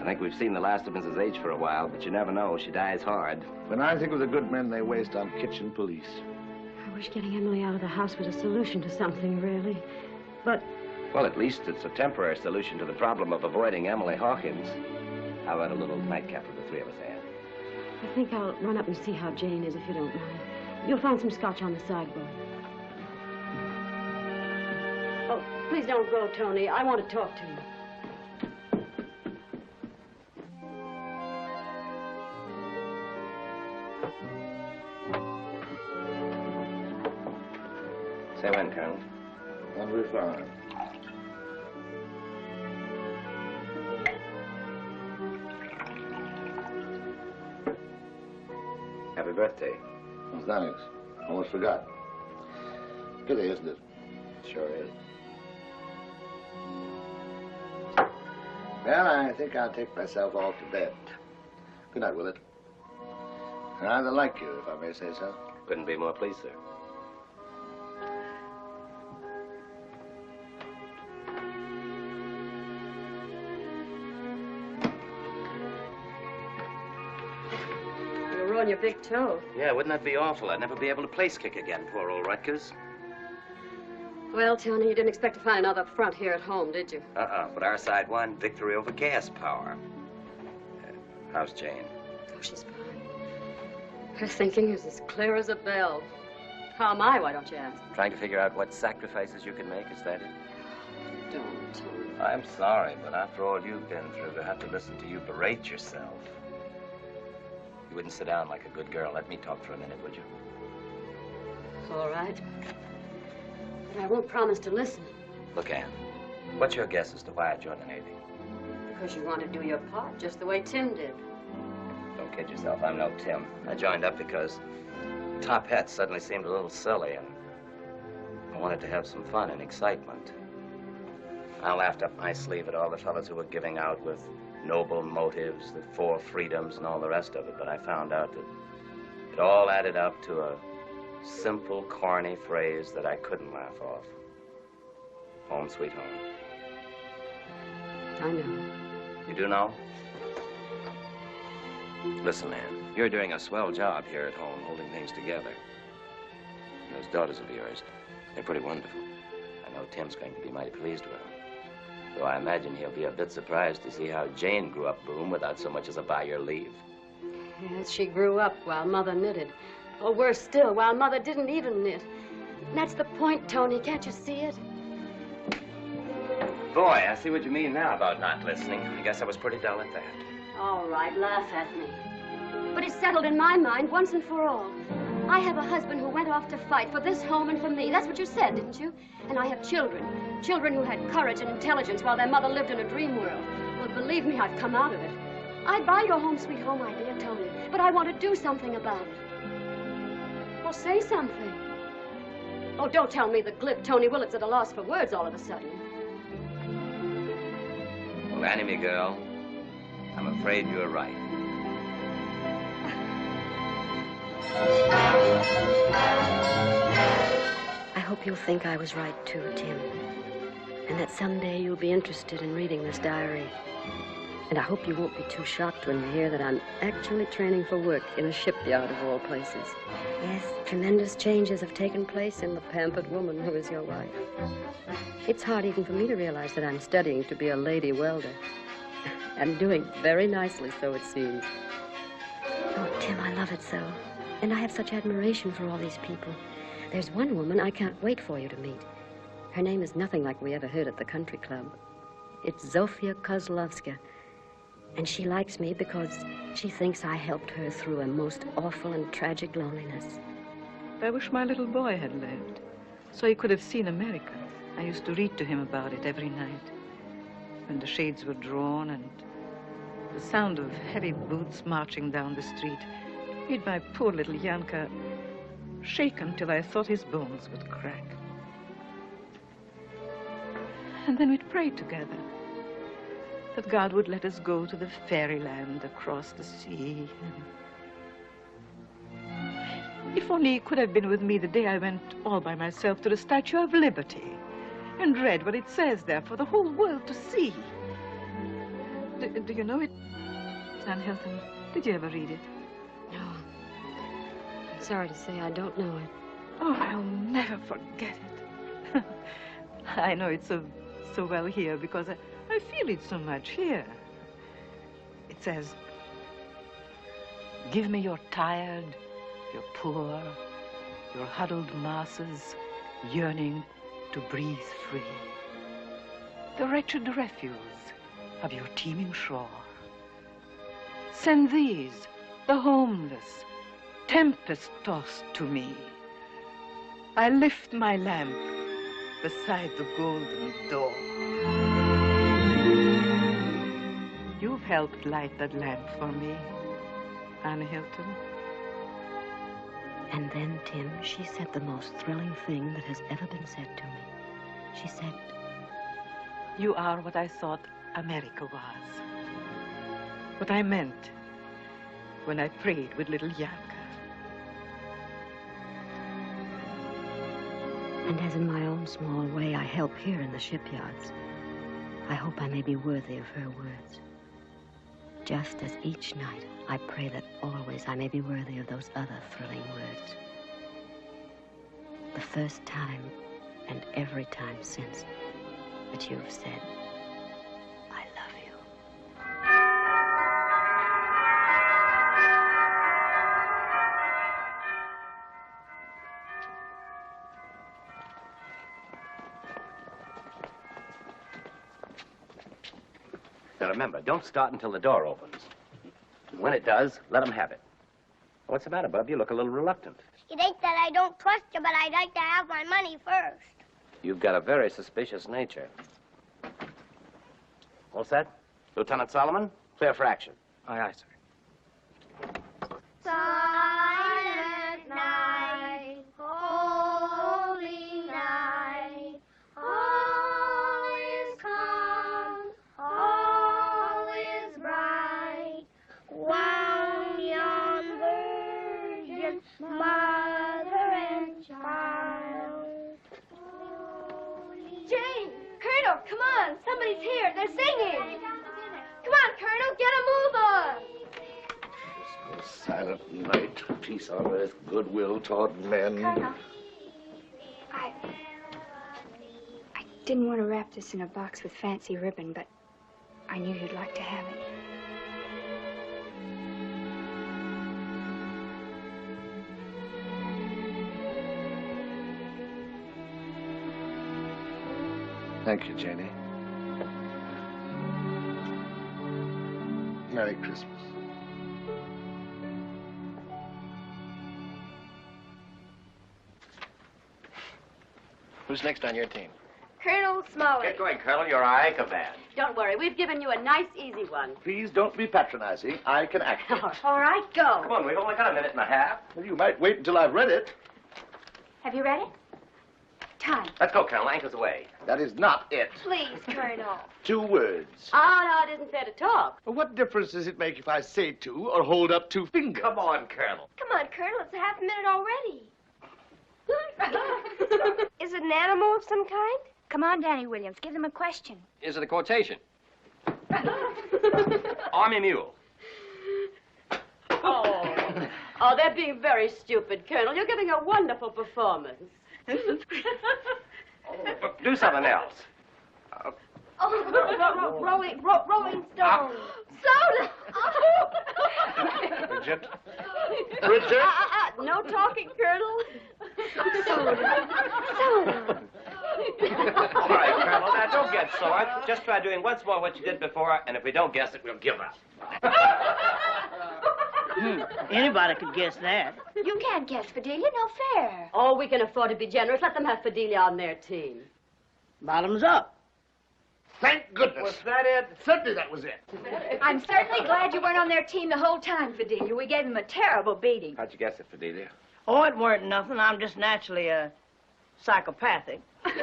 I think we've seen the last of Mrs. H for a while, but you never know. She dies hard. When I think of the good men they waste on kitchen police. I wish getting Emily out of the house was a solution to something, really. But... Well, at least it's a temporary solution to the problem of avoiding Emily Hawkins. How about a little nightcap for the three of us, Anne? I think I'll run up and see how Jane is, if you don't mind. You'll find some scotch on the sideboard. Oh, please don't go, Tony. I want to talk to you. Say when, Colonel? When we're fine. Happy birthday. Oh, thanks. Almost forgot. Pity, isn't it? Sure is. Well, I think I'll take myself off to bed. Good night, Willett. I rather like you, if I may say so. Couldn't be more pleased, sir. You'll ruin your big toe. Yeah, wouldn't that be awful? I'd never be able to place kick again, poor old Rutgers. Well, Tony, you didn't expect to find another front here at home, did you? But our side won victory over gas power. How's Jane? Oh, she's fine. Her thinking is as clear as a bell. How am I, why don't you ask? Trying to figure out what sacrifices you can make, is that it? Don't, Tony. I'm sorry, but after all you've been through, to have to listen to you berate yourself. You wouldn't sit down like a good girl. Let me talk for a minute, would you? All right. But I won't promise to listen. Look, Anne, what's your guess as to why I joined the Navy? Because you want to do your part, just the way Tim did. Don't kid yourself, I'm no Tim. I joined up because top hat suddenly seemed a little silly, and I wanted to have some fun and excitement. I laughed up my sleeve at all the fellows who were giving out with noble motives, the 4 freedoms, and all the rest of it, but I found out that it all added up to a simple, corny phrase that I couldn't laugh off. Home, sweet home. I know. You do know? Listen, Anne, you're doing a swell job here at home, holding things together. And those daughters of yours, they're pretty wonderful. I know Tim's going to be mighty pleased with them. Though I imagine he'll be a bit surprised to see how Jane grew up boom without so much as a by your leave. Yes, she grew up while Mother knitted. Or worse still, while Mother didn't even knit. And that's the point, Tony. Can't you see it? Boy, I see what you mean now about not listening. I guess I was pretty dull at that. All right, laugh at me. But it's settled in my mind once and for all. I have a husband who went off to fight for this home and for me. That's what you said, didn't you? And I have children. Children who had courage and intelligence while their mother lived in a dream world. Well, believe me, I've come out of it. I'd buy your home sweet home idea, Tony, but I want to do something about it. Well, say something. Oh, don't tell me the glib Tony Willett's at a loss for words all of a sudden. Well, Annie, me girl, I'm afraid you're right. I hope you'll think I was right, too, Tim. And that someday you'll be interested in reading this diary. And I hope you won't be too shocked when you hear that I'm actually training for work in a shipyard of all places. Yes, tremendous changes have taken place in the pampered woman who is your wife. It's hard even for me to realize that I'm studying to be a lady welder. And doing very nicely, so it seems. Oh, Tim, I love it so. And I have such admiration for all these people. There's one woman I can't wait for you to meet. Her name is nothing like we ever heard at the country club. It's Zofia Kozlovska. And she likes me because she thinks I helped her through a most awful and tragic loneliness. I wish my little boy had lived, so he could have seen America. I used to read to him about it every night, when the shades were drawn and the sound of heavy boots marching down the street made my poor little Yanka shake until I thought his bones would crack. And then we'd pray together that God would let us go to the fairyland across the sea. If only he could have been with me the day I went all by myself to the Statue of Liberty and read what it says there for the whole world to see. Do you know it, San Hilton? Did you ever read it? No. I'm sorry to say I don't know it. Oh, I'll never forget it. I know it so well here because I feel it so much here. It says, give me your tired, your poor, your huddled masses yearning to breathe free. The wretched refuse of your teeming shore. Send these, the homeless, tempest-tossed to me. I lift my lamp beside the golden door. You've helped light that lamp for me, Anne Hilton. And then, Tim, she said the most thrilling thing that has ever been said to me. She said, you are what I thought America was. What I meant when I prayed with little Yanka. And as in my own small way I help here in the shipyards, I hope I may be worthy of her words. Just as each night I pray that always I may be worthy of those other thrilling words. The first time and every time since that you've said, I love you. Now remember, don't start until the door opens. When it does, let them have it. What's the matter, Bub? You look a little reluctant. It ain't that I don't trust you, but I'd like to have my money first. You've got a very suspicious nature. All set? Lieutenant Solomon, clear for action. Aye, aye, sir. Silent night, holy night, all is calm, all is bright. While yon virgin, mother and child. Jane! Colonel, come on! Somebody's here. They're singing. Come on, Colonel, get a move on. Silent night, peace on earth, goodwill toward men. Colonel, I didn't want to wrap this in a box with fancy ribbon, but I knew you'd like to have it. Thank you, Janie. Merry Christmas. Who's next on your team? Colonel Smalley. Get going, Colonel. You're our anchor man. Don't worry, we've given you a nice, easy one. Please don't be patronizing. I can act it. All right, go. Come on, we've only got a minute and a half. Well, you might wait until I've read it. Have you read it? Time. Let's go, Colonel. Anchor's away. That is not it. Please, Colonel. 2 words. Oh, no, it isn't fair to talk. Well, what difference does it make if I say 2 or hold up 2 fingers? Come on, Colonel. Come on, Colonel, it's a half a minute already. Is it an animal of some kind? Come on, Danny Williams. Give them a question. Is it a quotation? Army mule. Oh, they're being very stupid, Colonel. You're giving a wonderful performance. Do something else. Rolling Stone. Soda! Bridget. Bridget. No talking, Colonel. Soda. All right, Colonel. Now, don't get sore. Just try doing once more what you did before, and if we don't guess it, we'll give up. Anybody could guess that. You can't guess, Fidelia. No fair. Oh, we can afford to be generous. Let them have Fidelia on their team. Bottoms up. Thank goodness. Was that it? Certainly that was it. I'm certainly glad you weren't on their team the whole time, Fidelia. We gave them a terrible beating. How'd you guess it, Fidelia? Oh, it weren't nothing. I'm just naturally psychopathic. Come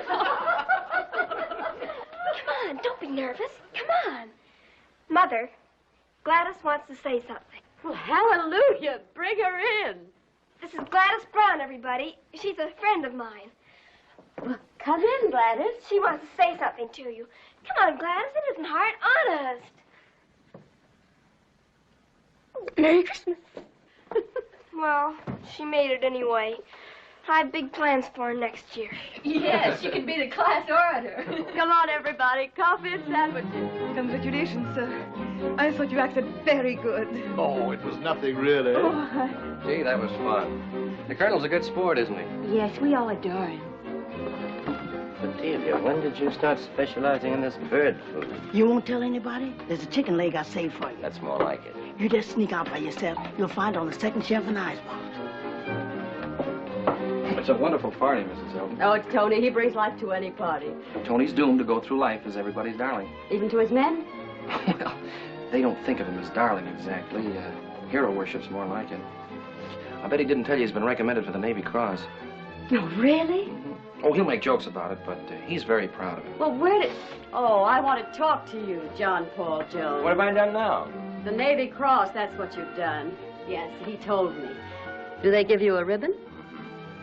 on, don't be nervous. Come on. Mother, Gladys wants to say something. Well, hallelujah. Bring her in. This is Gladys Brown, everybody. She's a friend of mine. Well, come in, Gladys. She wants to say something to you. Come on, Gladys. It isn't hard. Honest. Merry Christmas. Well, she made it anyway. I have big plans for her next year. Yes, she can be the class orator. Come on, everybody. Coffee and sandwiches. Congratulations, sir. I thought you acted very good. Oh, it was nothing really. Gee, that was fun. The Colonel's a good sport, isn't he? Yes, we all adore him. Delia, when did you start specializing in this bird food? You won't tell anybody? There's a chicken leg I saved for you. That's more like it. You just sneak out by yourself. You'll find it on the second shelf in the icebox. It's a wonderful party, Mrs. Hilton. Oh, it's Tony. He brings life to any party. Tony's doomed to go through life as everybody's darling. Even to his men? Well, they don't think of him as darling exactly. Hero worship's more like it. I bet he didn't tell you he's been recommended for the Navy Cross. No, really? Oh, he'll make jokes about it, but he's very proud of it. Well, where did... Oh, I want to talk to you, John Paul Jones. What have I done now? The Navy Cross, that's what you've done. Yes, he told me. Do they give you a ribbon?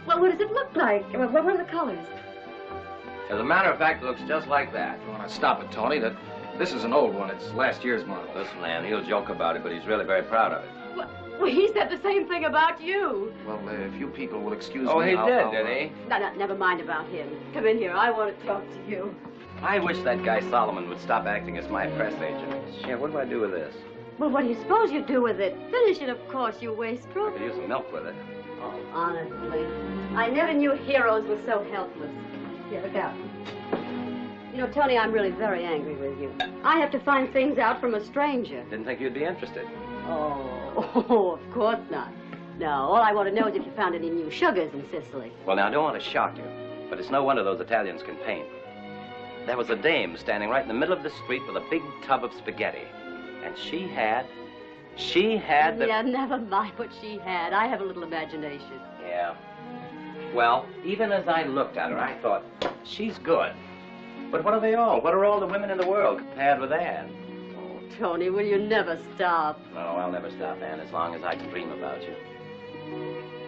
Well, what does it look like? What are the colors? As a matter of fact, it looks just like that. Oh, now stop it, Tony. This is an old one. It's last year's model. Listen, Ann, he'll joke about it, but he's really very proud of it. Well, he said the same thing about you. Well, if you people will excuse me... me... Oh, he did he? No, never mind about him. Come in here. I want to talk to you. I wish that guy Solomon would stop acting as my press agent. Yeah, what do I do with this? Well, what do you suppose you do with it? Finish it, of course, you wastrel. I could use some milk with it. Oh, honestly. I never knew heroes were so helpless. Here, look out. You know, Tony, I'm really very angry with you. I have to find things out from a stranger. Didn't think you'd be interested. Oh, of course not. No, all I want to know is if you found any new sugars in Sicily. Well, now, I don't want to shock you, but it's no wonder those Italians can paint. There was a dame standing right in the middle of the street with a big tub of spaghetti. And she had the... Yeah, never mind what she had. I have a little imagination. Yeah. Well, even as I looked at her, I thought, she's good. But what are they all? What are all the women in the world compared with Anne? Oh, Tony, will you never stop? No, I'll never stop, Anne, as long as I can dream about you.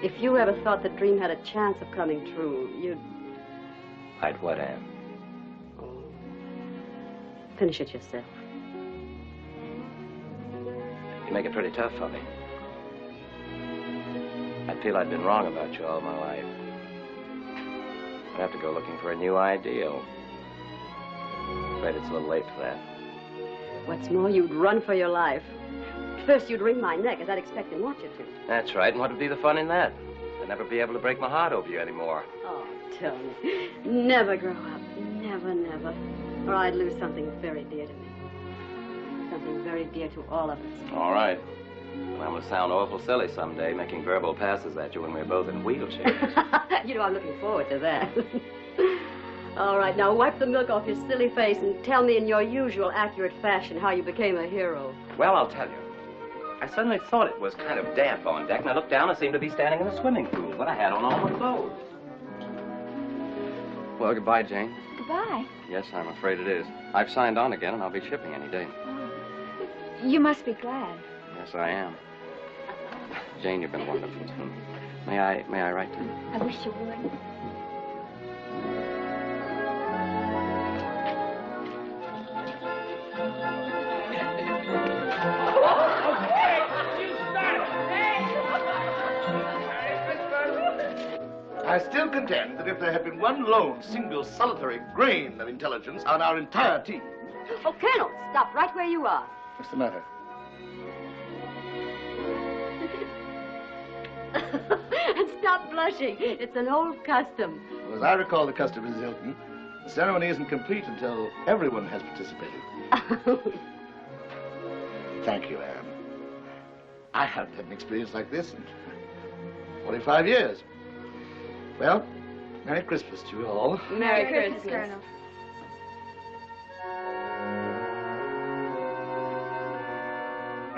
If you ever thought the dream had a chance of coming true, you'd... I'd what, Anne? Finish it yourself. You make it pretty tough for me. I feel I've been wrong about you all my life. I'd have to go looking for a new ideal. I'm afraid it's a little late for that. What's more, you'd run for your life. First, you'd wring my neck, as I'd expect and want you to. That's right, and what would be the fun in that? I'd never be able to break my heart over you anymore. Oh, Tony, never grow up. Never, never. Or I'd lose something very dear to me. Something very dear to all of us. All right. Well, I'm going to sound awful silly someday, making verbal passes at you when we're both in wheelchairs. You know, I'm looking forward to that. All right, now wipe the milk off your silly face and tell me in your usual accurate fashion how you became a hero. Well, I'll tell you. I suddenly thought it was kind of damp on deck, and I looked down and seemed to be standing in a swimming pool, but I had on all my clothes. Well, goodbye, Jane. Goodbye. Yes, I'm afraid it is. I've signed on again, and I'll be shipping any day. You must be glad. Yes, I am. Jane, you've been wonderful, too. May I write to you? I wish you would. I still contend that if there had been one lone, single, solitary grain of intelligence on our entire team... Oh, Colonel, stop right where you are. What's the matter? And stop blushing. It's an old custom. Well, as I recall the custom, Mrs. Hilton, the ceremony isn't complete until everyone has participated. Thank you, Anne. I haven't had an experience like this in 45 years. Well, Merry Christmas to you all. Merry Christmas, Colonel.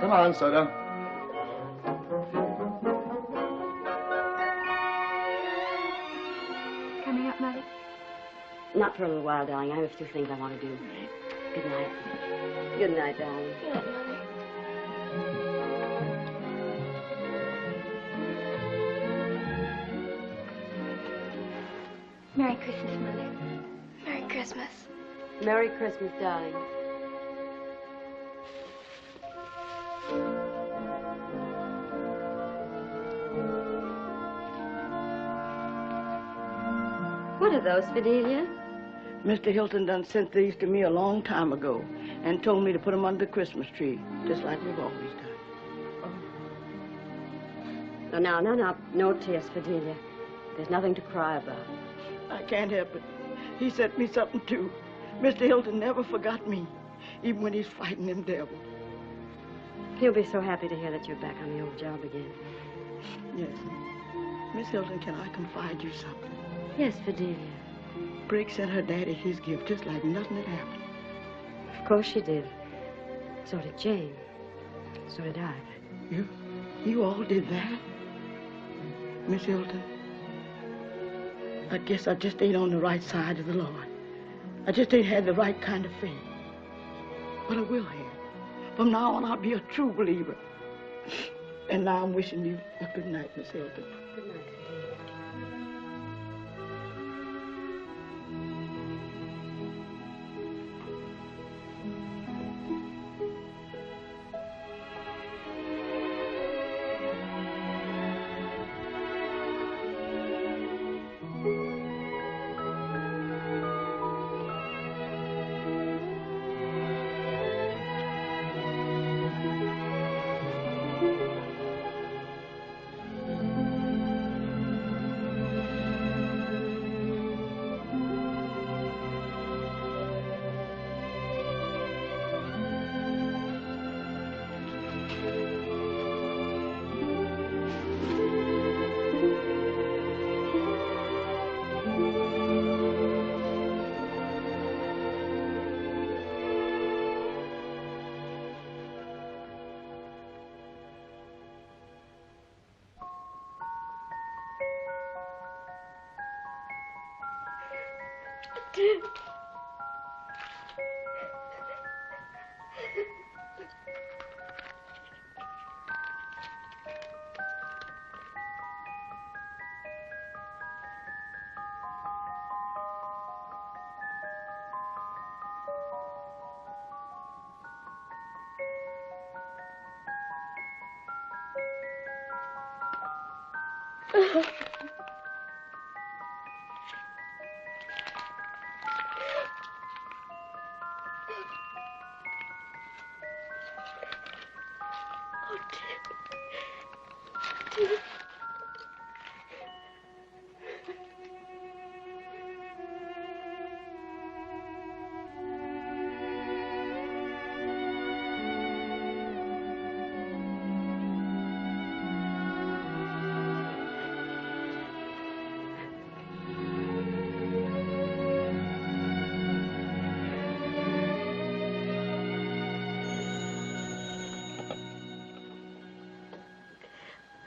Come on, Soda. Coming up, Mother? Not for a little while, darling. I have a few things I want to do. Good night. Good night, darling. Good night, Mother. Merry Christmas, Mother. Merry Christmas. Merry Christmas, darling. What are those, Fidelia? Mr. Hilton done sent these to me a long time ago and told me to put them under the Christmas tree, just like we've always done. Oh. No. No tears, Fidelia. There's nothing to cry about. I can't help it. He sent me something, too. Mr. Hilton never forgot me, even when he's fighting them devils. He'll be so happy to hear that you're back on the old job again. Yes. Miss Hilton, can I confide you something? Yes, Fidelia. Brig sent her daddy his gift just like nothing had happened. Of course she did. So did Jane. So did I. You all did that? Miss Hilton, I guess I just ain't on the right side of the Lord. I just ain't had the right kind of faith. But I will have. From now on, I'll be a true believer. And now I'm wishing you a good night, Miss Hilton. Good night, Fidelia.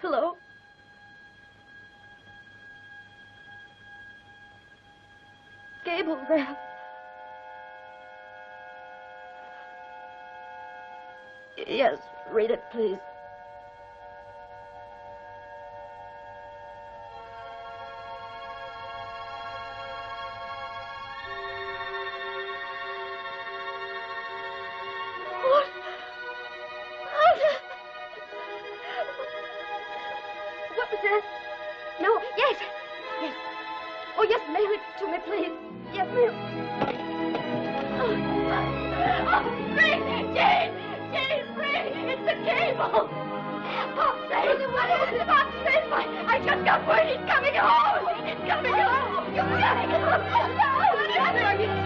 Hello? Cablegram. Yes, read it, please. What was that? No, yes. Oh, yes, mail it to me, please. Yes, mail. Oh, Brig! Jane, Brig! It's the cable! Pop safe! What is it? Pop safe! I just got word he's coming home! He's coming home! You're coming home! What are you